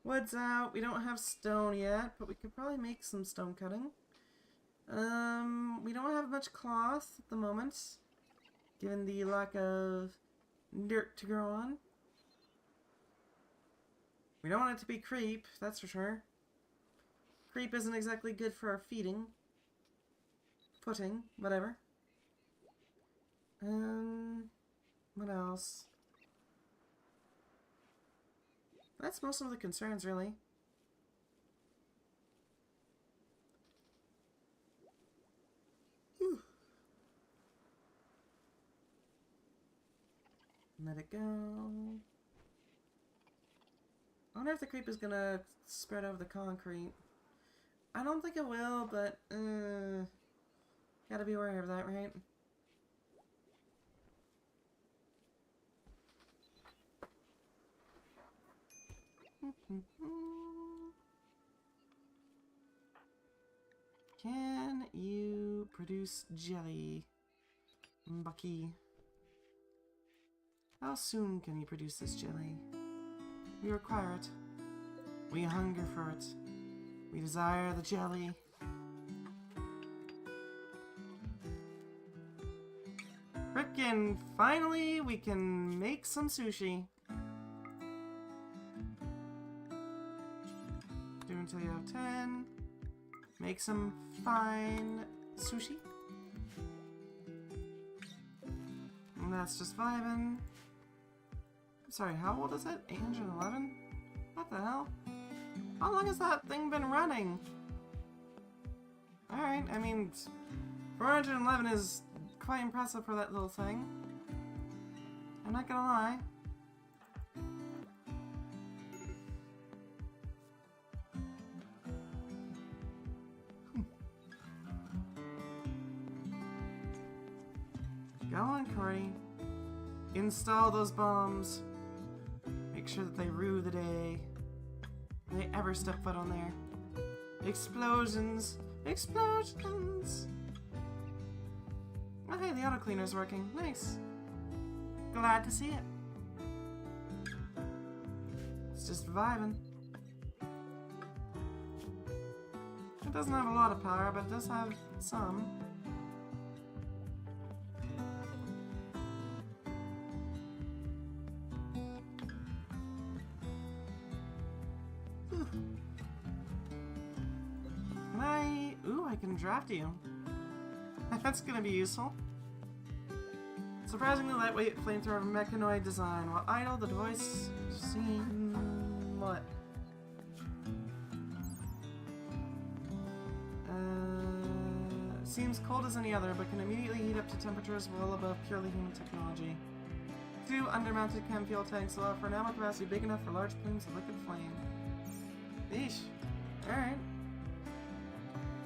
Wood's out. We don't have stone yet, but we could probably make some stone cutting. We don't have much cloth at the moment, given the lack of dirt to grow on. We don't want it to be creep, that's for sure. Creep isn't exactly good for our feeding. Footing, whatever. What else? That's most of the concerns, really. Whew. Let it go. I wonder if the creep is gonna spread over the concrete. I don't think it will, but gotta be aware of that, right? Can you produce jelly, Bucky? How soon can you produce this jelly? We require it. We hunger for it. We desire the jelly. Frickin' finally we can make some sushi. Do until you have 10. Make some fine sushi. And that's just vibing. Sorry, how old is it? 811? What the hell? How long has that thing been running? Alright, I mean, 411 is quite impressive for that little thing. I'm not gonna lie. Go on, Corey. Install those bombs. Make sure that they rue the day they ever step foot on there. Explosions! Explosions! Oh hey, the auto cleaner's working. Nice. Glad to see it. It's just vibing. It doesn't have a lot of power, but it does have some. I can draft you. That's gonna be useful. Surprisingly lightweight flamethrower mechanoid design. While idle, the device seems... what? Seems cold as any other, but can immediately heat up to temperatures well above purely human technology. 2 undermounted chem fuel tanks allow for an ammo capacity big enough for large plumes of liquid flame. Eesh. Alright.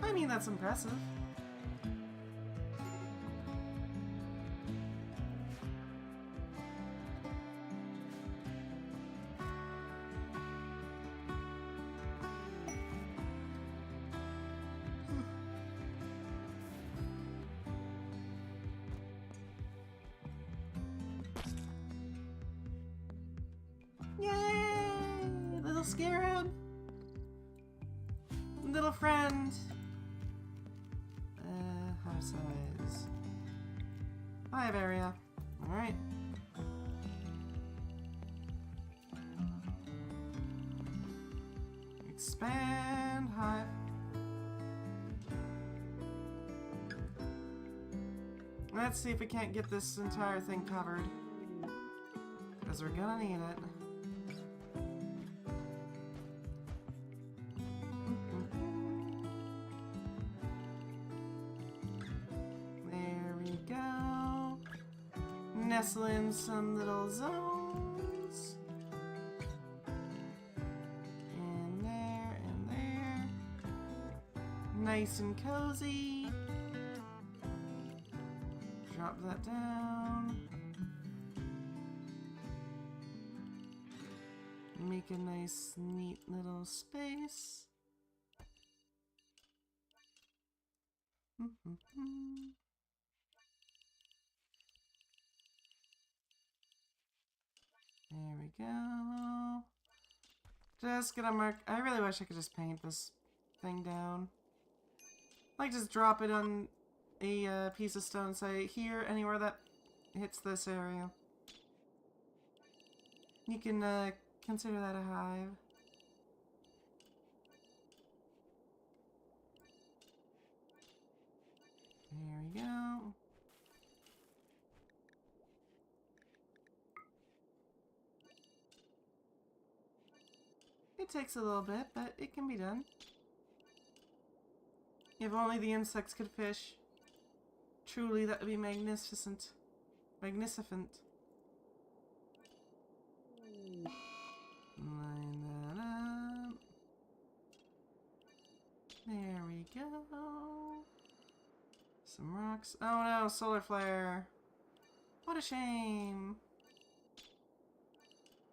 I mean, that's impressive. Yay! Little scarab! Little friend! Hive size. Hive area. Alright. Expand hive. Let's see if we can't get this entire thing covered. Because we're gonna need it. Nestle in some little zones. And there. Nice and cozy. Drop that down. Make a nice, neat little space. There we go. Just gonna mark. I really wish I could just paint this thing down. Like, just drop it on a piece of stone and say, here, anywhere that hits this area. You can consider that a hive. There we go. It takes a little bit, but it can be done. If only the insects could fish. Truly, that would be magnificent. Magnificent. Line that up. There we go. Some rocks. Oh no, solar flare. What a shame.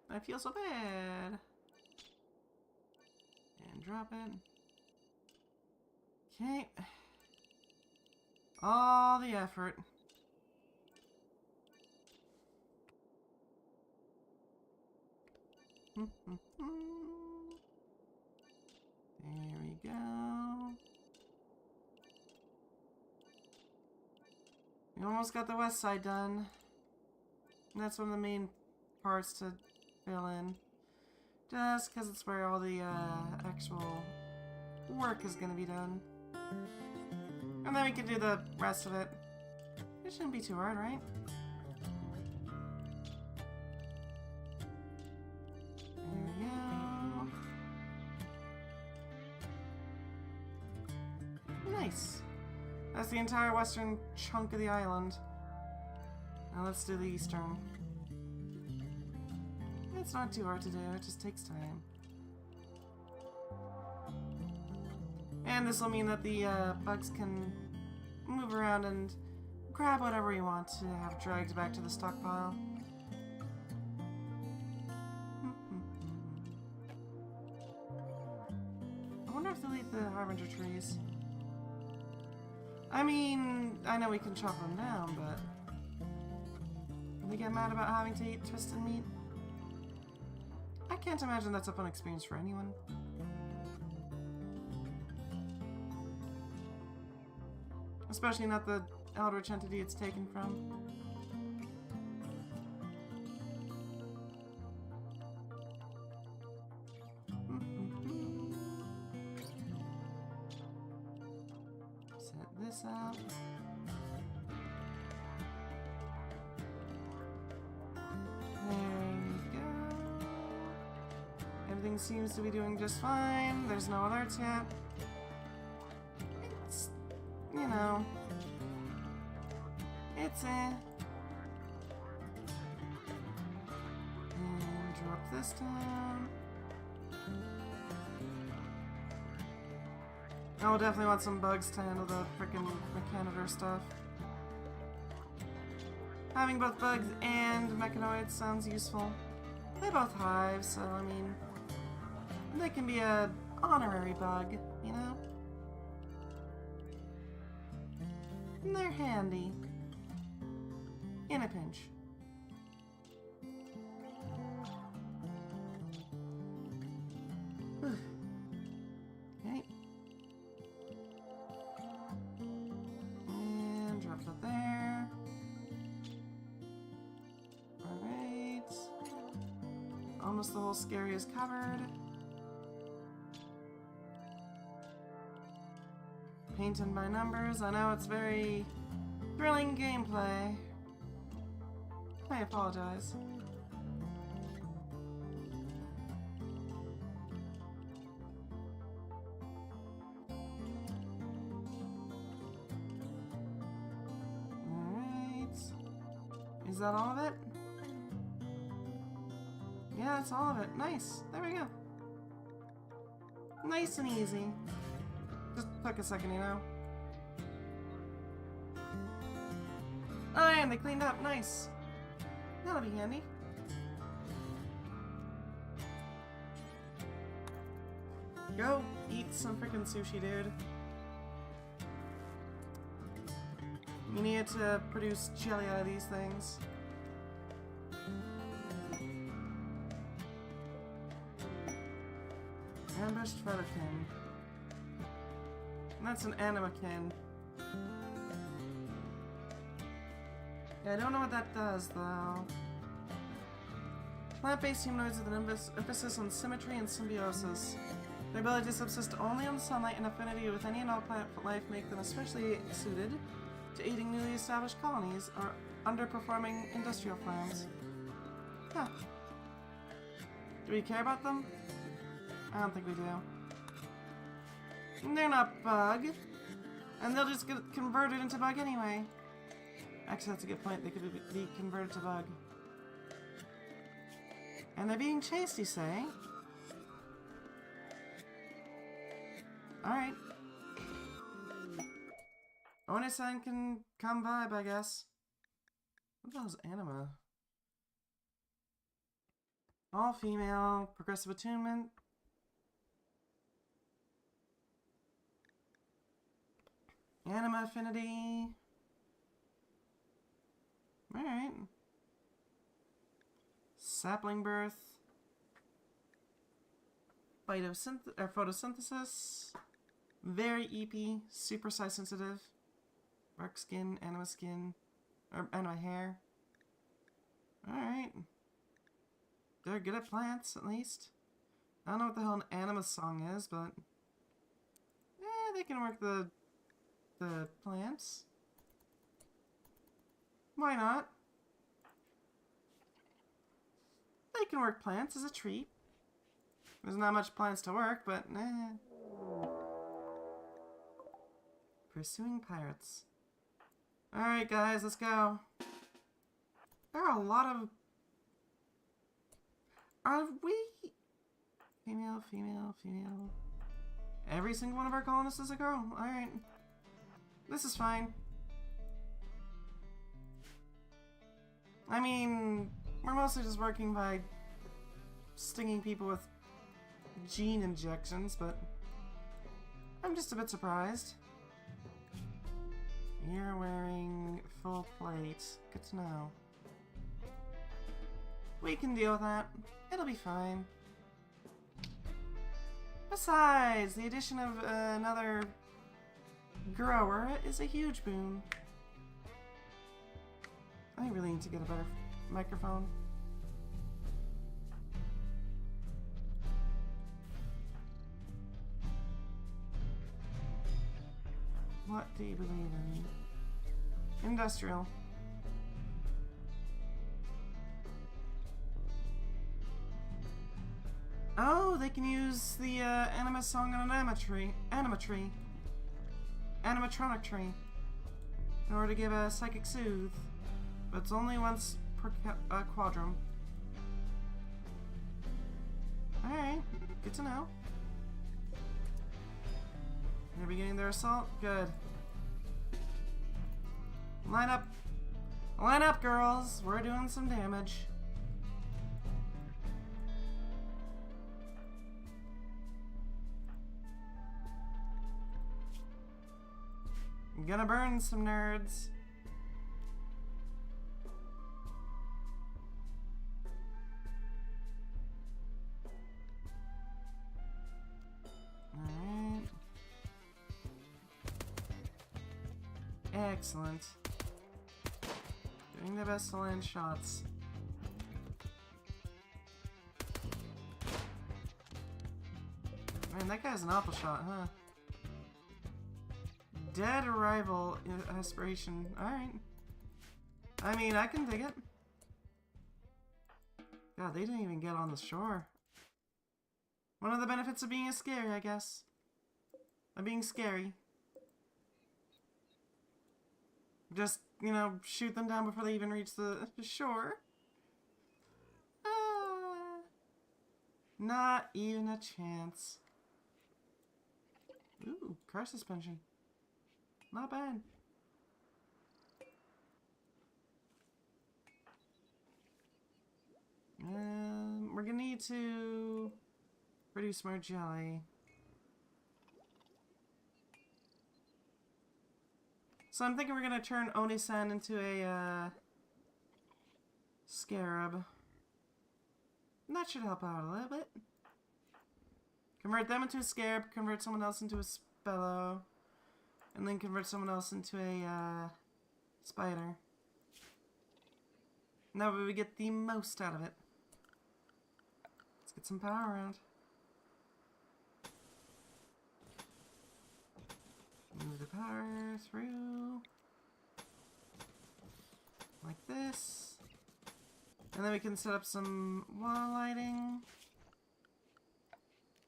I feel so bad. And drop it. Okay. All the effort. There we go. We almost got the west side done. And that's one of the main parts to fill in. Just because it's where all the actual work is going to be done. And then we can do the rest of it. It shouldn't be too hard, right? There we go. Nice. That's the entire western chunk of the island. Now let's do the eastern. It's not too hard to do, it just takes time. And this will mean that the bugs can move around and grab whatever you want to have dragged back to the stockpile. I wonder if they'll eat the Harbinger trees. I mean, I know we can chop them down, but will they get mad about having to eat twisted meat? I can't imagine that's a fun experience for anyone. Especially not the eldritch entity it's taken from. Set this up. There we go. Everything seems to be doing just fine. There's no alerts yet. It's, you know, it's And drop this down. I will definitely want some bugs to handle the frickin' mechanitor stuff. Having both bugs and mechanoids sounds useful. They both hive, so I mean, they can be a honorary bug, you know? And they're handy. In a pinch. Okay. And drop that there. Alright. Almost the whole scary is covered. Painting by numbers. I know it's very thrilling gameplay. I apologize. Alright. Is that all of it? Yeah, that's all of it. Nice. There we go. Nice and easy. Just took a second, you know? Oh, and they cleaned up. Nice. That'll be handy. Go eat some freaking sushi, dude. You need to produce jelly out of these things. Ambushed featherkin. And that's an animakin. Yeah, I don't know what that does, though. Plant-based humanoids with an emphasis on symmetry and symbiosis. Their ability to subsist only on sunlight and affinity with any and all plant life make them especially suited to aiding newly established colonies or underperforming industrial farms. Huh. Do we care about them? I don't think we do. They're not bug. And they'll just get converted into bug anyway. Actually, that's a good point. They could be converted to bug. And they're being chased, you say? Alright. One-san can come vibe, I guess. What the hell is anima? All female, progressive attunement. Anima affinity. Alright. Sapling birth. Photosynthesis. Very EP. Super size sensitive. Bark skin, anima skin. Or anima hair. Alright. They're good at plants, at least. I don't know what the hell an anima song is, but... they can work the the plants. Why not? They can work plants as a treat. There's not much plants to work, but Pursuing pirates. Alright guys, let's go. There are a lot of... Are we... Female, female, female... Every single one of our colonists is a girl. Alright. This is fine. I mean, we're mostly just working by stinging people with gene injections, but I'm just a bit surprised. You're wearing full plate. Good to know. We can deal with that. It'll be fine. Besides, the addition of another grower is a huge boon. I really need to get a better microphone. What do you believe in? Industrial. Oh, they can use the anima song on an animatronic tree, in order to give a psychic soothe, but it's only once per quadrum. Alright, good to know. They're beginning their assault? Good. Line up! Line up, girls! We're doing some damage. I'm gonna burn some nerds. Alright. Excellent. Doing the best to land shots. Man, that guy's an awful shot, huh? Dead arrival aspiration. Alright. I mean, I can dig it. God, they didn't even get on the shore. One of the benefits of being a scary, I guess. Of being scary. Just, you know, shoot them down before they even reach the shore. Not even a chance. Ooh, car suspension. Not bad. We're gonna need to produce more jelly. So I'm thinking we're gonna turn Oni-san into a scarab. And that should help out a little bit. Convert them into a scarab, convert someone else into a spello. And then convert someone else into a spider. And that way we get the most out of it. Let's get some power around. Move the power through. Like this. And then we can set up some wall lighting.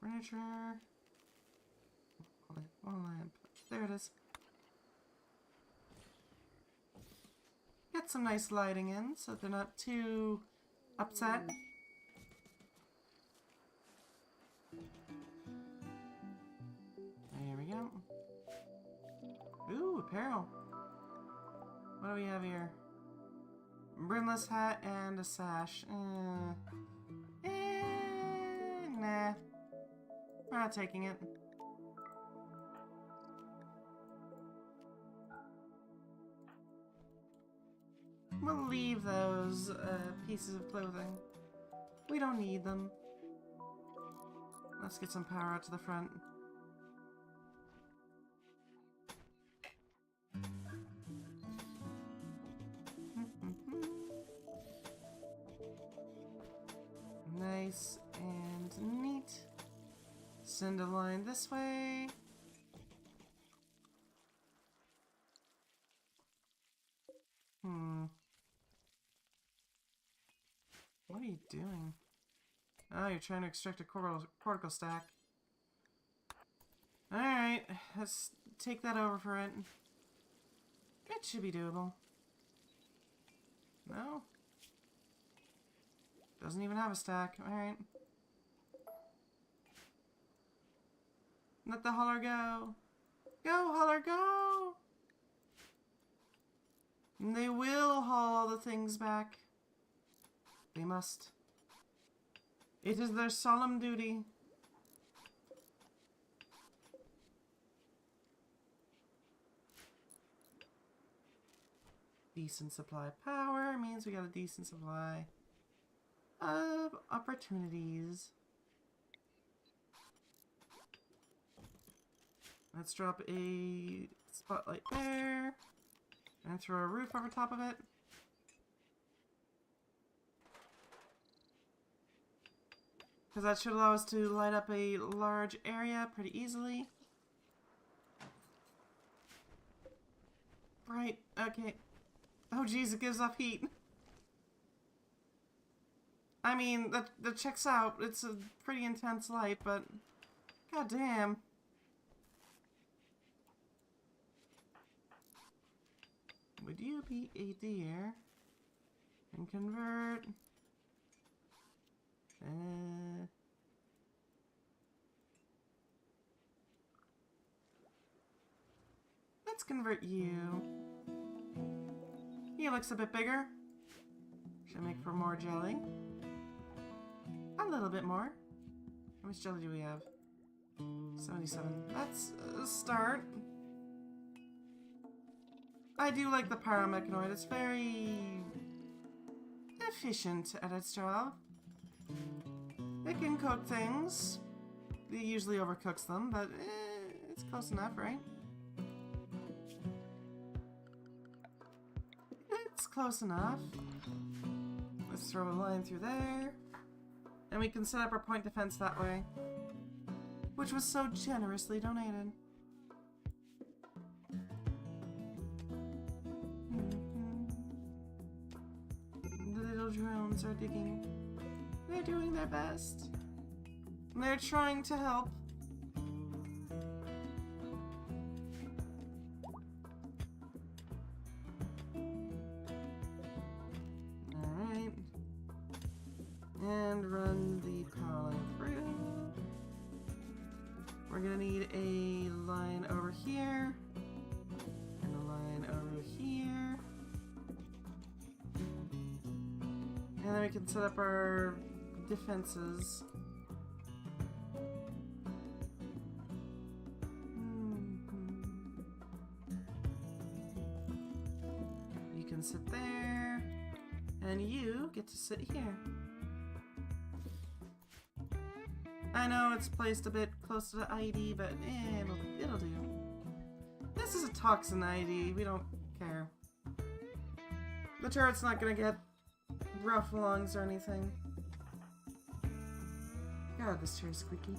Furniture. Wall lamp. There it is. Get some nice lighting in so they're not too upset. There we go. Ooh, apparel. What do we have here? Brimless hat and a sash. Nah. We're not taking it. We'll leave those pieces of clothing. We don't need them. Let's get some power out to the front. Nice and neat. Send a line this way. are you doing? Oh, you're trying to extract a cortical stack. Alright, let's take that over for it. It should be doable. No? Doesn't even have a stack. Alright. Let the hauler go. Go, hauler, go! And they will haul all the things back. They must. It is their solemn duty. Decent supply of power means we got a decent supply of opportunities. Let's drop a spotlight there and throw a roof over top of it. Because that should allow us to light up a large area pretty easily. Right, okay. Oh geez, it gives off heat. I mean, that checks out. It's a pretty intense light, but god damn. Would you be a deer and convert? Let's convert you. He looks a bit bigger. Should make for more jelly. A little bit more. How much jelly do we have? 77. That's a start. I do like the pyromechanoid. It's very efficient at its job. It can cook things. It usually overcooks them, but it's close enough, right? It's close enough. Let's throw a line through there. And we can set up our point defense that way. Which was so generously donated. The little drones are digging. They're doing their best. They're trying to help. Alright. And run the power line through. We're gonna need a line over here. And a line over here. And then we can set up our defenses. You can sit there, and you get to sit here. I know it's placed a bit close to the ID, but it'll do. This is a toxin ID, we don't care. The turret's not gonna get rough lungs or anything. God, this chair's squeaky.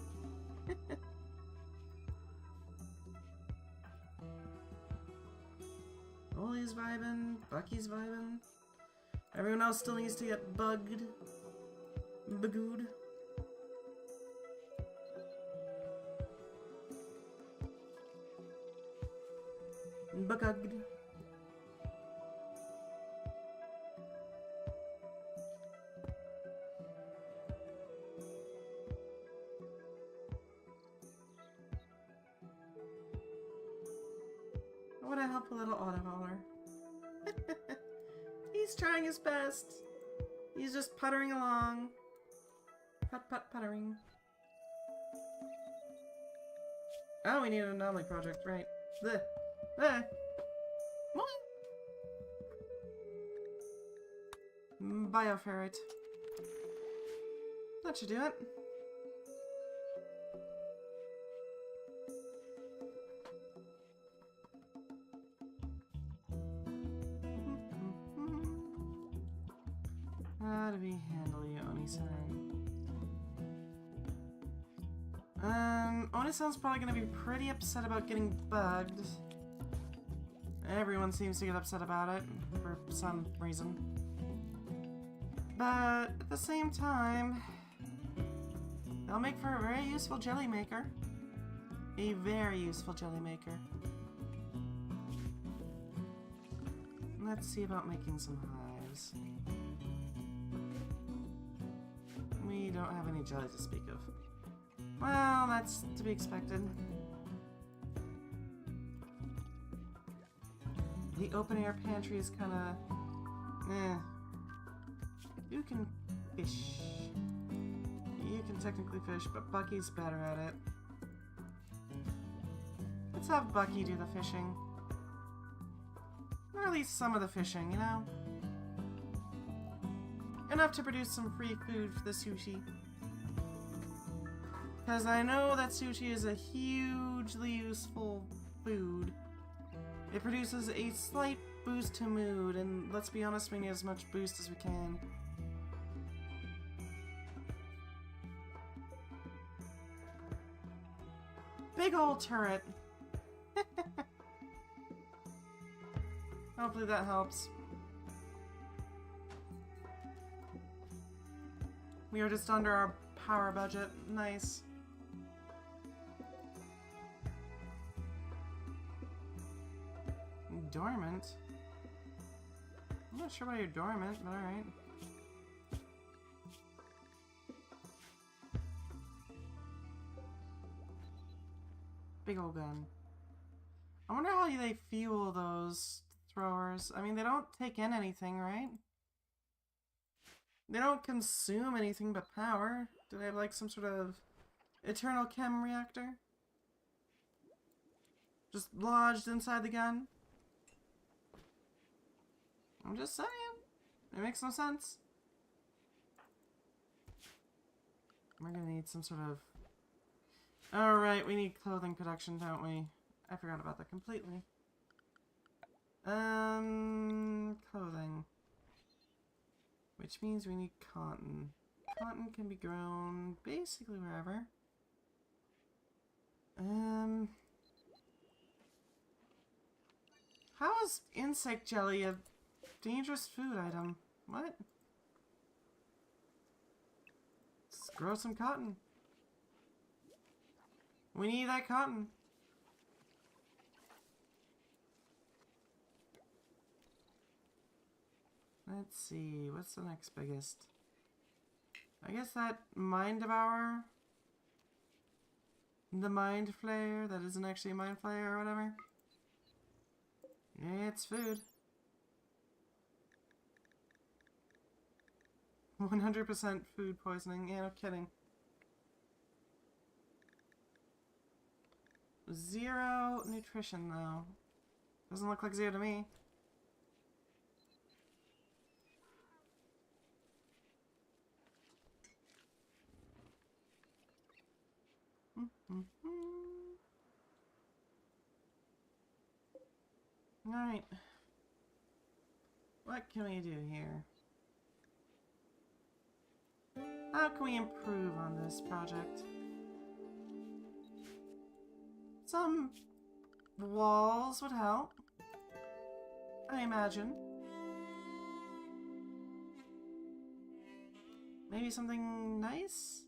Ollie's vibing, Bucky's vibing. Everyone else still needs to get bugged. Bagooed. Bugged. I want to help a little auto hauler. He's trying his best. He's just puttering along. Puttering. Oh, we need an anomaly project, right. Blech. Blech. Bioferrite. That should do it. How do we handle you, Oni-san? Oni-san's probably gonna be pretty upset about getting bugged. Everyone seems to get upset about it, for some reason. But at the same time, they'll make for a very useful jelly maker. A very useful jelly maker. Let's see about making some hives. We don't have any jelly to speak of. Well, that's to be expected. The open-air pantry is kinda... eh. You can fish. You can technically fish, but Bucky's better at it. Let's have Bucky do the fishing. Or at least some of the fishing, you know? Enough to produce some free food for the sushi. Because I know that sushi is a hugely useful food. It produces a slight boost to mood, and let's be honest, we need as much boost as we can. Big old turret! Hopefully that helps. We are just under our power budget. Nice. Dormant? I'm not sure why you're dormant, but alright. Big old gun. I wonder how they fuel those throwers. I mean, they don't take in anything, right? They don't consume anything but power. Do they have like some sort of eternal chem reactor? Just lodged inside the gun? I'm just saying. It makes no sense. We're gonna need some sort of... Alright, we need clothing production, don't we? I forgot about that completely. Clothing. Which means we need cotton. Cotton can be grown basically wherever. How is insect jelly a dangerous food item? What? Let's grow some cotton. We need that cotton. Let's see, what's the next biggest? I guess that Mind Devourer? The Mind Flayer that isn't actually a Mind Flayer or whatever? It's food. 100% food poisoning, yeah, no kidding. 0 nutrition though. Doesn't look like 0 to me. Alright. What can we do here? How can we improve on this project? Some walls would help, I imagine. Maybe something nice?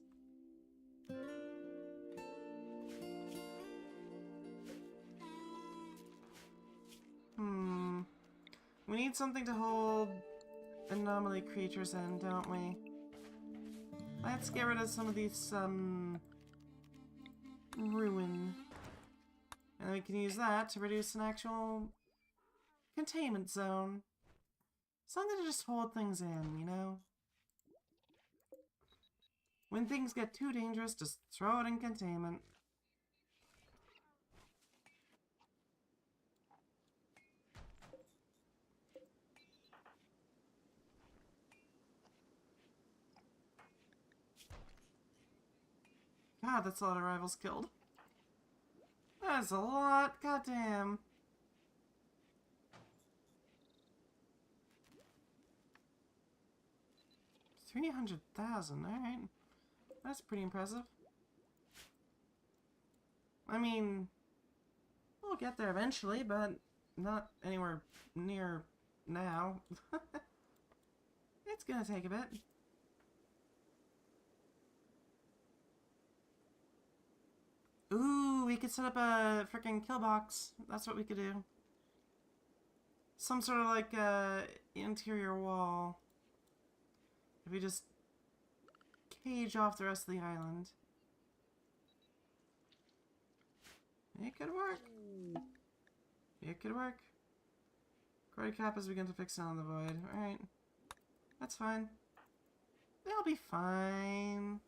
We need something to hold anomaly creatures in, don't we? Let's get rid of some of these, ruin. And we can use that to produce an actual containment zone. Something to just hold things in, you know? When things get too dangerous, just throw it in containment. God, that's a lot of rivals killed. That's a lot, goddamn. $300,000, alright. That's pretty impressive. I mean, we'll get there eventually, but not anywhere near now. It's gonna take a bit. Ooh, we could set up a freaking kill box. That's what we could do. Some sort of like interior wall. If we just cage off the rest of the island. It could work. It could work. Quarry cap has begun to fix on the void. Alright. That's fine. They'll be fine.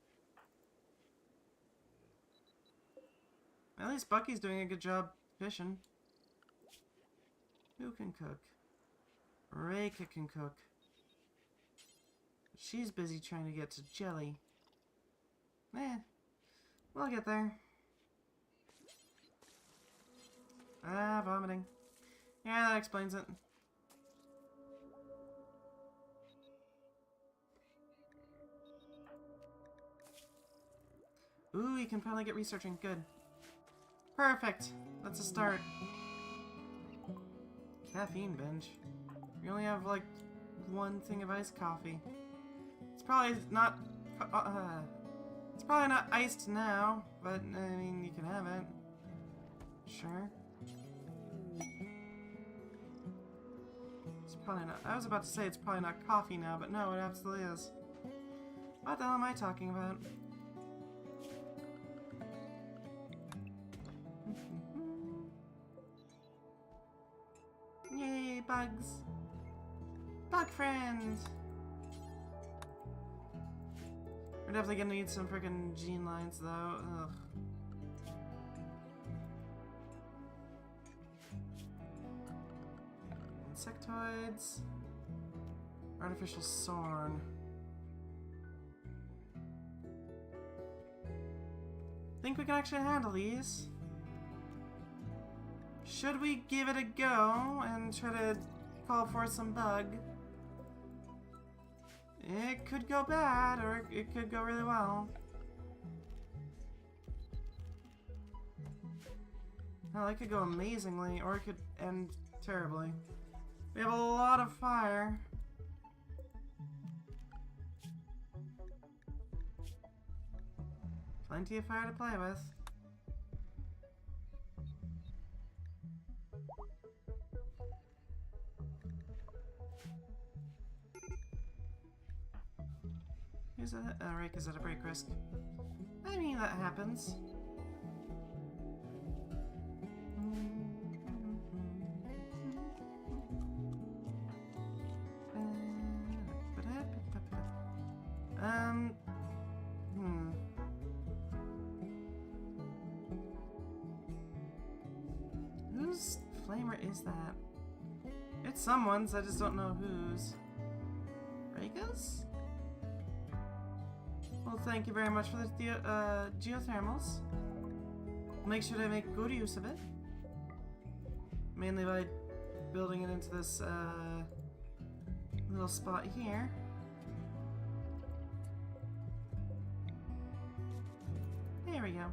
At least Bucky's doing a good job fishing. Who can cook? Reka can cook. She's busy trying to get to Jelly. Eh. We'll get there. Ah, vomiting. Yeah, that explains it. Ooh, you can finally get researching. Good. Perfect. That's a start. Caffeine binge. You only have like one thing of iced coffee. It's probably not. It's probably not iced now, but I mean you can have it. Sure. It's probably not. I was about to say it's probably not coffee now, but no, it absolutely is. What the hell am I talking about? Yay, bugs! Bug friend! We're definitely gonna need some freaking gene lines, though. Ugh. Insectoids. Artificial Sorn. Think we can actually handle these? Should we give it a go and try to call for some bug? It could go bad, or it could go really well. Hell, it could go amazingly, or it could end terribly. We have a lot of fire. Plenty of fire to play with. Is that? Oh, right, because at a break risk. I mean, that happens. Whose flamer is that? It's someone's, I just don't know whose. Reka's? Well, thank you very much for the geothermals. Make sure to make good use of it. Mainly by building it into this little spot here. There we go.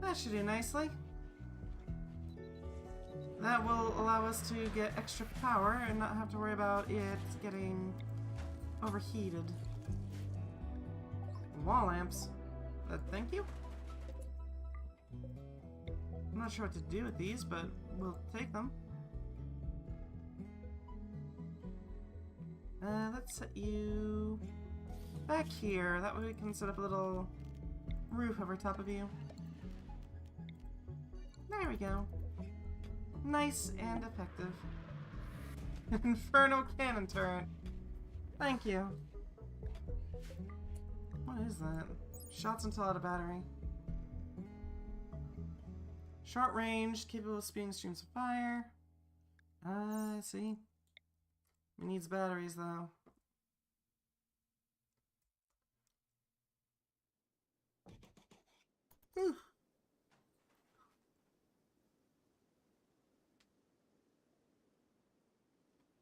That should do nicely. That will allow us to get extra power and not have to worry about it getting overheated. Wall lamps. Thank you. I'm not sure what to do with these, but we'll take them. Let's set you back here. That way we can set up a little roof over top of you. There we go. Nice and effective. Inferno cannon turret. Thank you. What is that? Shots until out of battery. Short range, capable of spewing streams of fire. I see. It needs batteries though. Whew.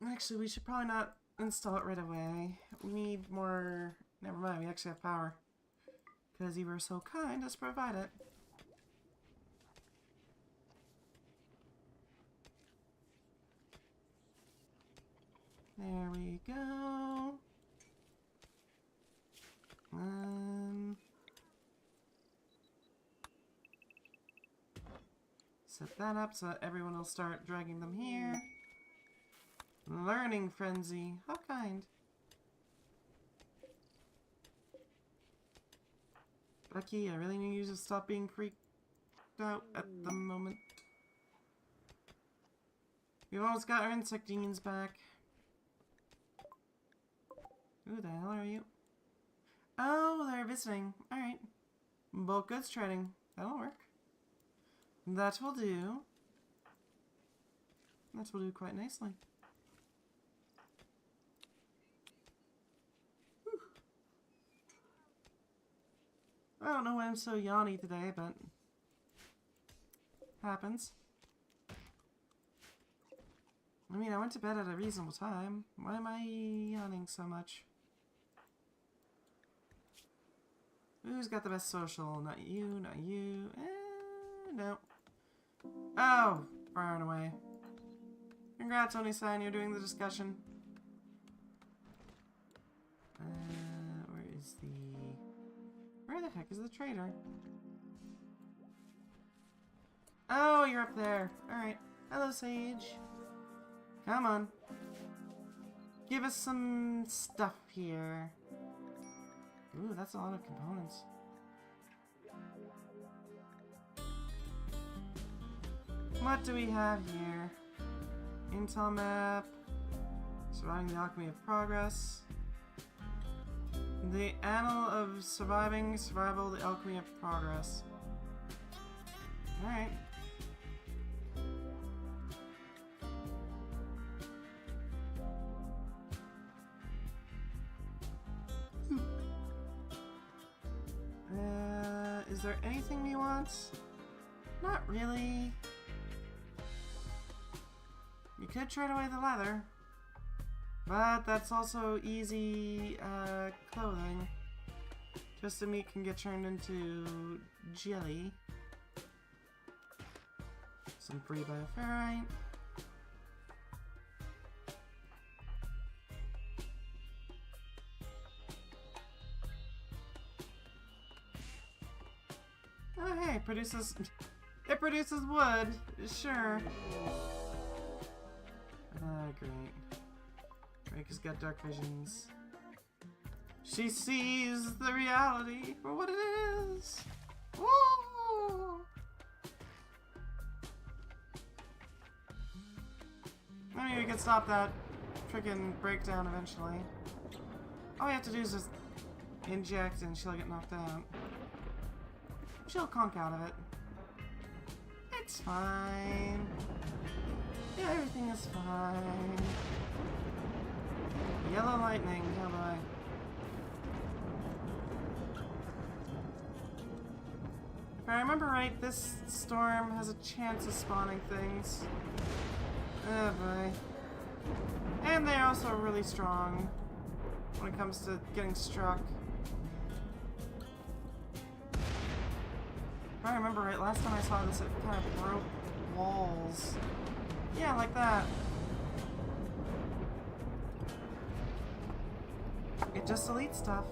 Actually, we should probably not install it right away. We need more... Never mind, we actually have power. Because you were so kind as to provide it. There we go. Set that up so that everyone will start dragging them here. Learning frenzy. How kind. Becky, I really need you to stop being freaked out at the moment. We've almost got our insect genes back. Who the hell are you? Oh, they're visiting. Alright. Bulk goods trading. That'll work. That will do. That will do quite nicely. Whew. I don't know why I'm so yawny today, but happens. I mean, I went to bed at a reasonable time. Why am I yawning so much? Who's got the best social? Not you, not you. No. Oh, far and away. Congrats, Oni-san, you're doing the discussion. Where the heck is the trader? Oh, you're up there. Alright. Hello, Sage. Come on. Give us some stuff here. Ooh, that's a lot of components. What do we have here? Intel map. Surviving the Alchemy of Progress. The Annal of Survival, the Alchemy of Progress. Alright. Is there anything we want? Not really. We could trade away the leather, but that's also easy clothing. Twisted meat can get turned into jelly. Some free bioferrite. Oh hey, it produces wood, sure. Great. Rika's got dark visions. She sees the reality for what it is. Woo! I mean, we can stop that freaking breakdown eventually. All we have to do is just inject and she'll get knocked out. She'll conk out of it. It's fine. Yeah, everything is fine. Yellow lightning, oh boy. If I remember right, this storm has a chance of spawning things. Oh boy. And they're also really strong when it comes to getting struck. If I remember right, last time I saw this, it kind of broke walls. Yeah, like that. It just deletes stuff.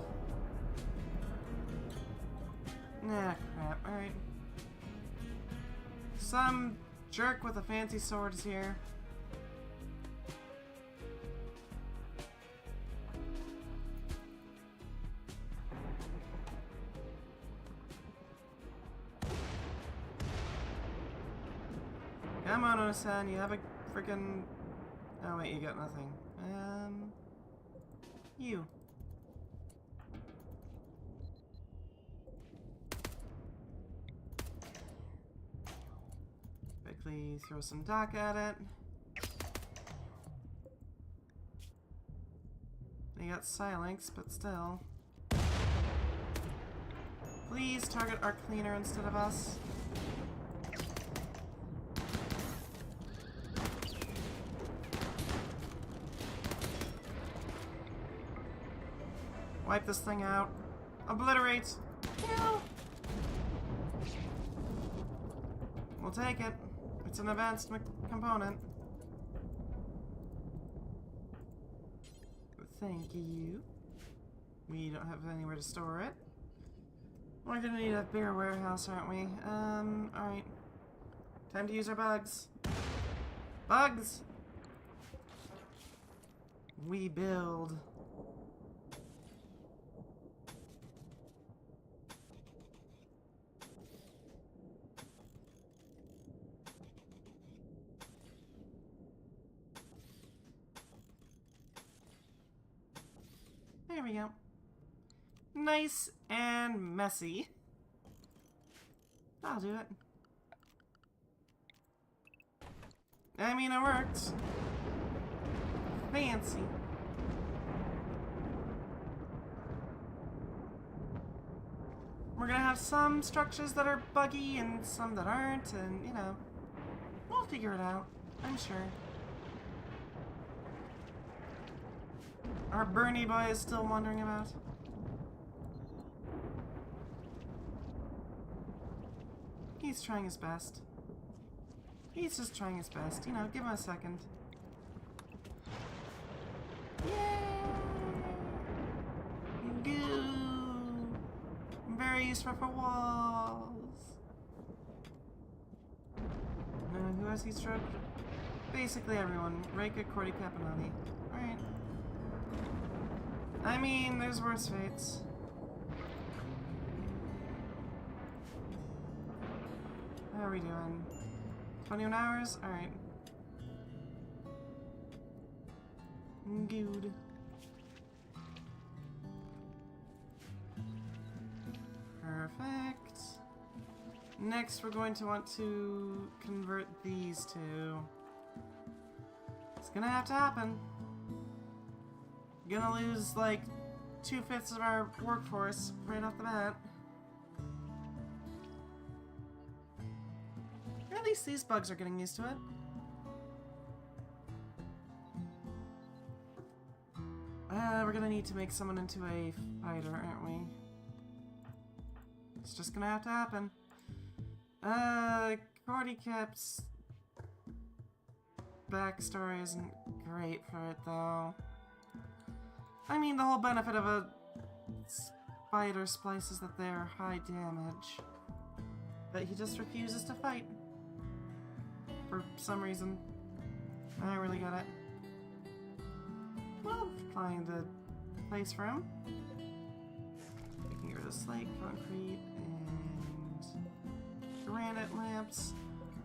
Nah, crap. Alright. Some jerk with a fancy sword is here. Come on, Ono-san, you have a freaking... Oh wait, you got nothing. You. Quickly throw some dock at it. They got Silinx, but still. Please target our cleaner instead of us. Wipe this thing out. Obliterate. No. We'll take it. It's an advanced component. Thank you. We don't have anywhere to store it. We're gonna need a bigger warehouse, aren't we? Alright. Time to use our bugs. Bugs! We build. There we go. Nice and messy. I'll do it. I mean, it worked. Fancy. We're gonna have some structures that are buggy and some that aren't, and, you know, we'll figure it out, I'm sure. Our Bernie boy is still wandering about. He's trying his best. He's just trying his best, you know, give him a second. Yay! Goo! Very useful for walls. Who has heat stroke? Basically everyone. Reika, Cordy, Caponati. Alright. I mean, there's worse fates. How are we doing? 21 hours? Alright. Good. Perfect. Next, we're going to want to convert these two. It's gonna have to happen. Gonna lose like 2/5 of our workforce right off the bat. At least these bugs are getting used to it. We're gonna need to make someone into a fighter, aren't we? It's just gonna have to happen. Cordy Cap's backstory isn't great for it, though. I mean, the whole benefit of a spider splice is that they're high damage. But he just refuses to fight. For some reason. I don't really get it. Well, find a place for him. We can get rid of slate, concrete, and granite lamps.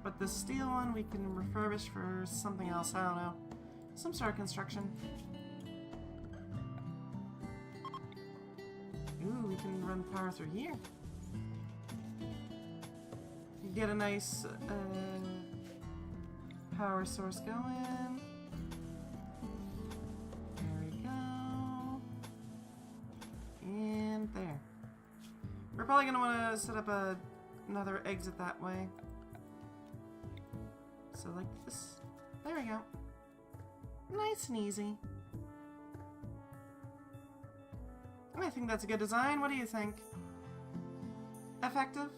But the steel one we can refurbish for something else, I don't know. Some sort of construction. Ooh, we can run power through here. Get a nice power source going. There we go. And there. We're probably going to want to set up another exit that way. So like this. There we go. Nice and easy. I think that's a good design. What do you think? Effective?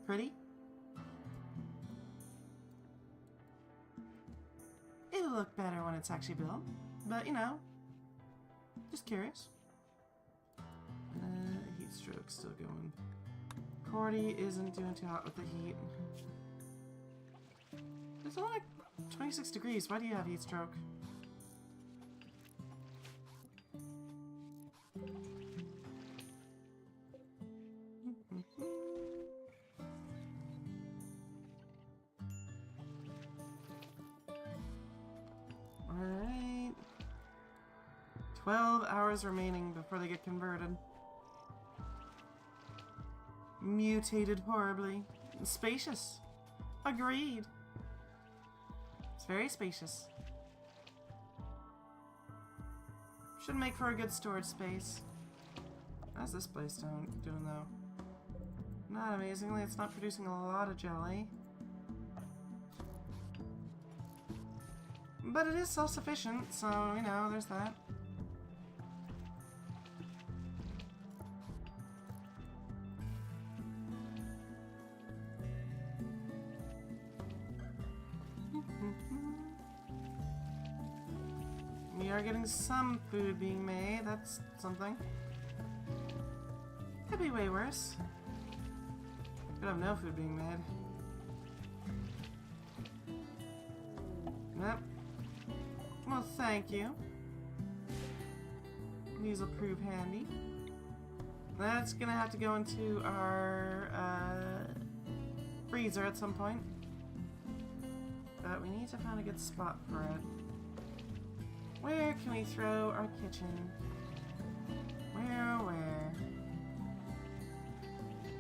Pretty? It'll look better when it's actually built. But, you know, just curious. Heat stroke still going. Cordy isn't doing too hot with the heat. It's only like 26 degrees. Why do you have heat stroke? Alright. 12 hours remaining before they get converted. Mutated horribly. Spacious. Agreed. It's very spacious. Should make for a good storage space. How's this place doing though? Not amazingly, it's not producing a lot of jelly. But it is self-sufficient, so, you know, there's that. are getting some food being made. That's something. Could be way worse. Could have no food being made. Yep. Well, thank you. These will prove handy. That's gonna have to go into our freezer at some point. But we need to find a good spot for it. Where can we throw our kitchen? Where?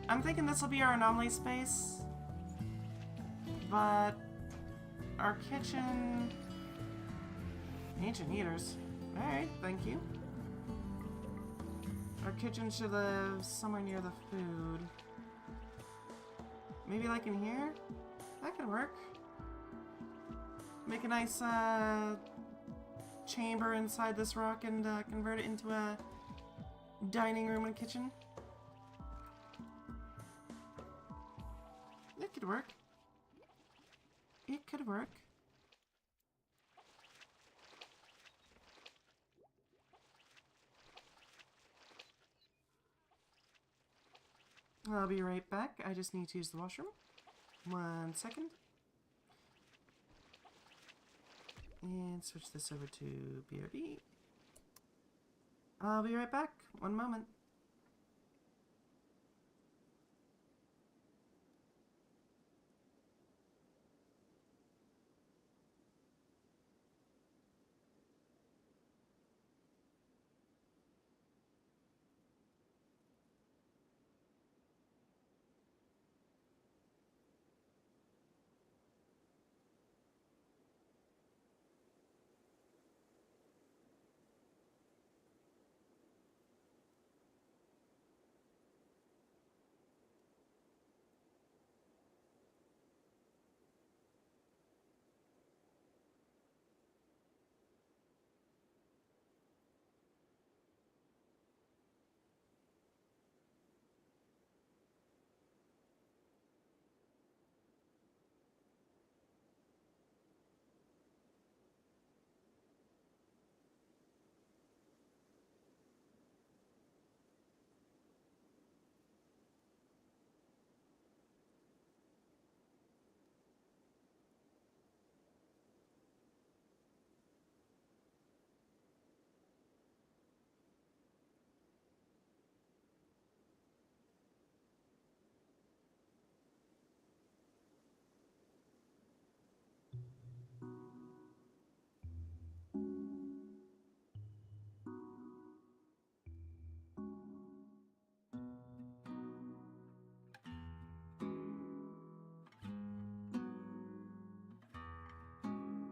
I'm thinking this will be our anomaly space. But our kitchen... Ancient heaters. Alright, thank you. Our kitchen should live somewhere near the food. Maybe like in here? That could work. Make a nice chamber inside this rock and convert it into a dining room and kitchen. It could work. It could work. I'll be right back. I just need to use the washroom. 1 second. And switch this over to BRB. I'll be right back. 1 moment.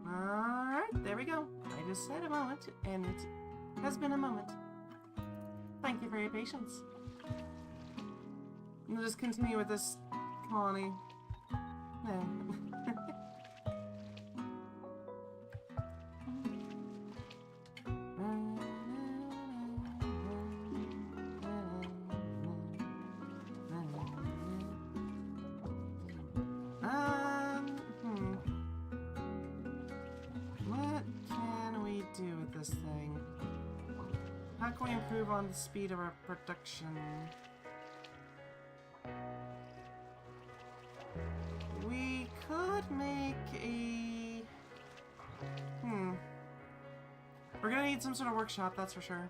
Alright, there we go. I just said a moment, and it has been a moment. Thank you for your patience. We'll just continue with this colony. No. How can we improve on the speed of our production? We could make a... We're gonna need some sort of workshop, that's for sure.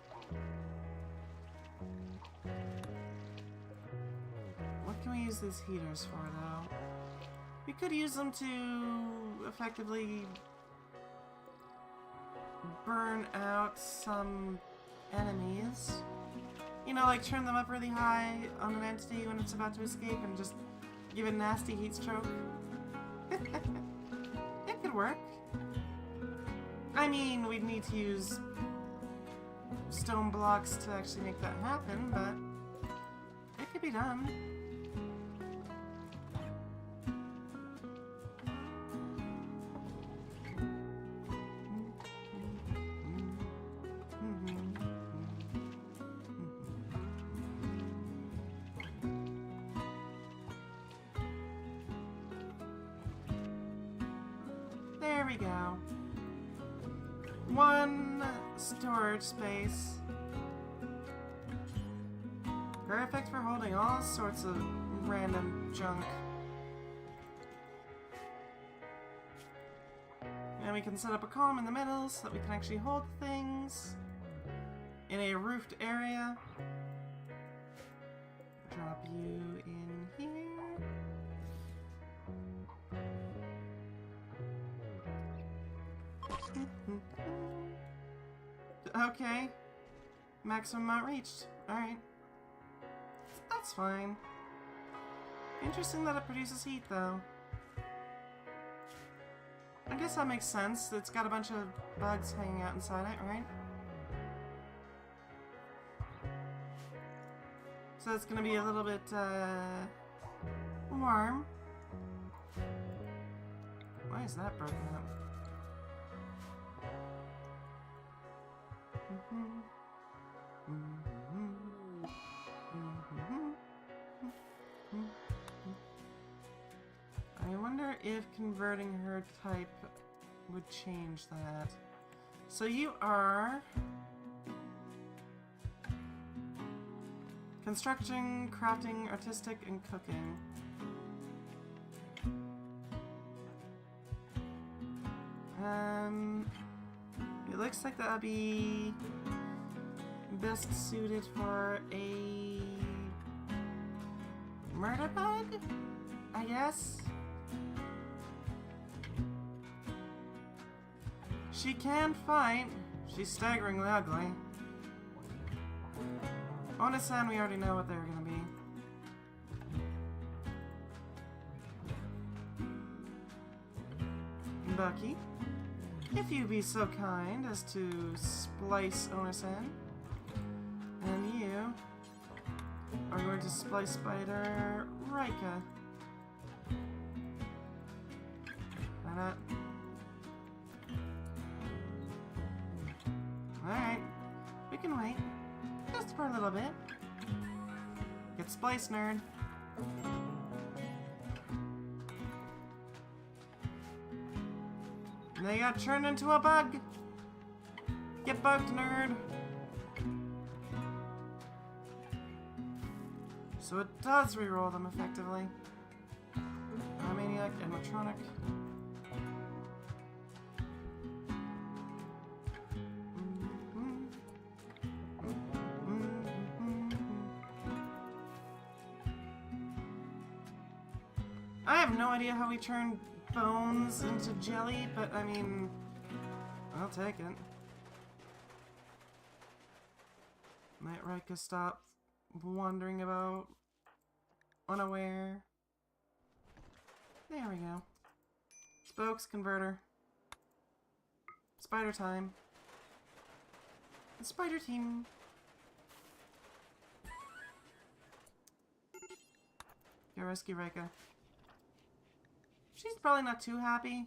What can we use these heaters for, though? We could use them to effectively burn out some enemies. You know, like turn them up really high on an entity when it's about to escape and just give it a nasty heat stroke. It could work. I mean, we'd need to use stone blocks to actually make that happen, but it could be done. There we go. 1 storage space. Perfect for holding all sorts of random junk. And we can set up a column in the middle so that we can actually hold things in a roofed area. Drop you in here. Okay. Maximum amount reached. Alright. That's fine. Interesting that it produces heat, though. I guess that makes sense. It's got a bunch of bugs hanging out inside it, right? So it's gonna be a little bit, warm. Why is that broken up? I wonder if converting her type would change that. So you are construction, crafting, artistic, and cooking. It looks like that would be best suited for a murder bug, I guess. She can fight. She's staggeringly ugly. Ona-san, we already know what they're gonna be. Bucky, if you be so kind as to splice Ona-san, and you are going to splice Spider Rika. Why not? Alright, we can wait. Just for a little bit. Get spliced, nerd. And they got turned into a bug. Get bugged, nerd. So it does reroll them effectively. Maniac, animatronic. I have no idea how we turn bones into jelly, but I mean, I'll take it. Might Rika stop wandering about unaware? There we go. Spokes, converter. Spider time. The spider team. Go rescue Rika. She's probably not too happy.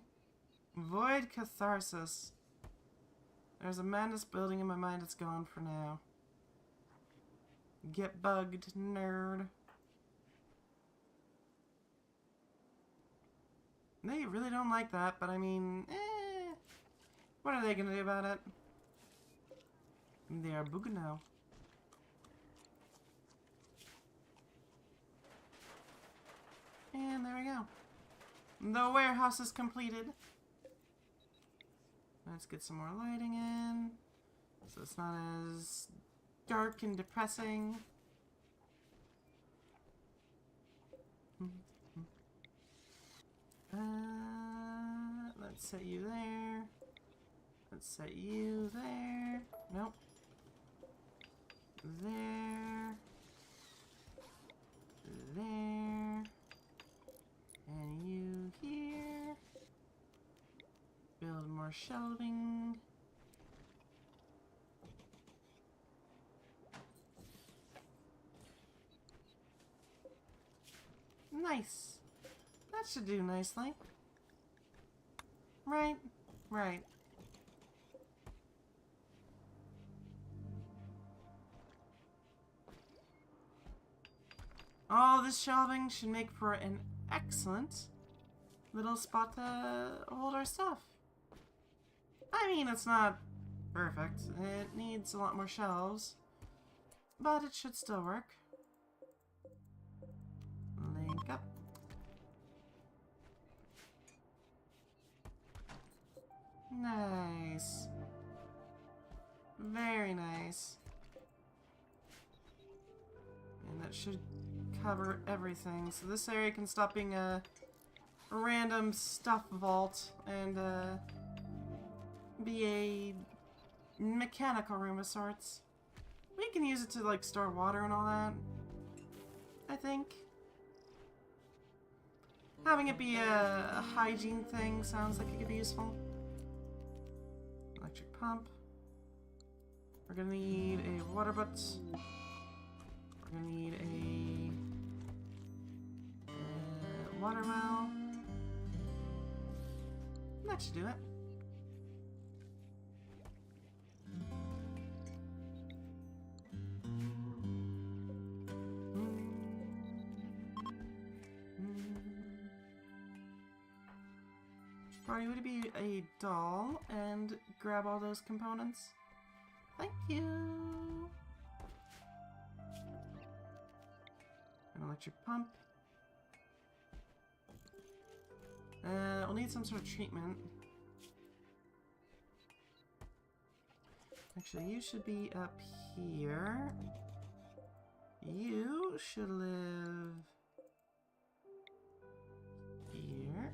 Void catharsis. There's a madness building in my mind. It's gone for now. Get bugged, nerd. They really don't like that, but I mean, what are they gonna do about it? They are booging now. And there we go. The warehouse is completed. Let's get some more lighting in, so it's not as dark and depressing. Let's set you there. Let's set you there. Nope. There. There. And you here. Build more shelving. Nice. That should do nicely. Right? Right. All this shelving should make for an excellent little spot to hold our stuff. I mean, it's not perfect. It needs a lot more shelves. But it should still work. Link up. Nice. Very nice. And that should cover everything. So this area can stop being a random stuff vault and be a mechanical room of sorts. We can use it to like store water and all that, I think. Having it be a hygiene thing sounds like it could be useful. Electric pump. We're gonna need a water butt. We're gonna need a water well. That should do it. Party, would it be a doll and grab all those components? Thank you! An electric pump. We'll need some sort of treatment. Actually, you should be up here. You should live here.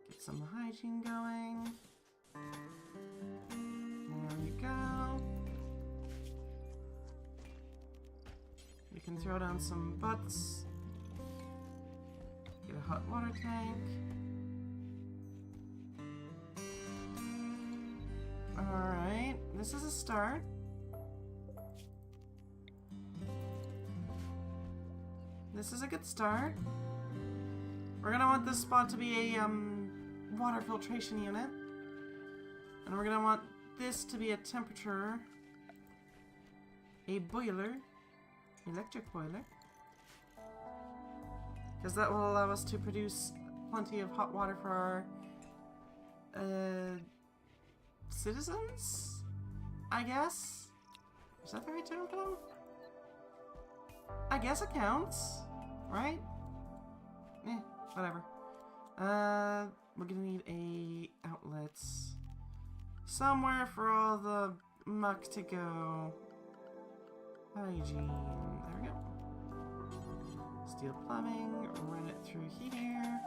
Get some hygiene going. There we go. We can throw down some butts. Get a hot water tank. Alright, this is a start. This is a good start. We're gonna want this spot to be a water filtration unit. And we're gonna want this to be a temperature, a boiler, electric boiler. Because that will allow us to produce plenty of hot water for our citizens, I guess? Is that the right term for them? I guess it counts, right? Eh, whatever. We're gonna need a outlets somewhere for all the muck to go. Hygiene. There we go. Steel plumbing. Run it through here.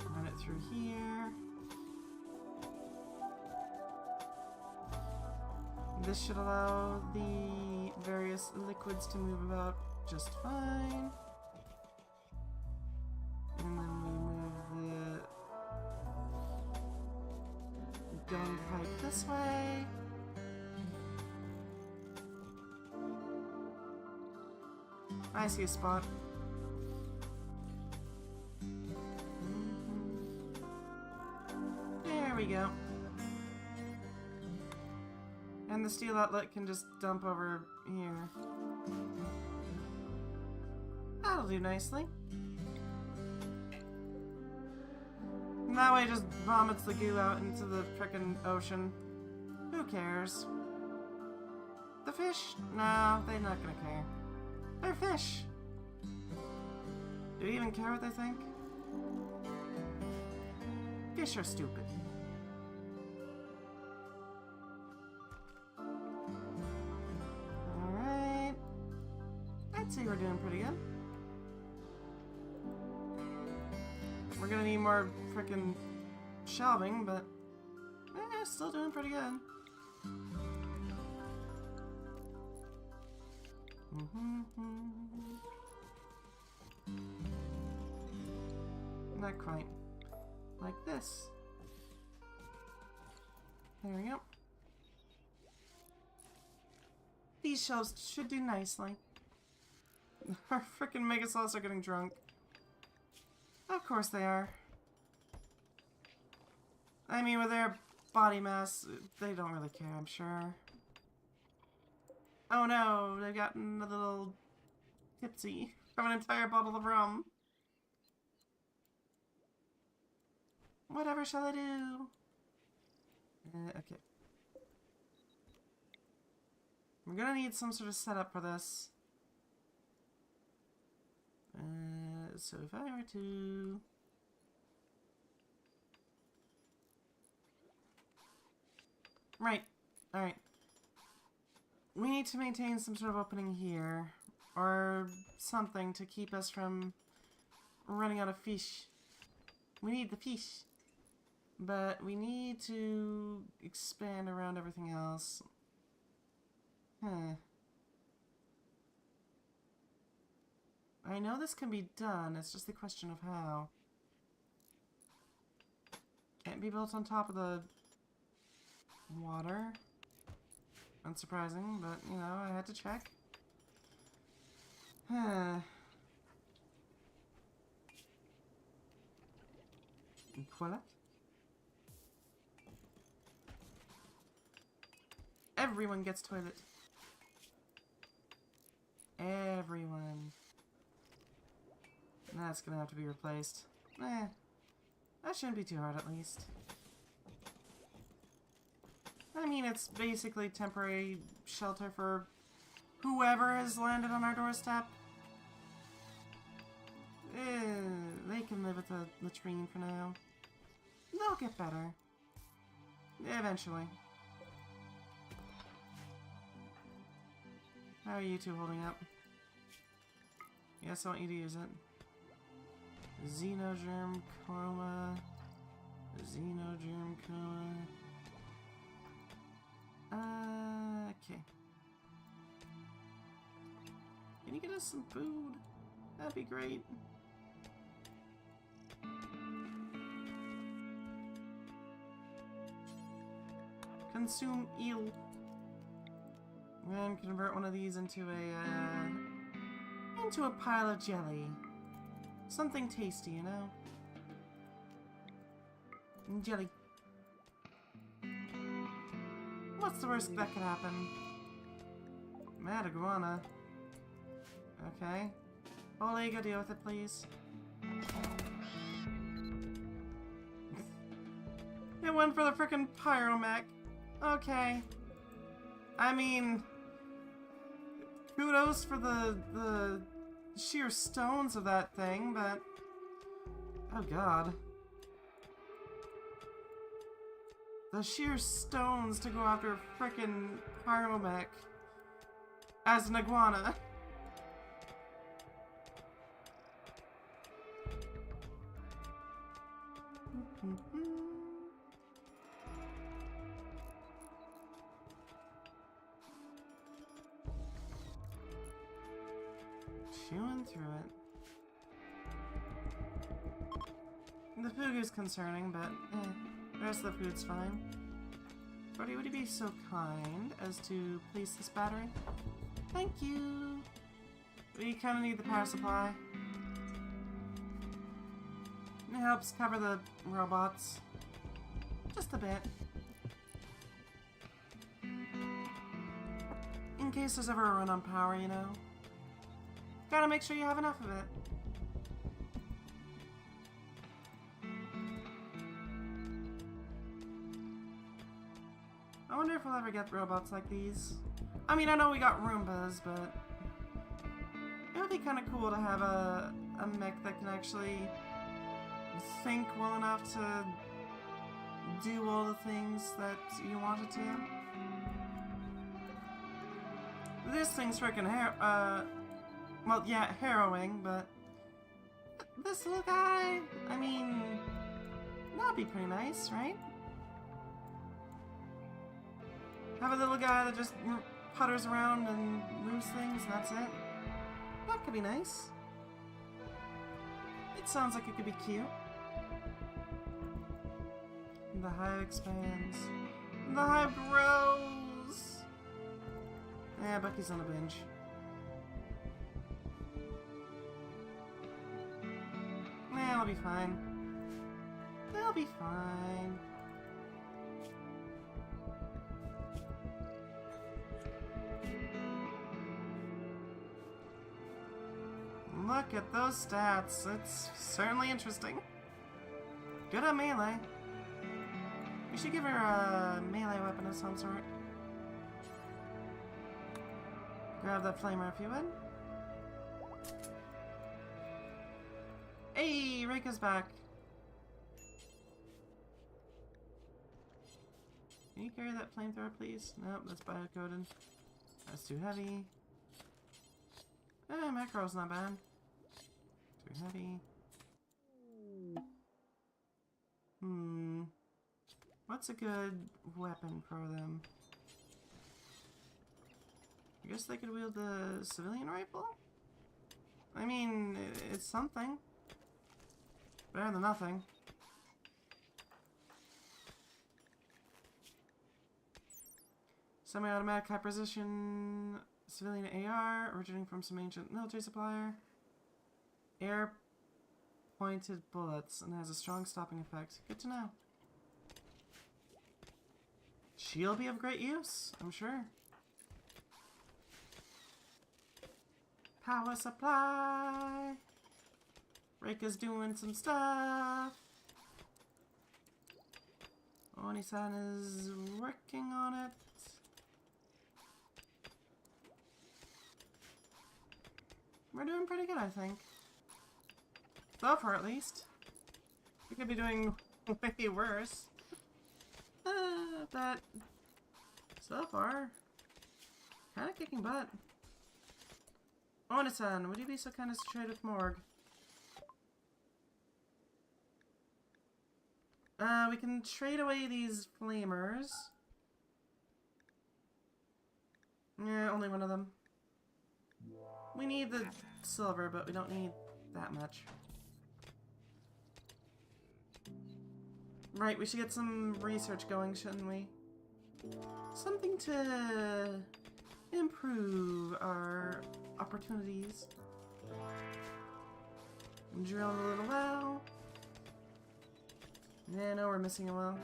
Run it through here. This should allow the various liquids to move about just fine. And then we move the gun pipe this way. I see a spot. There we go. And the steel outlet can just dump over here. That'll do nicely. And that way it just vomits the goo out into the frickin' ocean. Who cares? The fish? No, they're not gonna care. They're fish. Do we even care what they think? Fish are stupid. Alright. I'd say we're doing pretty good. We're gonna need more frickin' shelving, but still doing pretty good. Not quite. Like this. There we go. These shelves should do nicely. Our frickin' megasauce are getting drunk. Of course they are. I mean, with their body mass, they don't really care, I'm sure. Oh no, they've gotten a little tipsy from an entire bottle of rum. Whatever shall I do? Okay. We're gonna need some sort of setup for this. So if I were to... Right. Alright. We need to maintain some sort of opening here. Or something to keep us from running out of fish. We need the fish. But we need to expand around everything else. I know this can be done, it's just the question of how. Can't be built on top of the water. Unsurprising, but, you know, I had to check. Toilet? Everyone gets toilet. Everyone. That's gonna have to be replaced. That shouldn't be too hard at least. I mean, it's basically temporary shelter for whoever has landed on our doorstep. They can live with the latrine for now. They'll get better. Eventually. How are you two holding up? Yes, I want you to use it. Xenogerm coma. Xenogerm coma. Okay. Can you get us some food? That'd be great. Consume eel. And convert one of these into a pile of jelly. Something tasty, you know? Jelly. What's the worst that could happen? Mad iguana. Okay. Holy, go deal with it, please. It went for the frickin' pyromech. Okay. I mean... kudos for the sheer stones of that thing, but... oh god. The sheer stones to go after a frickin' pyromech as an iguana. Chewing through it. The fugu's concerning, but the rest of the food's fine. Brody, would you be so kind as to place this battery? Thank you! We kind of need the power supply. It helps cover the robots. Just a bit. In case there's ever a run on power, you know. Gotta make sure you have enough of it. I wonder if we'll ever get robots like these. I mean, I know we got Roombas, but it would be kind of cool to have a mech that can actually think well enough to do all the things that you want it to. This thing's freaking well, yeah, harrowing, but this little guy, I mean, that'd be pretty nice, right? Have a little guy that just putters around and moves things, and that's it. That could be nice. It sounds like it could be cute. The hive expands. The hive grows! Yeah, Bucky's on a binge. They'll be fine. They'll be fine. Look at those stats. It's certainly interesting. Good at melee. We should give her a melee weapon of some sort. Grab that flamer if you would. Hey, Reika's back. Can you carry that flamethrower, please? Nope, that's biocoded. That's too heavy. Macro's not bad. Too heavy. What's a good weapon for them? I guess they could wield the civilian rifle? I mean, it's something. Better than nothing. Semi-automatic high-precision civilian AR, originating from some ancient military supplier. Air-pointed bullets, and has a strong stopping effect. Good to know. She'll be of great use, I'm sure. Power supply! Reika's doing some stuff. Oni-san is working on it. We're doing pretty good, I think. So far, at least. We could be doing way worse. But so far, kind of kicking butt. Oni-san, would you be so kind as to trade with Morg? We can trade away these flamers. Yeah, only one of them. We need the silver, but we don't need that much. Right, we should get some research going, shouldn't we? Something to improve our opportunities. Drill a little well. Yeah, no, we're missing a well.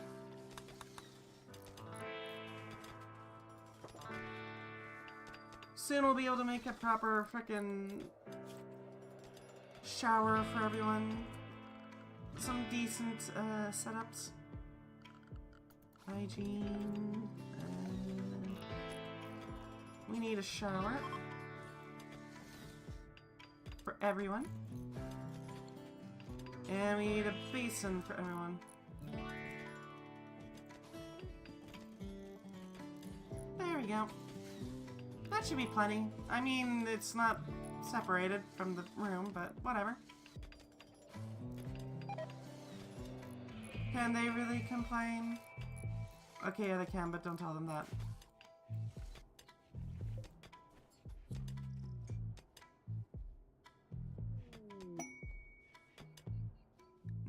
Soon we'll be able to make a proper frickin' shower for everyone. Some decent setups. Hygiene. We need a shower for everyone. And we need a basin for everyone. There we go. That should be plenty. I mean, it's not separated from the room, but whatever. Can they really complain? Okay, yeah, they can, but don't tell them that.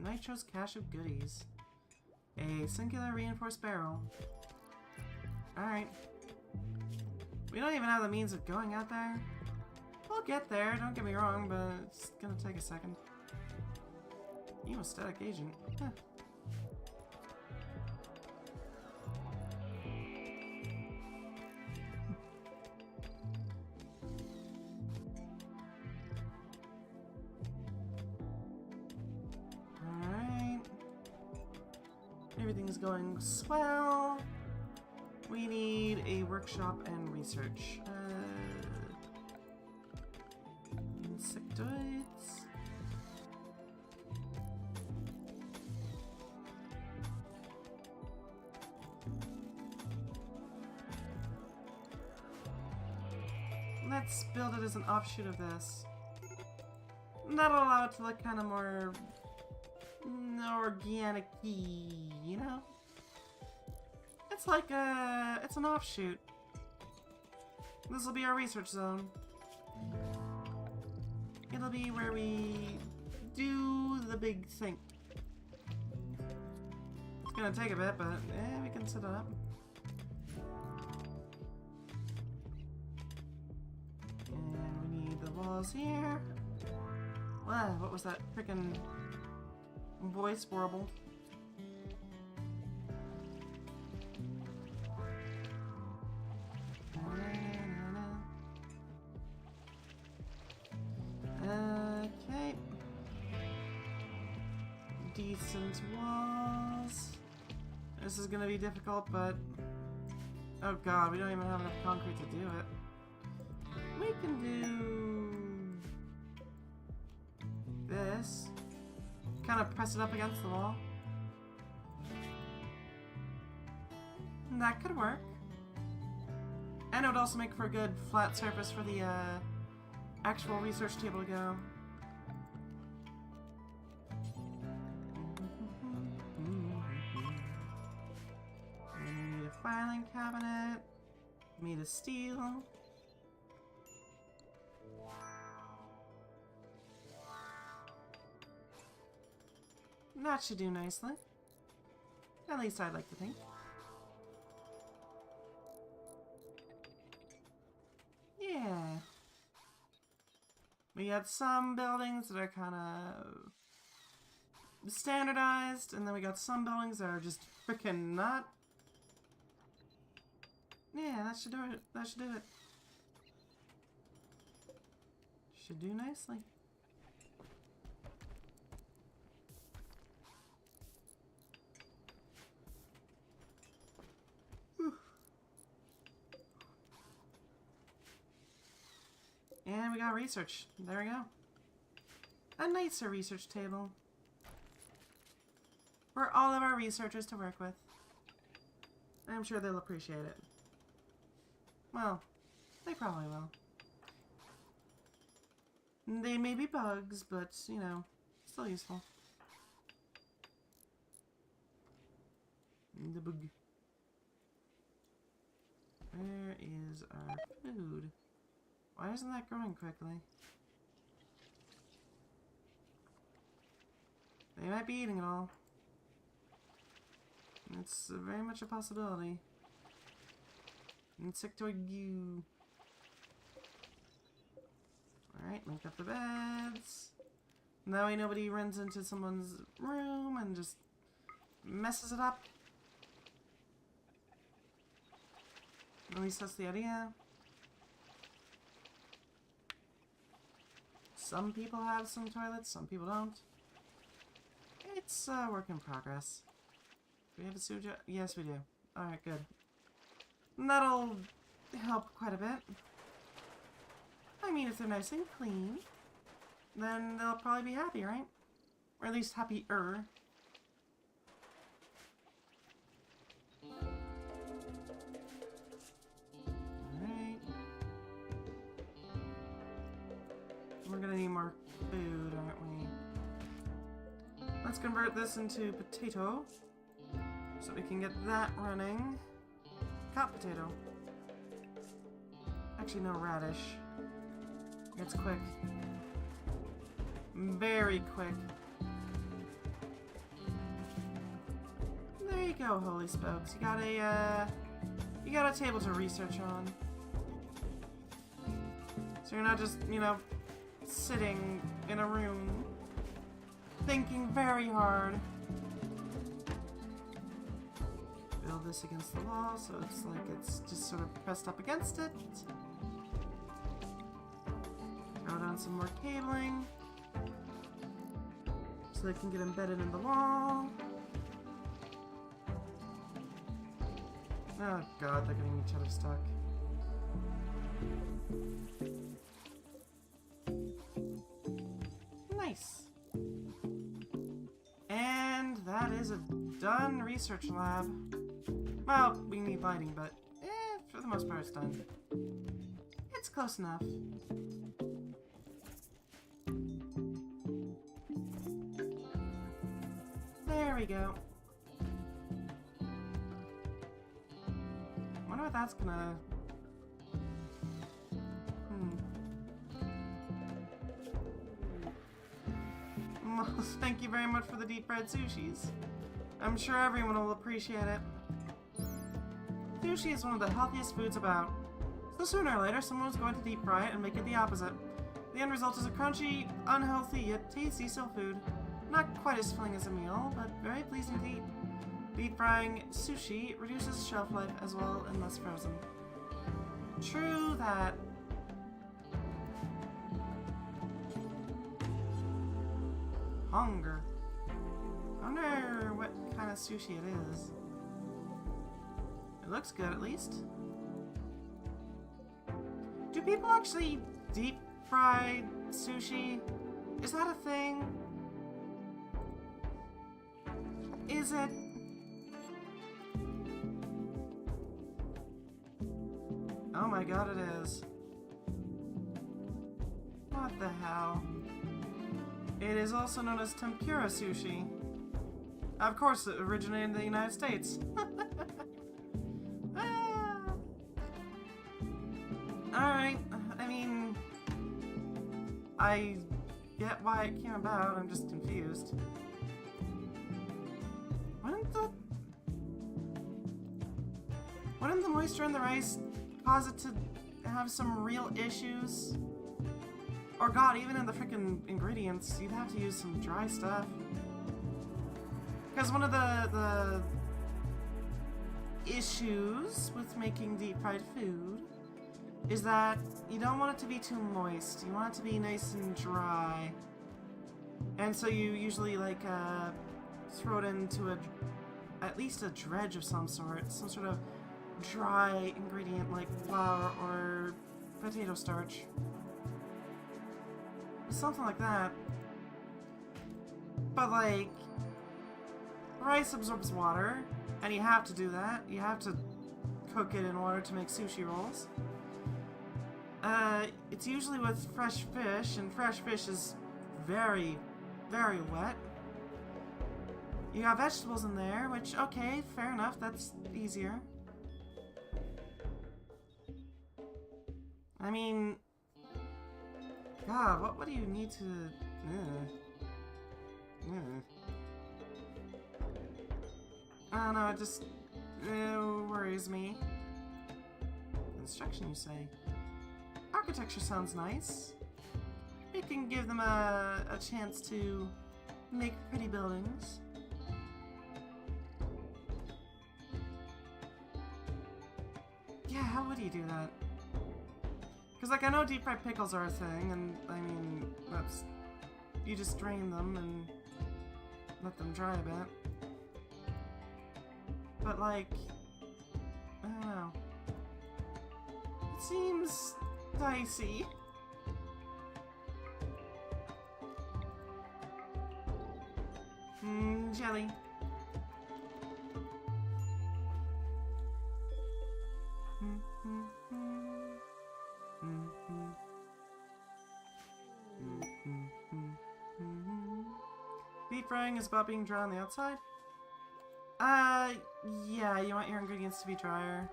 Nitro's cache of goodies. A singular reinforced barrel. Alright. We don't even have the means of going out there. We'll get there, don't get me wrong, but it's gonna take a second. Hemostatic agent. Huh. Alright. Everything's going swell. We need a workshop and research. Insectoids. Let's build it as an offshoot of this. That'll allow it to look kind of more organic-y, you know? It's like it's an offshoot. This will be our research zone. It'll be where we do the big thing. It's gonna take a bit, but we can set it up. And we need the walls here. Wow, what was that frickin' voice warble? this into walls. This is gonna be difficult, but... Oh god, we don't even have enough concrete to do it. We can do... this. Kind of press it up against the wall. And that could work. And it would also make for a good flat surface for the actual research table to go. We need a filing cabinet. Made of steel. That should do nicely. At least I'd like to think. Yeah. We got some buildings that are kind of standardized, and then we got some buildings that are just freaking not. Yeah, that should do it. That should do it. Should do nicely. And we got research. There we go. A nicer research table. For all of our researchers to work with. I'm sure they'll appreciate it. Well, they probably will. They may be bugs, but, you know, still useful. The bug. Where is our food? Why isn't that growing quickly? They might be eating it all. It's very much a possibility. Insectoid goo. Alright, link up the beds. That way nobody runs into someone's room and just messes it up. At least that's the idea. Some people have some toilets, some people don't. It's a work in progress. Do we have a sewage? Yes, we do. Alright, good. And that'll help quite a bit. I mean, if they're nice and clean, then they'll probably be happy, right? Or at least happier. We're gonna need more food, aren't we? Let's convert this into potato so we can get that running. Hot potato. Actually, no, radish. It's quick. Very quick. There you go, holy spokes. You got a table to research on. So you're not just, you know, sitting in a room thinking very hard. Build this against the wall so it's like it's just sort of pressed up against it. Throw down some more cabling so they can get embedded in the wall. Oh god, they're getting each other stuck. Nice. And that is a done research lab. Well, we need lighting, but for the most part it's done. It's close enough. There we go. Wonder what that's gonna... Well, thank you very much for the deep fried sushis. I'm sure everyone will appreciate it. Sushi is one of the healthiest foods about. So sooner or later, someone is going to deep fry it and make it the opposite. The end result is a crunchy, unhealthy, yet tasty still food. Not quite as filling as a meal, but very pleasing to eat. Deep frying sushi reduces shelf life as well and less frozen. True that. Hunger. wonder what kind of sushi it is. It looks good, at least. Do people actually deep fry sushi? Is that a thing? Is it? Oh my god, it is. What the hell? It is also known as tempura sushi. Of course, it originated in the United States. Alright, I mean... I get why it came about, I'm just confused. Wouldn't the moisture in the rice cause it to have some real issues? Or god, even in the freaking ingredients, you'd have to use some dry stuff. Because one of the issues with making deep fried food is that you don't want it to be too moist. You want it to be nice and dry. And so you usually like throw it into at least a dredge of some sort of dry ingredient like flour or potato starch. Something like that. But like, rice absorbs water, and you have to do that. You have to cook it in order to make sushi rolls. It's usually with fresh fish, and fresh fish is very, very wet. You got vegetables in there, which, okay, fair enough, that's easier. I mean, God, what do you need to... I don't know, it just worries me. Construction, you say? Architecture sounds nice. We can give them a chance to make pretty buildings. Yeah, how would you do that? Because, like, I know deep fried pickles are a thing, and, I mean, that's... You just drain them and let them dry a bit. But, like... I don't know. It seems dicey. Jelly. Deep frying is about being dry on the outside? Yeah, you want your ingredients to be drier.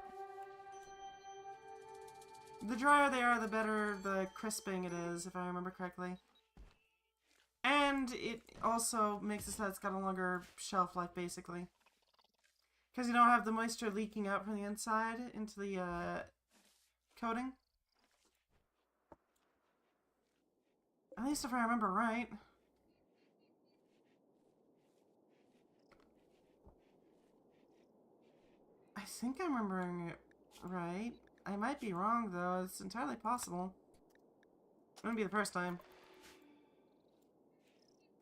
The drier they are, the better the crisping it is, if I remember correctly. And it also makes it so that it's got a longer shelf life, basically. Because you don't have the moisture leaking out from the inside into the coating. At least if I remember right. I think I'm remembering it right. I might be wrong, though. It's entirely possible. It wouldn't be the first time.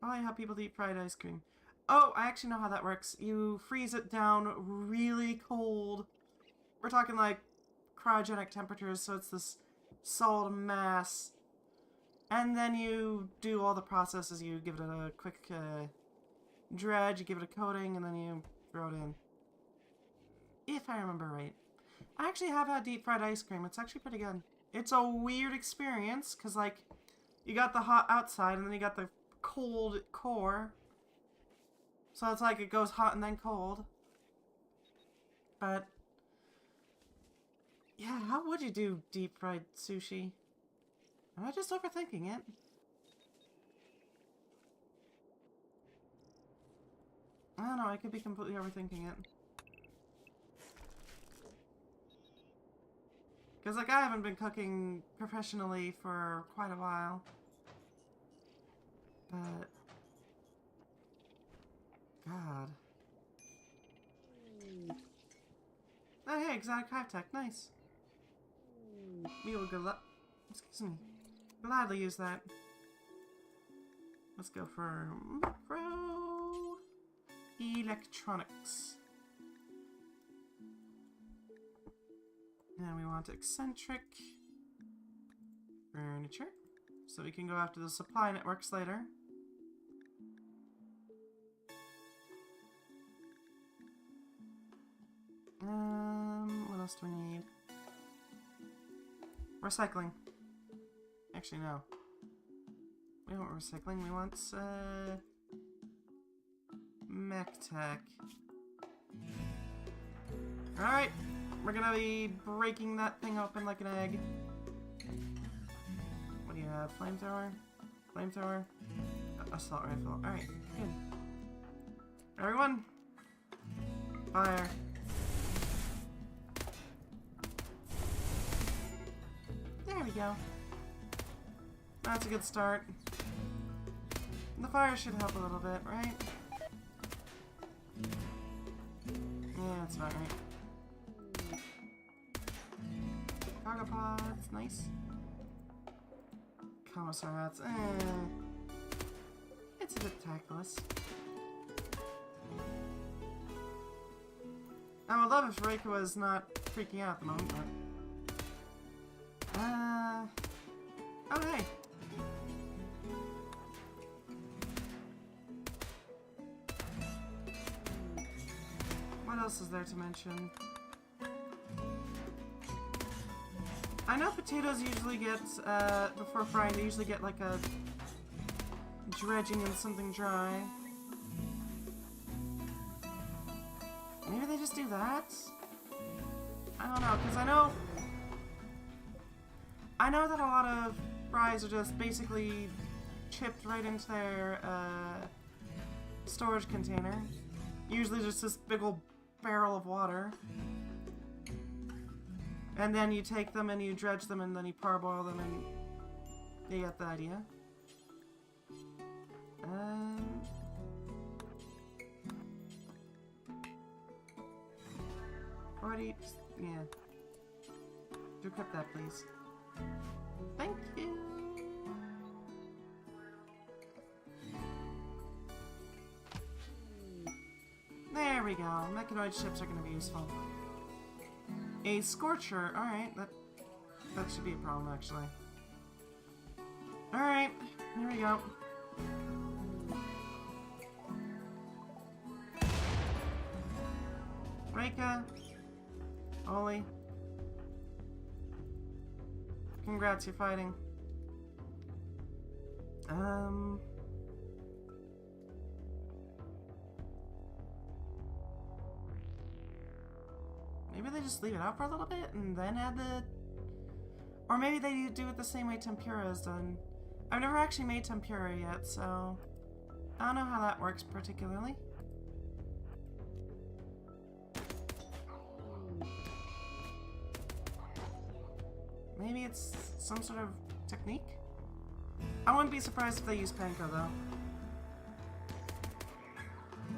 Probably how people eat fried ice cream. Oh, I actually know how that works. You freeze it down really cold. We're talking like cryogenic temperatures, so it's this solid mass. And then you do all the processes. You give it a quick dredge, you give it a coating, and then you throw it in. If I remember right. I actually have had deep fried ice cream. It's actually pretty good. It's a weird experience, because like, you got the hot outside, and then you got the cold core. So it's like it goes hot and then cold. But yeah, how would you do deep fried sushi? Am I just overthinking it? I don't know, I could be completely overthinking it. Because like I haven't been cooking professionally for quite a while. But God. Oh hey, exotic hive tech, nice. We will excuse me. Gladly use that. Let's go for macro. electronics. And we want eccentric furniture. So we can go after the supply networks later. What else do we need? Recycling. Actually, no. We don't want recycling, we want, mech tech. Alright, we're gonna be breaking that thing open like an egg. What do you have? Flamethrower? Flamethrower? Assault rifle. Alright, good. Everyone! Fire. There we go. That's a good start. The fire should help a little bit, right? Yeah, that's about right. Cargo pods, nice. Commissar hats, it's a bit tactless. I would love if Reika was not freaking out at the moment, but... Oh, hey! What else is there to mention? I know potatoes usually get, before frying, they usually get like a dredging in something dry. Maybe they just do that? I don't know, because I know that a lot of fries are just basically chipped right into their, storage container. Usually just this big old barrel of water. And then you take them and you dredge them and then you parboil them and you get the idea. Yeah. Do equip that, please. Thank you! There we go. Mechanoid ships are going to be useful. A Scorcher. Alright, that should be a problem, actually. Alright, here we go. Reika. Oli. Congrats, you're fighting. Maybe they just leave it out for a little bit and then add the... Or maybe they do it the same way tempura is done. I've never actually made tempura yet, so... I don't know how that works particularly. Maybe it's some sort of technique? I wouldn't be surprised if they use panko, though.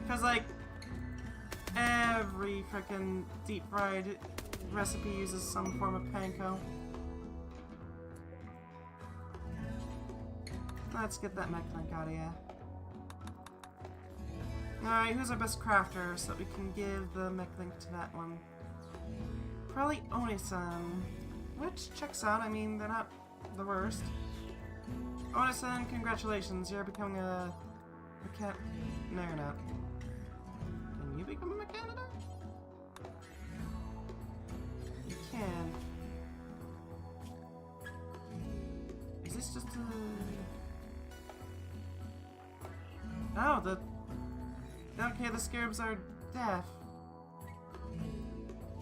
Because, like, every frickin' deep-fried recipe uses some form of panko. Let's get that mech link out of here. Alright, who's our best crafter so that we can give the mech link to that one? Probably Oni-san. Which checks out, I mean, they're not the worst. Oni-san, congratulations, you're becoming a cat. No, you're not. Can you become a mechanitor? You can. Is this just a... Oh, okay, the scarabs are deaf.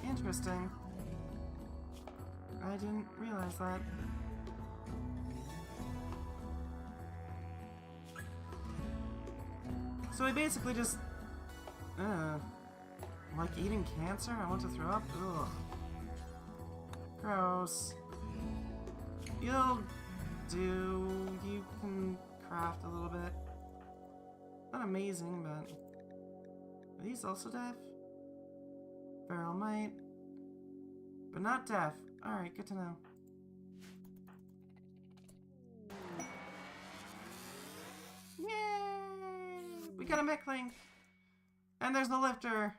Interesting. I didn't realize that. So we basically just... like eating cancer? I want to throw up? Ugh. Gross. You'll do... You can craft a little bit. Not amazing, but... Are these also deaf? Feral might. But not deaf. Alright, good to know. Yay! We got a mech link! And there's the lifter.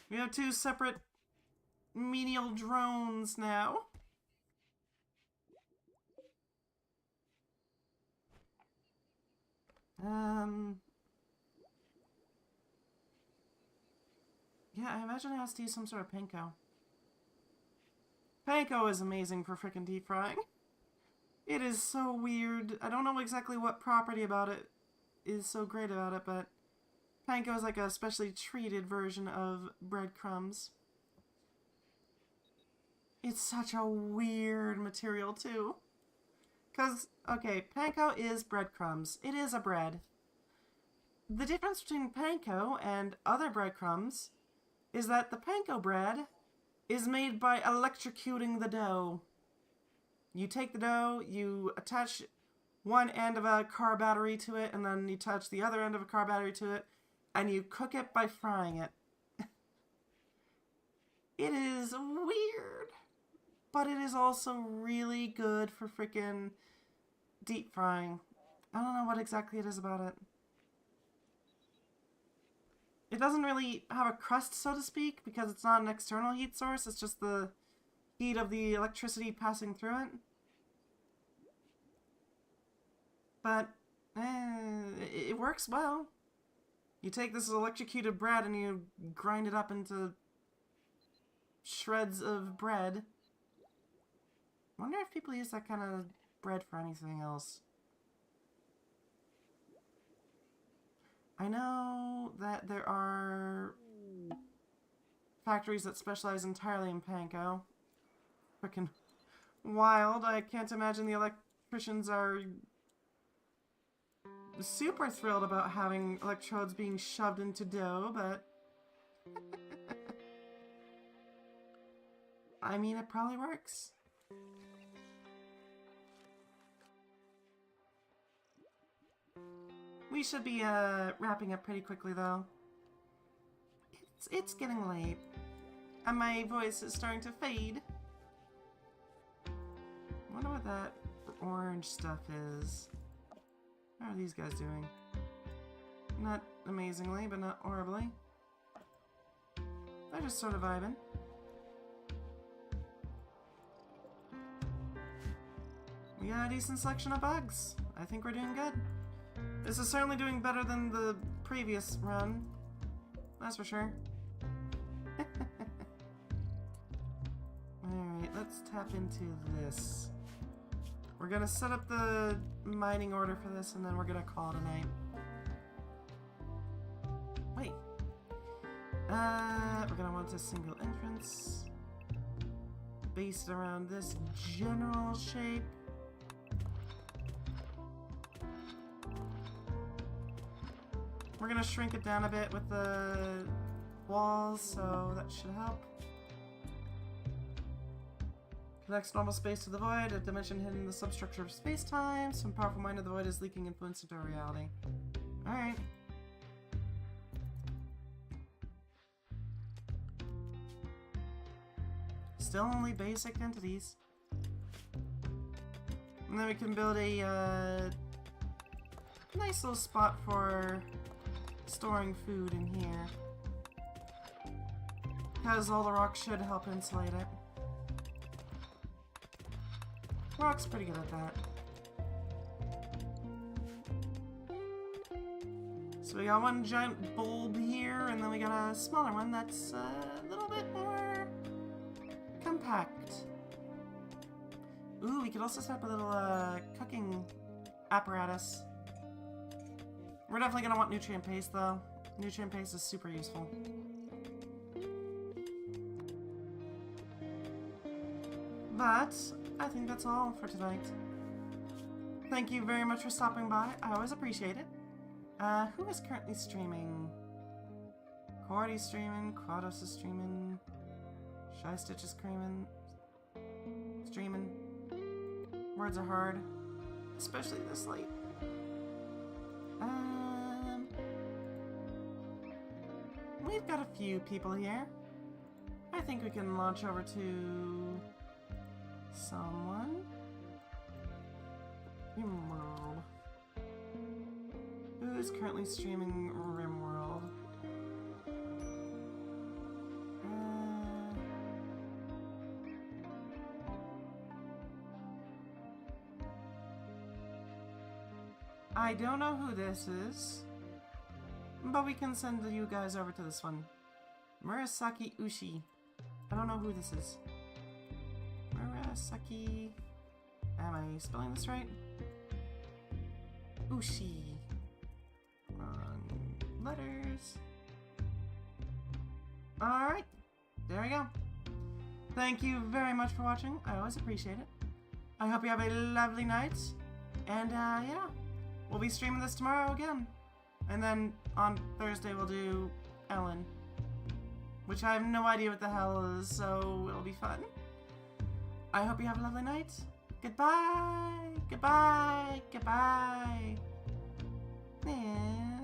We have two separate menial drones now. Yeah, I imagine it has to use some sort of panko. Panko is amazing for frickin' deep frying. It is so weird. I don't know exactly what property about it is so great about it, but panko is like a specially treated version of breadcrumbs. It's such a weird material, too. Because, okay, panko is breadcrumbs. It is a bread. The difference between panko and other breadcrumbs is that the panko bread is made by electrocuting the dough. You take the dough, you attach one end of a car battery to it, and then you attach the other end of a car battery to it, and you cook it by frying it. It is weird, but it is also really good for freaking deep frying. I don't know what exactly it is about it. It doesn't really have a crust, so to speak, because it's not an external heat source. It's just the heat of the electricity passing through it. But it works well. You take this electrocuted bread and you grind it up into shreds of bread. I wonder if people use that kind of bread for anything else. I know that there are factories that specialize entirely in panko. Frickin' wild. I can't imagine the electricians are super thrilled about having electrodes being shoved into dough, but I mean, it probably works. We should be wrapping up pretty quickly, though. It's getting late, and my voice is starting to fade. I wonder what that orange stuff is. How are these guys doing? Not amazingly, but not horribly. They're just sort of vibing. We got a decent selection of bugs. I think we're doing good. This is certainly doing better than the previous run. That's for sure. Alright, let's tap into this. We're gonna set up the mining order for this, and then we're gonna call it a night. Wait. We're gonna want a single entrance. Based around this general shape. We're gonna shrink it down a bit with the walls, so that should help. Connects normal space to the void, a dimension hidden in the substructure of space-time. Some powerful mind of the void is leaking influence into our reality. Alright. Still only basic entities. And then we can build a nice little spot for storing food in here. Because all the rocks should help insulate it. Rock's pretty good at that. So we got one giant bulb here, and then we got a smaller one that's a little bit more compact. Ooh, we could also set up a little cooking apparatus. We're definitely gonna want nutrient paste, though. Nutrient paste is super useful. But I think that's all for tonight. Thank you very much for stopping by. I always appreciate it. Who is currently streaming? Cordy's streaming, Kratos is streaming, Shy Stitch is streaming. Words are hard, especially this late. We've got a few people here. I think we can launch over to someone. Rimworld. is currently streaming Rimworld. I don't know who this is, but we can send you guys over to this one. Murasaki Ushi. I don't know who this is. Murasaki... Am I spelling this right? Ushi. Wrong letters. Alright. There we go. Thank you very much for watching. I always appreciate it. I hope you have a lovely night. And, yeah. We'll be streaming this tomorrow again. And then on Thursday we'll do Ellen. Which I have no idea what the hell is, so it'll be fun. I hope you have a lovely night. Goodbye! Goodbye! Goodbye! And...